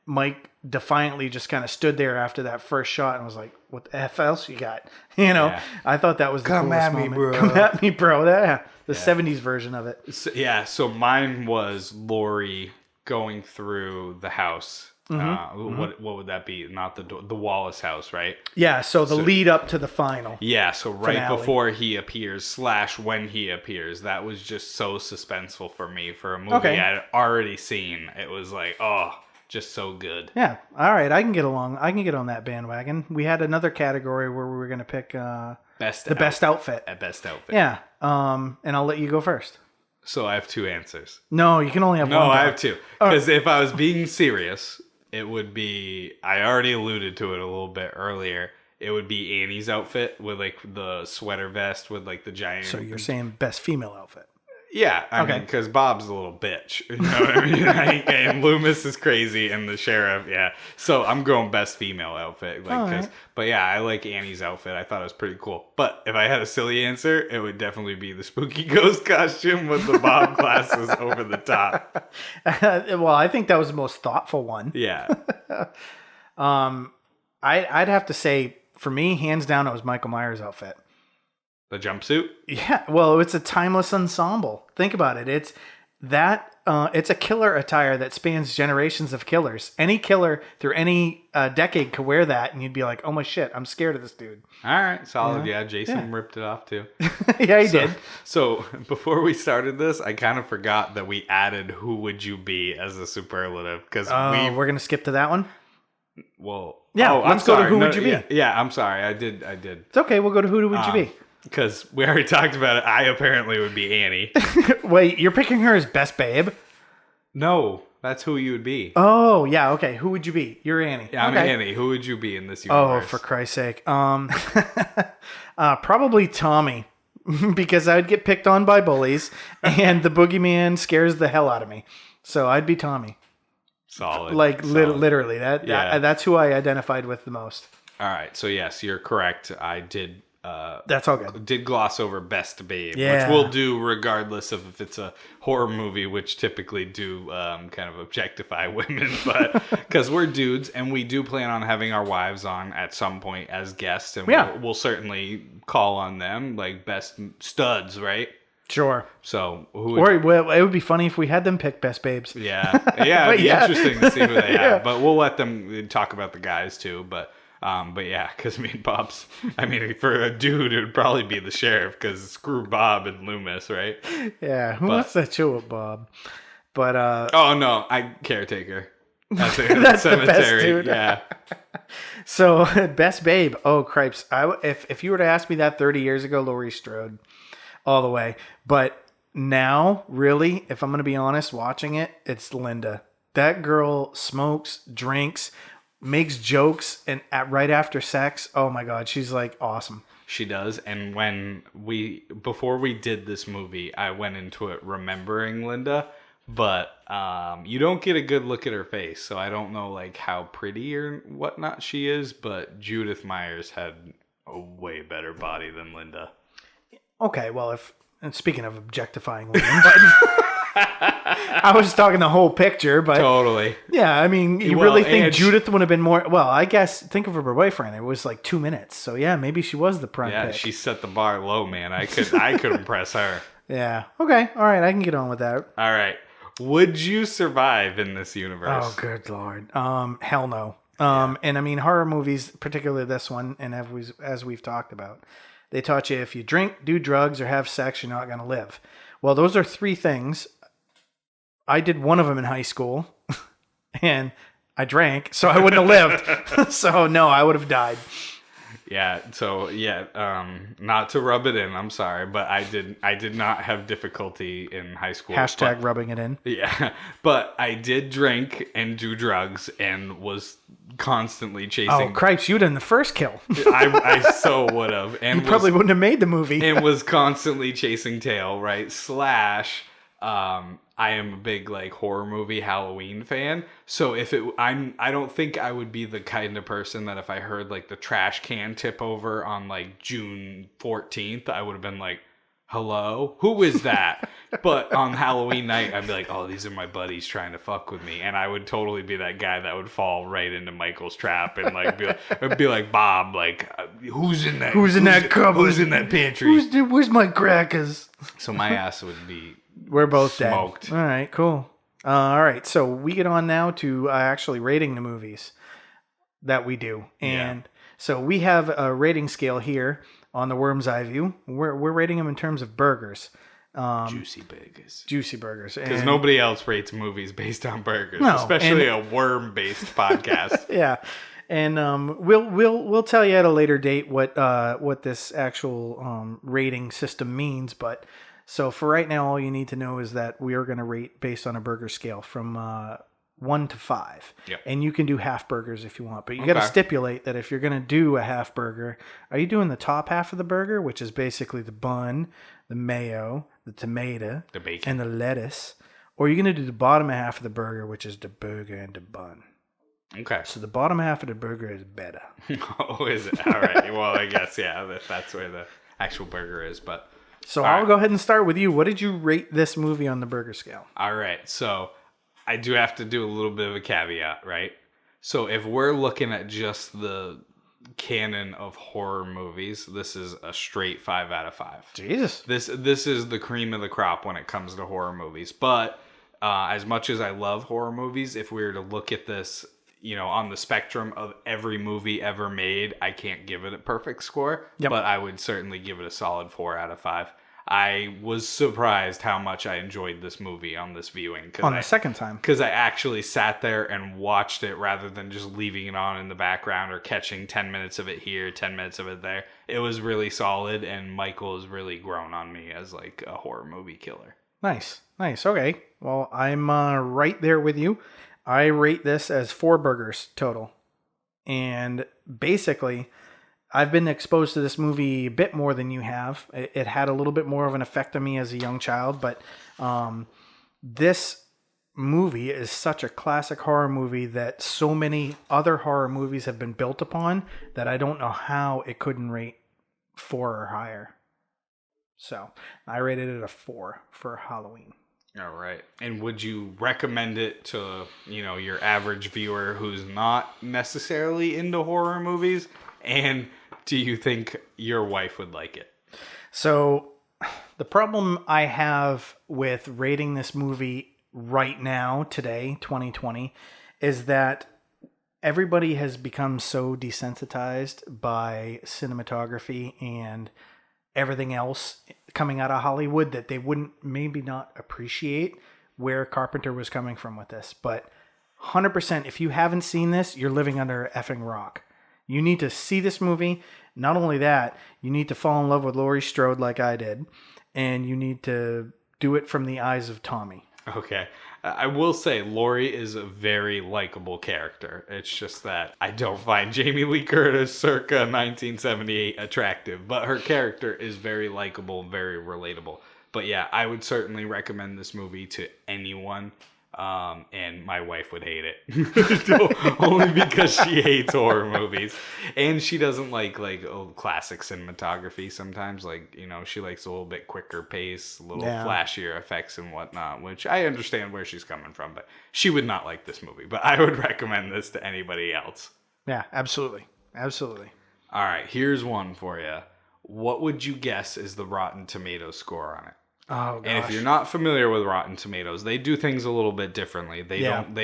Mike defiantly just kind of stood there after that first shot and was like, "What the f else you got?" You know, Yeah. I thought that was the Come coolest at me, moment. bro. Come at me, bro. The 70s version of it. So mine was Lori going through the house. What would that be? Not the Wallace house, right? Yeah. So the lead up to the final. Yeah, so right Finale. before he appears / when he appears, that was just so suspenseful for me for a movie I'd already seen. It was like, oh, just so good. Yeah. All right. I can get along. I can get on that bandwagon. We had another category where we were going to pick Best outfit. At best outfit. Yeah. And I'll let you go first. So I have two answers. No, you can only have one. No, I Bob. have two. Because if I was being serious, it would be, I already alluded to it a little bit earlier. It would be Annie's outfit with like the sweater vest with like the giant. So you're saying best female outfit. Yeah, I mean, because Bob's a little bitch. You know what I mean? And Loomis is crazy, and the sheriff, yeah. So I'm going best female outfit, like, but yeah, I like Annie's outfit. I thought it was pretty cool. But if I had a silly answer, it would definitely be the spooky ghost costume with the Bob glasses over the top. Well, I think that was the most thoughtful one. Yeah, I'd have to say, for me, hands down, it was Michael Myers' outfit. the jumpsuit. Yeah, well, it's a timeless ensemble. Think about it. It's a killer attire that spans generations of killers. Any killer through any decade could wear that, and you'd be like, "Oh my shit, I'm scared of this dude." All right, solid. Yeah, Jason ripped it off too. Yeah, he did. So before we started this, I kind of forgot that we added "Who would you be" as a superlative because We're gonna skip to that one. Well, Yeah, I'm let's go to sorry. Who Would You Be? Yeah, I'm sorry. I did. It's okay. We'll go to Who Would You Be? Because we already talked about it. I apparently would be Annie. Wait, you're picking her as best babe? No, that's who you would be. Oh, yeah. Okay. Who would you be? You're Annie. Yeah, I'm okay. Annie. Who would you be in this Oh, universe? for Christ's sake. Probably Tommy, because I'd get picked on by bullies, and the boogeyman scares the hell out of me. So I'd be Tommy. Solid. Like Solid. literally, Yeah. that's who I identified with the most. All right. So yes, you're correct. I did. That's all good. Did gloss over Best Babe, Yeah. which we'll do regardless of if it's a horror movie, which typically do kind of objectify women, but because we're dudes and we do plan on having our wives on at some point as guests, and we'll certainly call on them like best studs, right? Sure. So Well, it would be funny if we had them pick best babes. Yeah, it'd be Yeah. interesting to see who they Yeah. have, but we'll let them talk about the guys too, but yeah, because Bob's, for a dude, it would probably be the sheriff because screw Bob and Loomis, right? Yeah, who wants that show with Bob? But oh no, caretaker. That's the That's the cemetery. best dude. Yeah. So best babe. Oh cripes! If you were to ask me that 30 years ago, Laurie Strode, all the way. But now, really, if I'm going to be honest, watching it, it's Linda. That girl smokes, drinks, makes jokes, and right after sex, oh my god, she's like awesome. She does. And before we did this movie, I went into it remembering Linda, but you don't get a good look at her face, so I don't know like how pretty or whatnot she is, but Judith Myers had a way better body than Linda. Okay, well, and speaking of objectifying women, but I was talking the whole picture, but Totally. yeah, you Well, really think and Judith would have been more? Well, I guess think of her boyfriend. It was like 2 minutes, so yeah, maybe she was the prime Yeah, pick. she set the bar low, man. I could impress her. Yeah. Okay. All right. I can get on with that. All right. Would you survive in this universe? Oh, good lord. Hell no. And horror movies, particularly this one, and as we've talked about, they taught you if you drink, do drugs, or have sex, you're not going to live. Well, those are 3 things. I did one of them in high school, and I drank, so I wouldn't have lived. So no, I would have died. Yeah. So not to rub it in. I'm sorry, but I did not have difficulty in high school. Hashtag rubbing it in. Yeah, but I did drink and do drugs and was constantly chasing. Oh, cripes, you'd in the first kill. I so would have, and You probably wouldn't have made the movie. and was constantly chasing tail, right? / I am a big like horror movie Halloween fan. So I don't think I would be the kind of person that if I heard like the trash can tip over on like June 14th, I would have been like, hello, who is that? But on Halloween night, I'd be like, oh, these are my buddies trying to fuck with me. And I would totally be that guy that would fall right into Michael's trap and like be like Bob, like, who's in that cupboard? Who's in that pantry? Where's my crackers? So my ass would be We're both smoked. dead. All right, cool. All right, so we get on now to actually rating the movies that we do. And so we have a rating scale here on the Worm's Eye View. We're rating them in terms of burgers. Juicy burgers. Juicy burgers. Because nobody else rates movies based on burgers, No, especially a worm-based podcast. Yeah. And we'll tell you at a later date what this actual rating system means. But so for right now, all you need to know is that we are going to rate based on a burger scale from 1 to 5. Yep. And you can do half burgers if you want, but you got to stipulate that if you're going to do a half burger, are you doing the top half of the burger, which is basically the bun, the mayo, the tomato, The bacon. and the lettuce, or are you going to do the bottom half of the burger, which is the burger and the bun? Okay. So the bottom half of the burger is better. Oh, is it? All right. Well, I guess, yeah, that's where the actual burger is. But So All I'll right. go ahead and start with you. What did you rate this movie on the burger scale? all right. So I do have to do a little bit of a caveat, right? So if we're looking at just the canon of horror movies, this is a straight 5 out of 5. Jesus. This is the cream of the crop when it comes to horror movies. But as much as I love horror movies, if we were to look at this, on the spectrum of every movie ever made, I can't give it a perfect score. Yep. But I would certainly give it a solid 4 out of 5. I was surprised how much I enjoyed this movie on this viewing. On the second time. Because I actually sat there and watched it rather than just leaving it on in the background or catching 10 minutes of it here, 10 minutes of it there. It was really solid, and Michael has really grown on me as like a horror movie killer. Nice. Okay. Well, I'm right there with you. I rate this as 4 burgers total. And basically, I've been exposed to this movie a bit more than you have. It had a little bit more of an effect on me as a young child, but this movie is such a classic horror movie that so many other horror movies have been built upon that I don't know how it couldn't rate 4 or higher. So I rated it a 4 for Halloween. All right. And would you recommend it to, your average viewer who's not necessarily into horror movies? And do you think your wife would like it? So the problem I have with rating this movie right now, today, 2020, is that everybody has become so desensitized by cinematography and everything else coming out of Hollywood that they wouldn't maybe not appreciate where Carpenter was coming from with this. But 100%, if you haven't seen this, you're living under a effing rock. You need to see this movie. Not only that, you need to fall in love with Laurie Strode like I did. And you need to do it from the eyes of Tommy. Okay. I will say Laurie is a very likable character. It's just that I don't find Jamie Lee Curtis circa 1978 attractive, but her character is very likable and very relatable. But yeah, I would certainly recommend this movie to anyone. And my wife would hate it only because she hates horror movies, and she doesn't like old classic cinematography. Sometimes, she likes a little bit quicker pace, a little flashier effects and whatnot, which I understand where she's coming from, but she would not like this movie. But I would recommend this to anybody else. Yeah, absolutely. All right, here's one for you. What would you guess is the Rotten Tomatoes score on it? Oh, gosh. And if you're not familiar with Rotten Tomatoes, they do things a little bit differently. They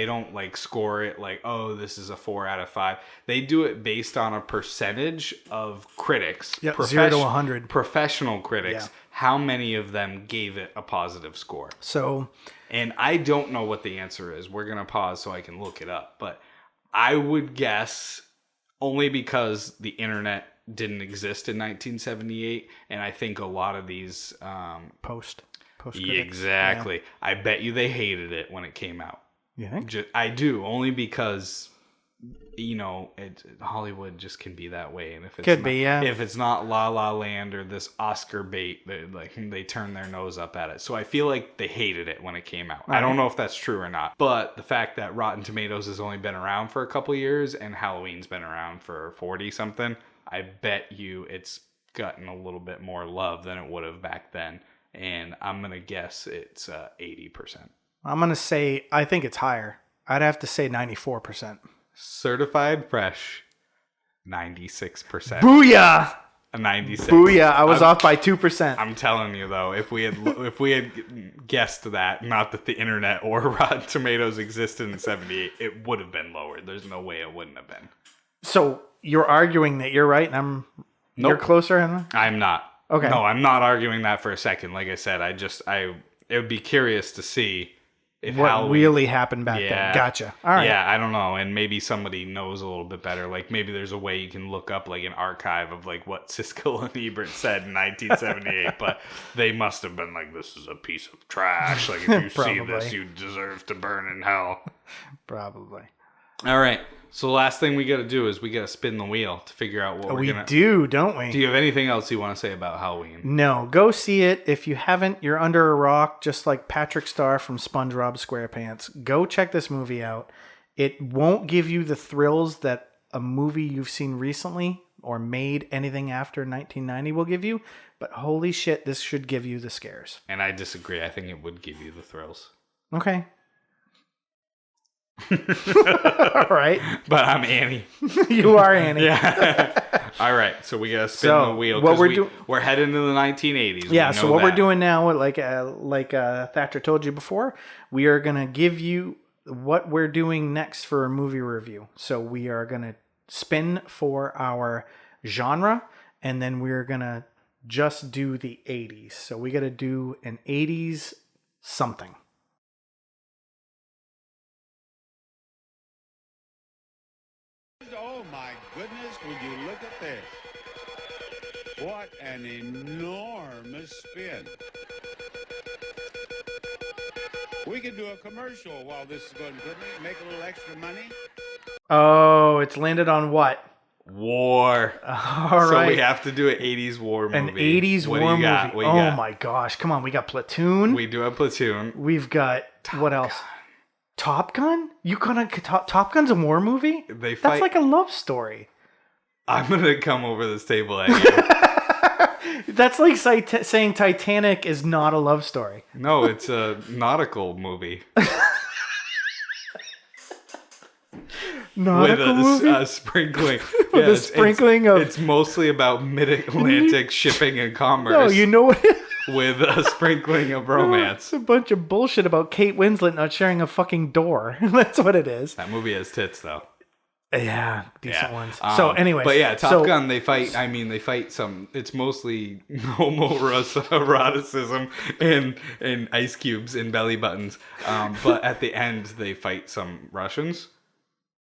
don't score it like, oh, this is a 4 out of 5. They do it based on a percentage of critics. Yep, 0 to 100. Professional critics. Yeah. How many of them gave it a positive score? So, and I don't know what the answer is. We're going to pause so I can look it up. But I would guess, only because the internet didn't exist in 1978, and I think a lot of these post critics. Exactly. Yeah. I bet you they hated it when it came out. You think? I do, only because Hollywood just can be that way, and if it's if it's not La La Land or this Oscar bait, they turn their nose up at it. So I feel like they hated it when it came out. I don't know if that's true or not, but the fact that Rotten Tomatoes has only been around for a couple years and Halloween's been around for 40 something, I bet you it's gotten a little bit more love than it would have back then. And I'm gonna guess it's 80%. I'm gonna say I think it's higher. I'd have to say 94%. Certified fresh, 96%. Booyah! A 96. Booyah! I was off by 2%. I'm telling you though, if we had guessed that, not that the internet or Rotten Tomatoes existed in '78, it would have been lower. There's no way it wouldn't have been. So you're arguing that you're right, and you're closer, Henry? I'm not. Okay. No, I'm not arguing that for a second. Like I said, it would be curious to see if what really happened back then. Gotcha. All right. Yeah, I don't know. And maybe somebody knows a little bit better. Like maybe there's a way you can look up like an archive of like what Siskel and Ebert said in 1978. But they must have been like, this is a piece of trash. Like if you see this, you deserve to burn in hell. Probably. All right. So the last thing we got to do is we got to spin the wheel to figure out what we're going to... We do, don't we? Do you have anything else you want to say about Halloween? No. Go see it. If you haven't, you're under a rock, just like Patrick Star from SpongeBob SquarePants. Go check this movie out. It won't give you the thrills that a movie you've seen recently or made anything after 1990 will give you, but holy shit, this should give you the scares. And I disagree. I think it would give you the thrills. Okay. All right. But I'm Annie. You are Annie. Yeah. All right. So we got to spin the wheel. What we're heading into the 1980s. Yeah. So what we're doing now, like Thatcher told you before, we are going to give you what we're doing next for a movie review. So we are going to spin for our genre, and then we're going to just do the 80s. So we got to do an 80s something. Oh my goodness, would you look at this? What an enormous spin. We could do a commercial while this is going, couldn't we? Make a little extra money. Oh, it's landed on what? War. All right. So we have to do an 80s war movie. An 80s war movie. Oh my gosh. Come on. We got Platoon. We do have Platoon. We've got what else? Top Gun? Top Gun's a war movie? They fight. That's like a love story. I'm going to come over this table at you. That's like saying Titanic is not a love story. No, it's a nautical movie. Nautical movie? With a sprinkling. With a sprinkling of... It's mostly about mid-Atlantic shipping and commerce. No, you know what... With a sprinkling of romance. It's a bunch of bullshit about Kate Winslet not sharing a fucking door. That's what it is. That movie has tits, though. Yeah, decent ones. So anyway. But yeah, Top Gun, they fight, they fight some, it's mostly homoeroticism and ice cubes and belly buttons. But at the end, they fight some Russians.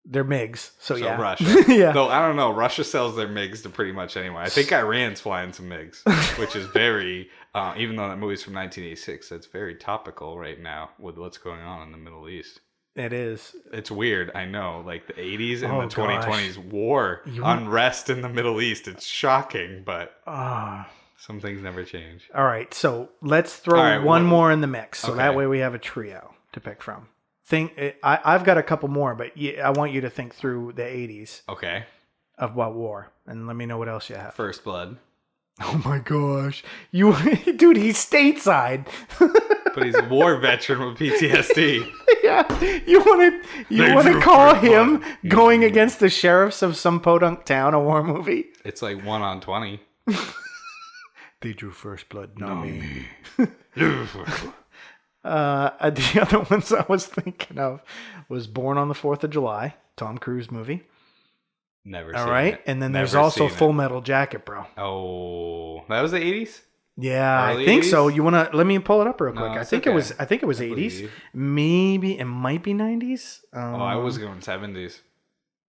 They're MiGs, so yeah. Russia. Yeah. Though, I don't know, Russia sells their MiGs to pretty much anyone. I think Iran's flying some MiGs, which is very, even though that movie's from 1986, that's very topical right now with what's going on in the Middle East. It is. It's weird, I know. Like the 80s and the 2020s war, unrest in the Middle East. It's shocking, but some things never change. All right, so let's throw one more in the mix. So that way we have a trio to pick from. I've got a couple more, but I want you to think through the 80s. Okay. Of what war, and let me know what else you have. First Blood. Oh my gosh, dude, he's stateside. But he's a war veteran with PTSD. Yeah, you want to call him going against the sheriffs of some podunk town a war movie? It's like 1 on 20. They drew first blood, not me. The other ones I was thinking of was Born on the 4th of July, Tom Cruise movie. Never seen it. All right, and then there's also Full Metal Jacket, bro. Oh, that was the 80s? Yeah, Early I think 80s? so. You want to let me pull it up real quick? No, I think it was 80s. Maybe it might be 90s. I was going 70s.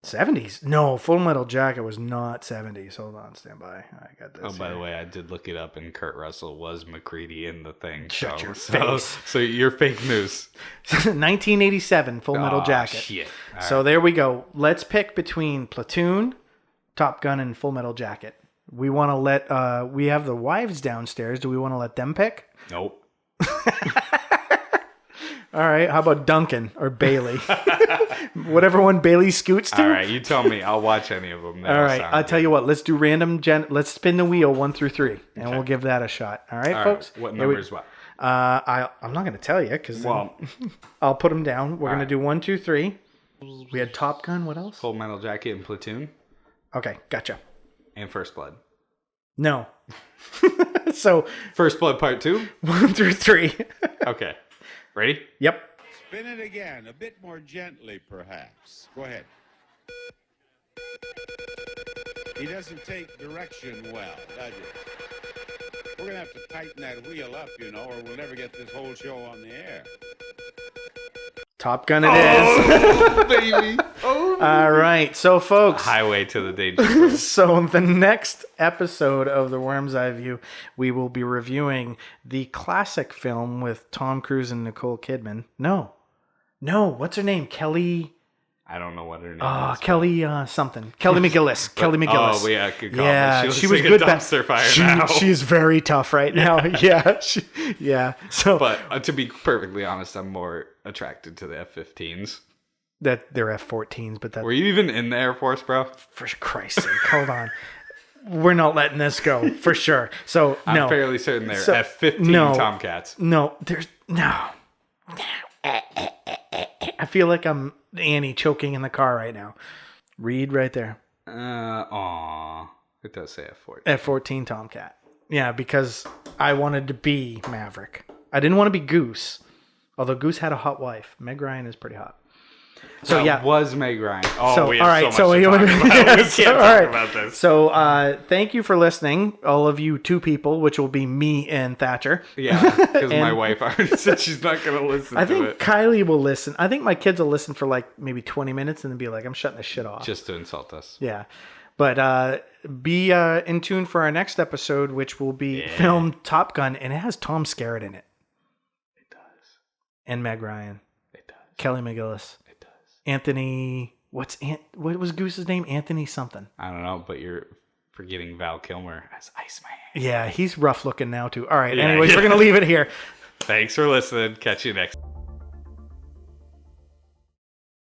70s? No, Full Metal Jacket was not 70s. Hold on, stand by. I got this. Oh, by the way, I did look it up, and Kurt Russell was McCready in the thing. Shut your face. So you're fake news. 1987, Full Metal Jacket. Shit. All So right. there we go. Let's pick between Platoon, Top Gun, and Full Metal Jacket. We want to let, we have the wives downstairs. Do we want to let them pick? Nope. All right. How about Duncan or Bailey? Whatever one Bailey scoots to. All right, you tell me. I'll watch any of them. All right. I'll tell you what. Let's do random let's spin the wheel 1 through 3, and we'll give that a shot. All right, folks? What number is what? I'm not going to tell you because I'll put them down. We're going to do 1, 2, 3. We had Top Gun. What else? Full Metal Jacket and Platoon. Okay. Gotcha. And First Blood. No. So First Blood Part 2? 1 through 3. Okay. Ready? Yep. Spin it again, a bit more gently, perhaps. Go ahead. He doesn't take direction well, does he? We're going to have to tighten that wheel up, you know, or we'll never get this whole show on the air. Top Gun it is. Baby. Oh. All right. So, folks. Highway to the danger zone. So, the next episode of The Worm's Eye View, we will be reviewing the classic film with Tom Cruise and Nicole Kidman. No. What's her name? Kelly. I don't know what her name is. Kelly something. Kelly McGillis. Kelly McGillis. Oh, yeah, good call. Yeah, She was looks like good. a dumpster fire now. She's very tough right now. Yeah. Yeah. So, But to be perfectly honest, I'm more attracted to the F-15s. that they're F-14s, but that Were you even in the Air Force, bro? for Christ's sake, hold on. We're not letting this go for sure. So no, I'm fairly certain they're So, F-15 no. Tomcats. no, there's no. I feel like I'm Annie choking in the car right now. Read right there. Aw. It does say F-14. F-14 Tomcat. Yeah, because I wanted to be Maverick. I didn't want to be Goose. Although Goose had a hot wife. Meg Ryan is pretty hot. So that yeah, was Meg Ryan. Oh, so we all have right, so much to talk about. We yes, can't all talk right. about this. So thank you for listening, all of you 2 people, which will be me and Thatcher. Yeah, because my And- wife already said she's not going to listen I to think it. Kylie will listen. I think my kids will listen for like maybe 20 minutes and then be like, I'm shutting this shit off. Just to insult us. Yeah. But be in tune for our next episode, which will be filmed Top Gun, and it has Tom Skerritt in it. It does. And Meg Ryan. It does. Kelly McGillis. It does. Anthony... what was Goose's name? Anthony something. I don't know, but you're forgetting Val Kilmer as Iceman. Yeah, he's rough looking now too. All right, Yeah, anyways, yeah. we're going to leave it here. Thanks for listening. Catch you next.